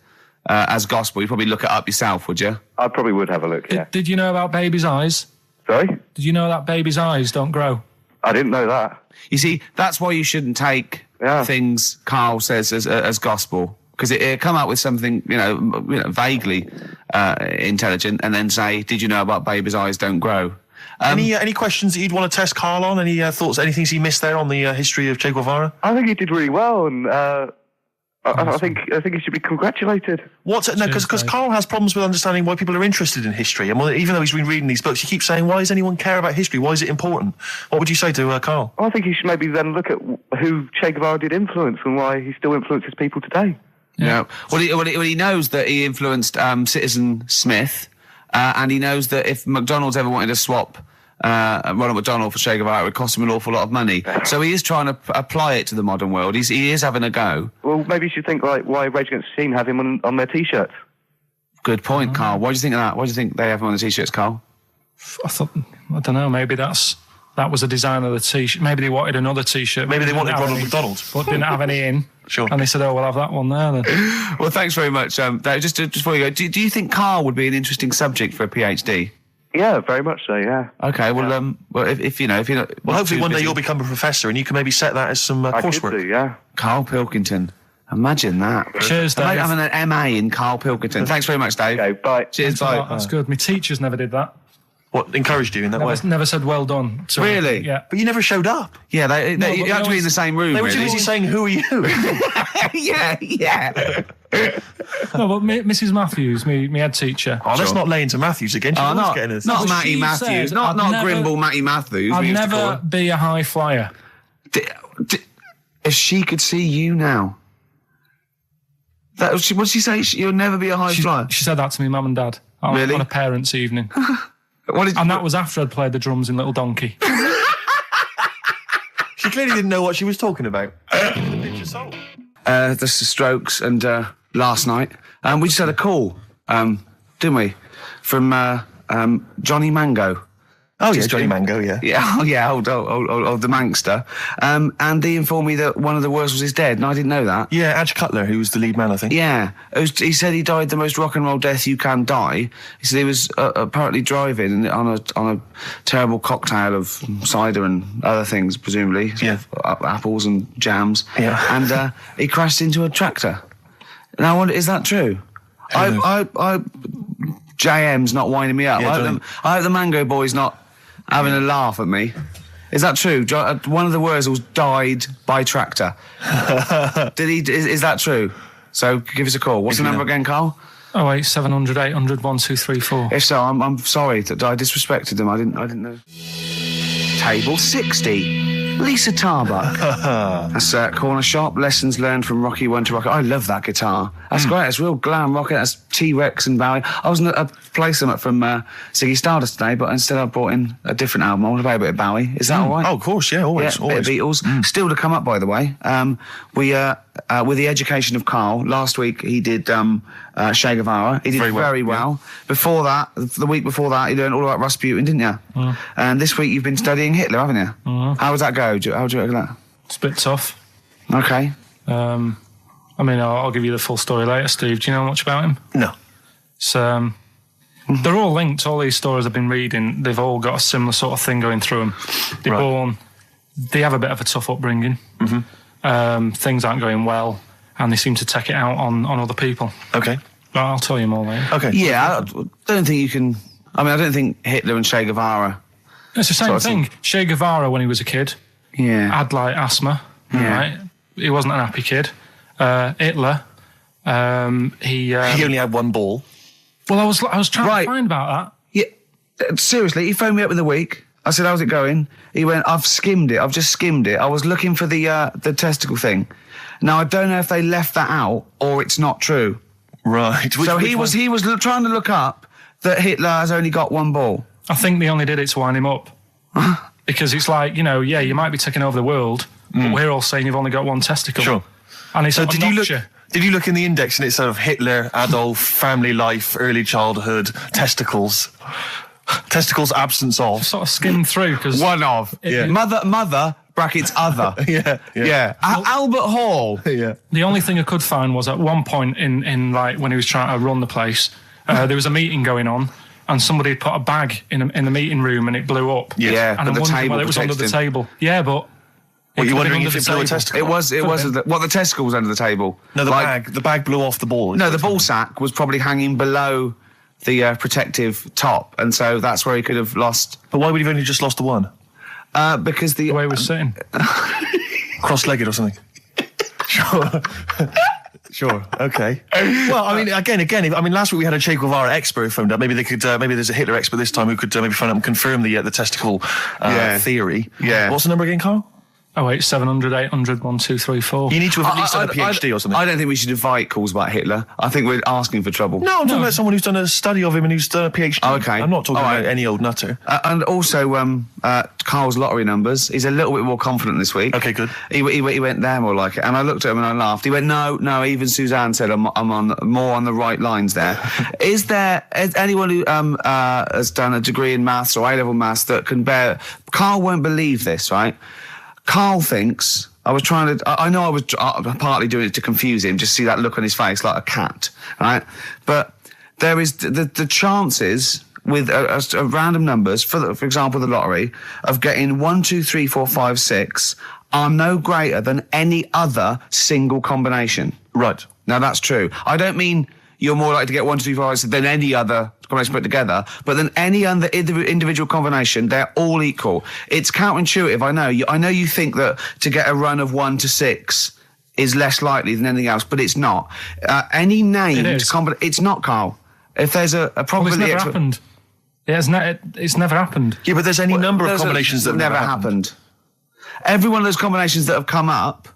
as gospel. You'd probably look it up yourself, would you? I probably would have a look, yeah. Did you know about babies' eyes? Sorry? Did you know that babies' eyes don't grow? I didn't know that. You see, that's why you shouldn't take things Karl says as gospel. Because it come out with something, vaguely intelligent, and then say, "Did you know about babies' eyes don't grow?" Any questions that you'd want to test Karl on? Any thoughts? Anything he missed there on the history of Che Guevara? I think he did really well, and I think he should be congratulated. Because Karl has problems with understanding why people are interested in history, and even though he's been reading these books, he keeps saying, "Why does anyone care about history? Why is it important?" What would you say to Karl? I think he should maybe then look at who Che Guevara did influence and why he still influences people today. Yeah. Well, he knows that he influenced Citizen Smith, and he knows that if McDonald's ever wanted to swap Ronald McDonald for Che Guevara, it would cost him an awful lot of money. So he is trying to apply it to the modern world. He is having a go. Well, maybe you should think like why Rage Against the Machine have him on their T-shirts. Good point, Karl. What do you think of that? Why do you think they have him on the T-shirts, Karl? I don't know, maybe that was a design of the T-shirt. Maybe they wanted another T-shirt. Maybe they wanted Ronald McDonald. But didn't have any in. Sure. And they said, "Oh, we'll have that one there then." Well, thanks very much. Dave, just before you go, do you think Karl would be an interesting subject for a PhD? Yeah, very much so, yeah. Okay, well, if you're not... Well, hopefully one day you'll become a professor and you can maybe set that as some coursework. I could do, yeah. Karl Pilkington. Imagine that. Cheers, Dave. Imagine having an MA in Karl Pilkington. Thanks very much, Dave. Okay, bye. Cheers, bye. That's good. My teachers never did that. What, encouraged you in that way? Never said well done. So, Really? Yeah. But you never showed up. Yeah, you have to be in the same room, They were too really. busy saying, "Who are you?" Yeah. No, but Mrs. Matthews, me head teacher. Oh, let's not lay into Matthews again. She's always getting us. Not Well, Matty she Matthews. said Not I'd never- Grimble Matty Matthews. I'd we used to call never her. be a high flyer. If she could see you now. What did she say? You'll never be a high flyer? She said that to me, mum and dad. Really? On a parents' evening. And that was after I'd played the drums in Little Donkey. She clearly didn't know what she was talking about. The Strokes and last night. We just had a call, didn't we? From Johnny Mango. Oh, yeah, Johnny Mango, yeah. Yeah, old the Mankster. And he informed me that one of the Wurzels is dead, and I didn't know that. Yeah, Adge Cutler, who was the lead man, I think. Yeah. He said he died the most rock and roll death you can die. He said he was apparently driving on a terrible cocktail of cider and other things, presumably. Yeah. Apples and jams. Yeah. And he crashed into a tractor. Now, I wonder, is that true? JM's not winding me up. Yeah, I hope the Mango Boy's not having a laugh at me. Is that true? One of the Wurzels died by tractor. Did he? Is that true? So give us a call. What's the number again, Karl? 08700 800 1234. If so, I'm sorry that I disrespected them. I didn't know. Table 60. Lisa Tarbuck. That's Corner Shop. Lessons learned from Rocky 1 to Rocky. I love that guitar. That's great. It's real glam rock. That's T-Rex and Bowie. I was going to play some from Ziggy Stardust today, but instead I brought in a different album. I want to play a bit of Bowie. Is that all right? Oh, of course, yeah, always. Yeah, a bit of Beatles. Still to come up, by the way. With the education of Karl, last week he did Che Guevara. He did very well. Yeah. Before that, the week before that, you learned all about Rasputin, didn't you? And this week you've been studying Hitler, haven't you? How does that go? How do you reckon that? It's a bit tough. Okay. I mean, I'll give you the full story later, Steve. Do you know much about him? No. So, they're all linked. All these stories I've been reading, they've all got a similar sort of thing going through them. They have a bit of a tough upbringing. Things aren't going well, and they seem to take it out on other people. Okay. But I'll tell you more later. Okay. Yeah, I don't think you can... I mean, I don't think Hitler and Che Guevara... It's the same thing. Che Guevara, when he was a kid, had, like, asthma, right? He wasn't an happy kid. Hitler, he only had one ball. Well, I was trying to find about that. Yeah, seriously, he phoned me up in the week. I said, "How's it going?" He went, "I've skimmed it. I've just skimmed it. I was looking for the testicle thing. Now I don't know if they left that out or it's not true." Right. He was trying to look up that Hitler has only got one ball. I think they only did it to wind him up. Because it's like, you might be taking over the world, but we're all saying you've only got one testicle. Sure. And it's did you look in the index and it's sort of Hitler, Adolf, family life, early childhood, testicles, absence of? Sort of skimmed through because one of mother brackets other. Yeah. Albert Hall. Yeah. The only thing I could find was at one point in like when he was trying to run the place, there was a meeting going on. And somebody had put a bag in the meeting room and it blew up. Yeah, and I'm wondering whether it was under the table. Yeah, but... Were you wondering if it blew a testicle? It was the testicle was under the table. No, the bag blew off the ball. No, the ball sack was probably hanging below the protective top, and so that's where he could have lost. But why would he have only just lost the one? Because the way he was sitting. Cross-legged or something. Sure. Sure. Okay. Well, I mean, again. Last week we had a Che Guevara expert who phoned up. Maybe they could. Maybe there's a Hitler expert this time who could maybe phone up and confirm the testicle theory. Yeah. What's the number again, Carl? 08700 800 1234. You need to have at least done a PhD or something. I don't think we should invite calls about Hitler. I think we're asking for trouble. No, I'm talking about someone who's done a study of him and who's done a PhD. Oh, okay. I'm not talking about any old nutter. And also, Carl's lottery numbers. He's a little bit more confident this week. Okay, good. He went there more like it. And I looked at him and I laughed. He went, no, even Suzanne said I'm on more on the right lines there. Is anyone who has done a degree in maths or A-level maths that can bear... Carl won't believe this, right? Carl thinks... I know I was partly doing it to confuse him, just see that look on his face like a cat, right? But there is the chances with random numbers, for example, the lottery, of getting 1, 2, 3, 4, 5, 6 are no greater than any other single combination. Right. Now, that's true. I don't mean you're more likely to get 1, 2, 3, 4, 5, 6 than any other combination put together, but than any other individual combination, they're all equal. It's counterintuitive, I know. I know you think that to get a run of 1 to 6 is less likely than anything else, but it's not. Any named combination... It's not, Carl. If there's a probability... Well, it's never happened. It's never happened. Yeah, but there's any number of combinations that have never happened. Every one of those combinations that have come up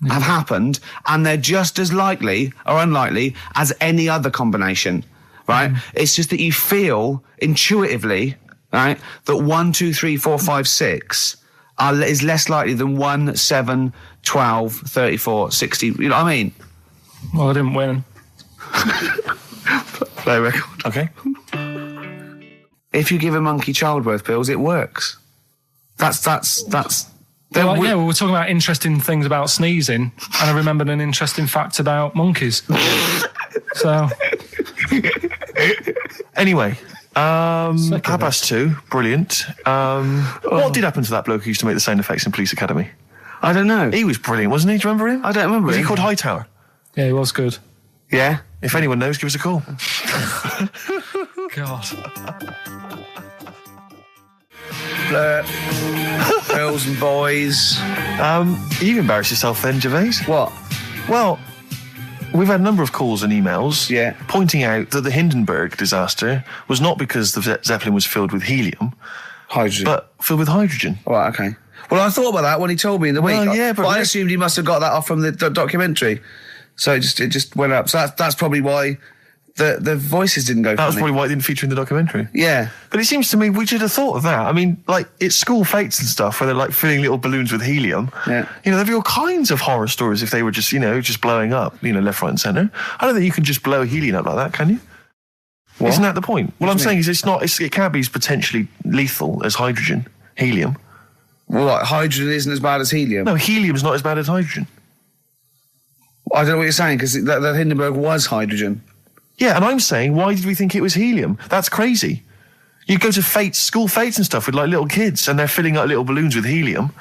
have happened, and they're just as likely or unlikely as any other combination, right? It's just that you feel intuitively, right, that 1, 2, 3, 4, 5, 6 is less likely than 1, 7, 12, 34, 60. You know what I mean? Well, I didn't win. Play record. Okay. If you give a monkey childbirth pills, it works. That's. Well, we were talking about interesting things about sneezing, and I remembered an interesting fact about monkeys. So, anyway, 2:30, brilliant. What did happen to that bloke who used to make the sound effects in Police Academy? I don't know. He was brilliant, wasn't he? Do you remember him? I don't remember. Was him. he called Hightower? Yeah, he was good. Yeah. If anyone knows, give us a call. God. Girls and boys. You embarrassed yourself then, Gervais. What? Well, we've had a number of calls and emails pointing out that the Hindenburg disaster was not because the Zeppelin was filled with helium, hydrogen, but filled with hydrogen. Right, okay. Well, I thought about that when he told me in the week. Yeah, but I assumed he must have got that off from the documentary. So it just went up. So that's probably why the voices didn't go. That was probably why it didn't feature in the documentary. Yeah. But it seems to me we should have thought of that. I mean, like, it's school fates and stuff where they're like filling little balloons with helium. Yeah. You know, there'd be all kinds of horror stories if they were just, just blowing up, left, right and centre. I don't think you can just blow helium up like that, can you? What? Isn't that the point? What I'm saying is it can't be as potentially lethal as hydrogen, helium. Well, like, hydrogen isn't as bad as helium? No, helium's not as bad as hydrogen. I don't know what you're saying, because the Hindenburg was hydrogen. Yeah, and I'm saying, why did we think it was helium? That's crazy. You go to school fates and stuff with like little kids, and they're filling up little balloons with helium.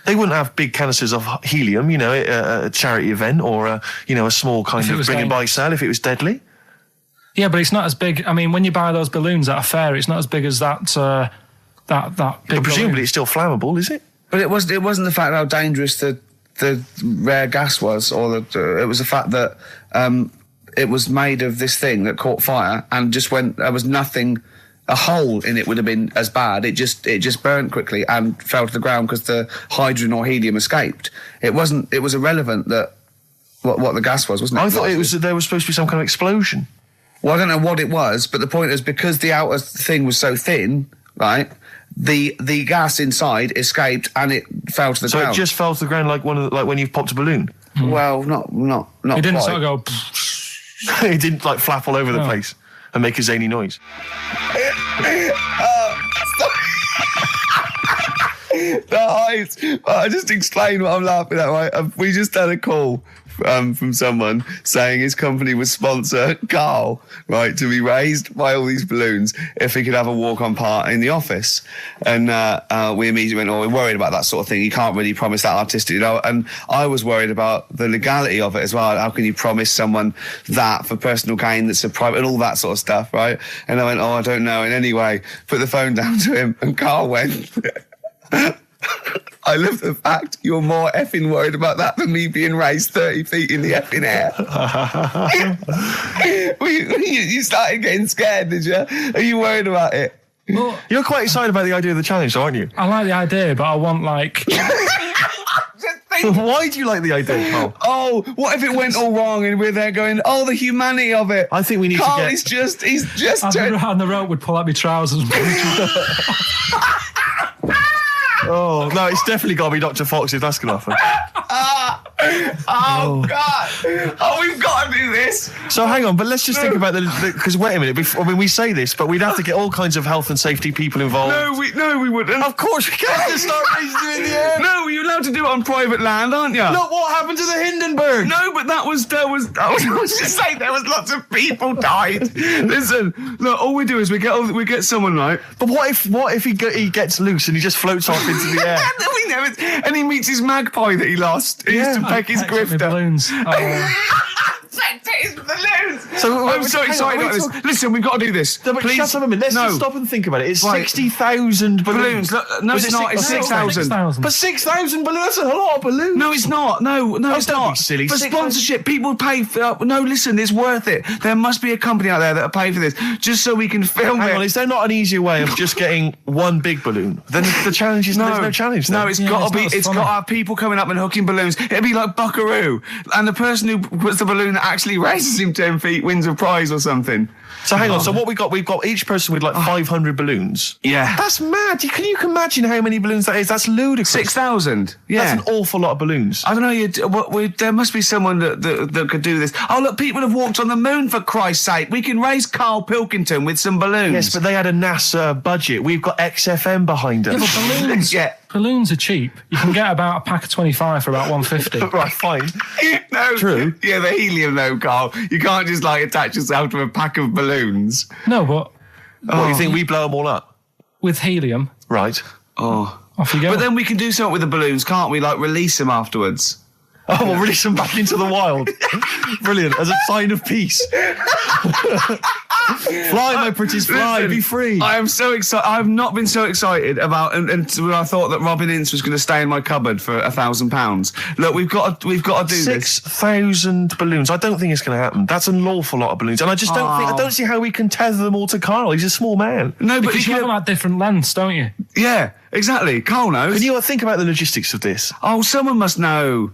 They wouldn't have big canisters of helium, at a charity event or a small kind of bring and buy sale if it was deadly. Yeah, but it's not as big. I mean, when you buy those balloons at a fair, it's not as big as that big. But presumably, balloon. it's still flammable, is it? But it wasn't the fact how dangerous the rare gas was, or it was the fact that it was made of this thing that caught fire and just went. There was nothing. A hole in it would have been as bad. It just burnt quickly and fell to the ground because the hydrogen or helium escaped. It wasn't. It was irrelevant that what the gas was, wasn't it? I thought it was that there was supposed to be some kind of explosion. Well, I don't know what it was, but the point is because the outer thing was so thin, right? The gas inside escaped and it fell to the ground. So it just fell to the ground like when you've popped a balloon. Well, not. It didn't quite. sort of go. It didn't like flap all over the place and make a zany noise. The height. I just explain what I'm laughing at, right? We just had a call from someone saying his company would sponsor Karl, right, to be raised by all these balloons if he could have a walk-on part in the office. And we immediately went, we're worried about that sort of thing. You can't really promise that artistic, and I was worried about the legality of it as well. How can you promise someone that for personal gain that's a private, and all that sort of stuff, right? And I went, I don't know. And anyway, put the phone down to him, and Karl went, I love the fact you're more effing worried about that than me being raised 30 feet in the effing air. You started getting scared, did you? Are you worried about it? Well, you're quite excited about the idea of the challenge, aren't you? I like the idea, but I want, like... Why do you like the idea, Karl? What if it went all wrong and we're there going, the humanity of it? I think we need Karl, to get... he's just... And the rope would pull out my trousers. Oh, no, it's definitely got to be Dr. Fox if that's going to happen. God. We've got to do this. So hang on, but let's just think about because wait a minute, we say this, but we'd have to get all kinds of health and safety people involved. No, we wouldn't. Of course we can't just start raising you in the air. No, you're allowed to do it on private land, aren't you? Look what happened to the Hindenburg. No, but I was just saying there was lots of people died. Listen, look, all we do is we get someone, right? But what if he gets loose and he just floats off into the air? And he meets his magpie that he lost. He used to peck his grifter. Balloons. His balloons. So I'm so excited about this. Listen, we've got to do this. No, but please. Shut up a minute. Let's just stop and think about it. It's 60,000 balloons. No, it's not. It's 6,000. But 6,000 balloons. That's a lot of balloons. No, it's not. No, it's don't not. be silly. For sponsorship, people pay for... no, listen, it's worth it. There must be a company out there that'll pay for this, just so we can film Hang on, is there not an easier way of just getting one big balloon? Then the challenge is there's no challenge. No, it's got to have people coming up and hooking balloons. It'd be like Buckaroo, and the person who puts the balloon that actually raises him 10 feet wins a prize or something. So hang on. So what we've got each person with like 500 balloons. Yeah, that's mad. Can you imagine how many balloons that is? That's ludicrous. 6,000. Yeah, that's an awful lot of balloons. I don't know. There must be someone that could do this. Oh look, people have walked on the moon, for Christ's sake. We can raise Karl Pilkington with some balloons. Yes, but they had a NASA budget. We've got XFM behind us. Yeah, but balloons. Yeah. Balloons are cheap. You can get about a pack of 25 for about 150. Right, fine. No, true. Yeah, the helium though, Karl. You can't just attach yourself to a pack of balloons. No, but what, you think we blow them all up with helium? Right. Off you go. But then we can do something with the balloons, can't we? Like release them afterwards. We'll release them back into the wild. Brilliant. As a sign of peace. Fly, my pretties, fly, listen, be free. I am so excited. I have not been so excited about, and when I thought that Robin Ince was going to stay in my cupboard for £1,000. Look, we've got to do 6,000 balloons. I don't think it's going to happen. That's an awful lot of balloons, and I just don't see how we can tether them all to Karl. He's a small man. No, but because you have them at different lengths, don't you? Yeah, exactly. Karl knows. Can you think about the logistics of this? Someone must know.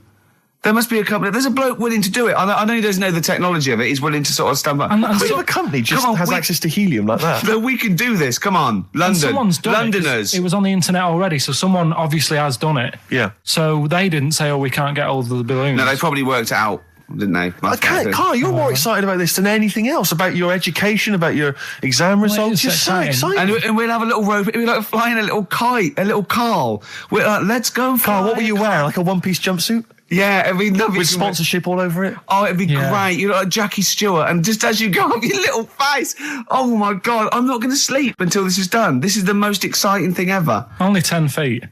There must be a company. There's a bloke willing to do it. I know he doesn't know the technology of it. He's willing to sort of stump up. And so the company just has access to helium like that. No, we can do this. Come on, London. Someone's done Londoners. It was on the internet already, so someone obviously has done it. Yeah. So they didn't say, we can't get all of the balloons. No, they probably worked it out, didn't they? Karl, you're more excited about this than anything else, about your education, about your exam results. You're so excited. And we'll have a little rope. We're like flying a little kite, a little Karl. We're like, let's go fly. Karl, what will you wear? Like a one-piece jumpsuit? Yeah, it'd be lovely. With sponsorship all over it? Oh, it'd be great. You're like Jackie Stewart, and just as you go up your little face, oh my God, I'm not going to sleep until this is done. This is the most exciting thing ever. Only 10 feet.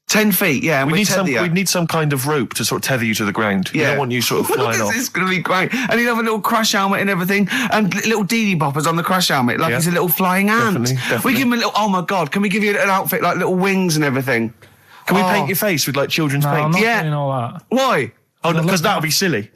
10 feet, yeah. We need some kind of rope to sort of tether you to the ground. Yeah. We don't want you sort of flying off. This is going to be great. And he'd have a little crash helmet and everything, and little Dee boppers on the crash helmet, like he's a little flying ant. Definitely. We give him a little, oh my God, can we give you an outfit, like little wings and everything? Can we paint your face with like children's paint? I'm not doing all that. Why? Oh, because that would be silly.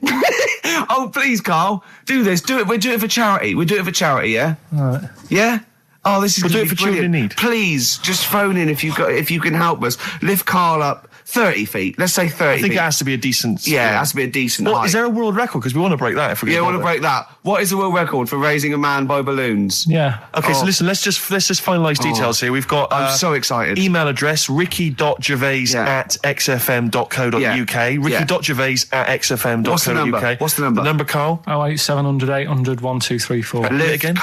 Oh, please, Karl, do this. Do it. We'll do it for charity. We do it for charity, yeah? All right. Yeah? Oh, this is we'll do it for brilliant. children in need. Please, just phone in if you can help us. Lift Karl up 30 feet. Let's say 30 I think feet. it has to be a decent... Yeah, it has to be a decent height. Is there a world record? Because we want to break that if we we want to break that. What is the world record for raising a man by balloons? Yeah. Okay, so listen, let's just finalise details here. We've got... I'm so excited. Email address, ricky.gervais@xfm.co.uk. Ricky.gervais@xfm.co.uk. What's the number? The number, Karl? 08700 800 1234. Lift Give it again.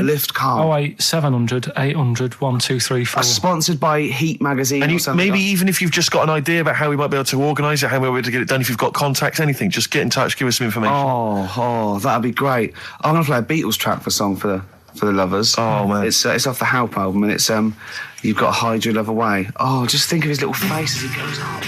Lift Karl. 08700 800 1234. Sponsored by Heat magazine And or something. maybe even if you've just got an idea idea about how we might be able to organise it, how we might be able to get it done, if you've got contacts, anything, just get in touch, give us some information. Oh, that'd be great. I'm going to play a Beatles track for song for the lovers. Oh, man. It's off the Help album, and it's You've Got to Hide Your Love Away. Oh, just think of his little face as he goes up.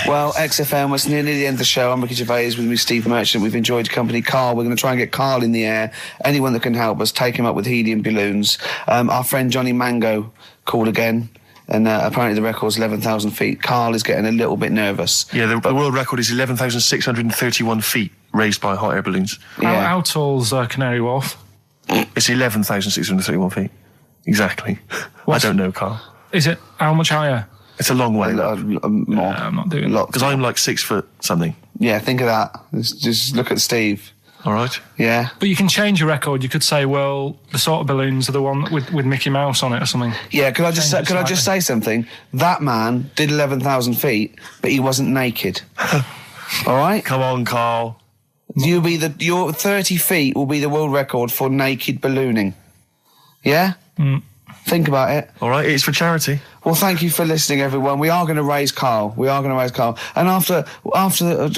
Well, XFM, it's nearly the end of the show. I'm Ricky Gervais with me, Steve Merchant. We've enjoyed your company. Carl, we're going to try and get Carl in the air. Anyone that can help us, take him up with helium balloons. Our friend Johnny Mango called again, and apparently the record's 11,000 feet. Carl is getting a little bit nervous. Yeah, the world record is 11,631 feet raised by hot air balloons. Yeah. How tall's Canary Wharf? It's 11,631 feet. Exactly. I don't know, Carl. Is it how much higher? It's a long way. More. I'm not doing that. Because I'm like 6 foot something. Yeah, think of that. Just look at Steve. All right. Yeah. But you can change your record. You could say, well, the sort of balloons are the one with Mickey Mouse on it or something. Yeah, could I just say something? That man did 11,000 feet, but he wasn't naked. All right? Come on, Carl. Your 30 feet will be the world record for naked ballooning. Yeah? Think about it. All right, it's for charity. Well, thank you for listening, everyone. We are going to raise Carl. And after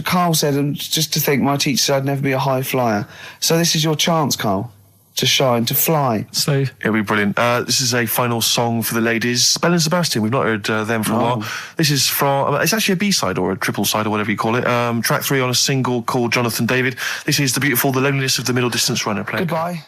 Carl said, and just to think, my teacher said I'd never be a high flyer. So this is your chance, Carl, to shine, to fly. Steve. It'll be brilliant. This is a final song for the ladies. Belle and Sebastian, we've not heard them for a while. This is from, it's actually a B-side or a triple side or whatever you call it. Track 3 on a single called Jonathan David. This is the beautiful The Loneliness of the Middle Distance Runner. Play. Goodbye.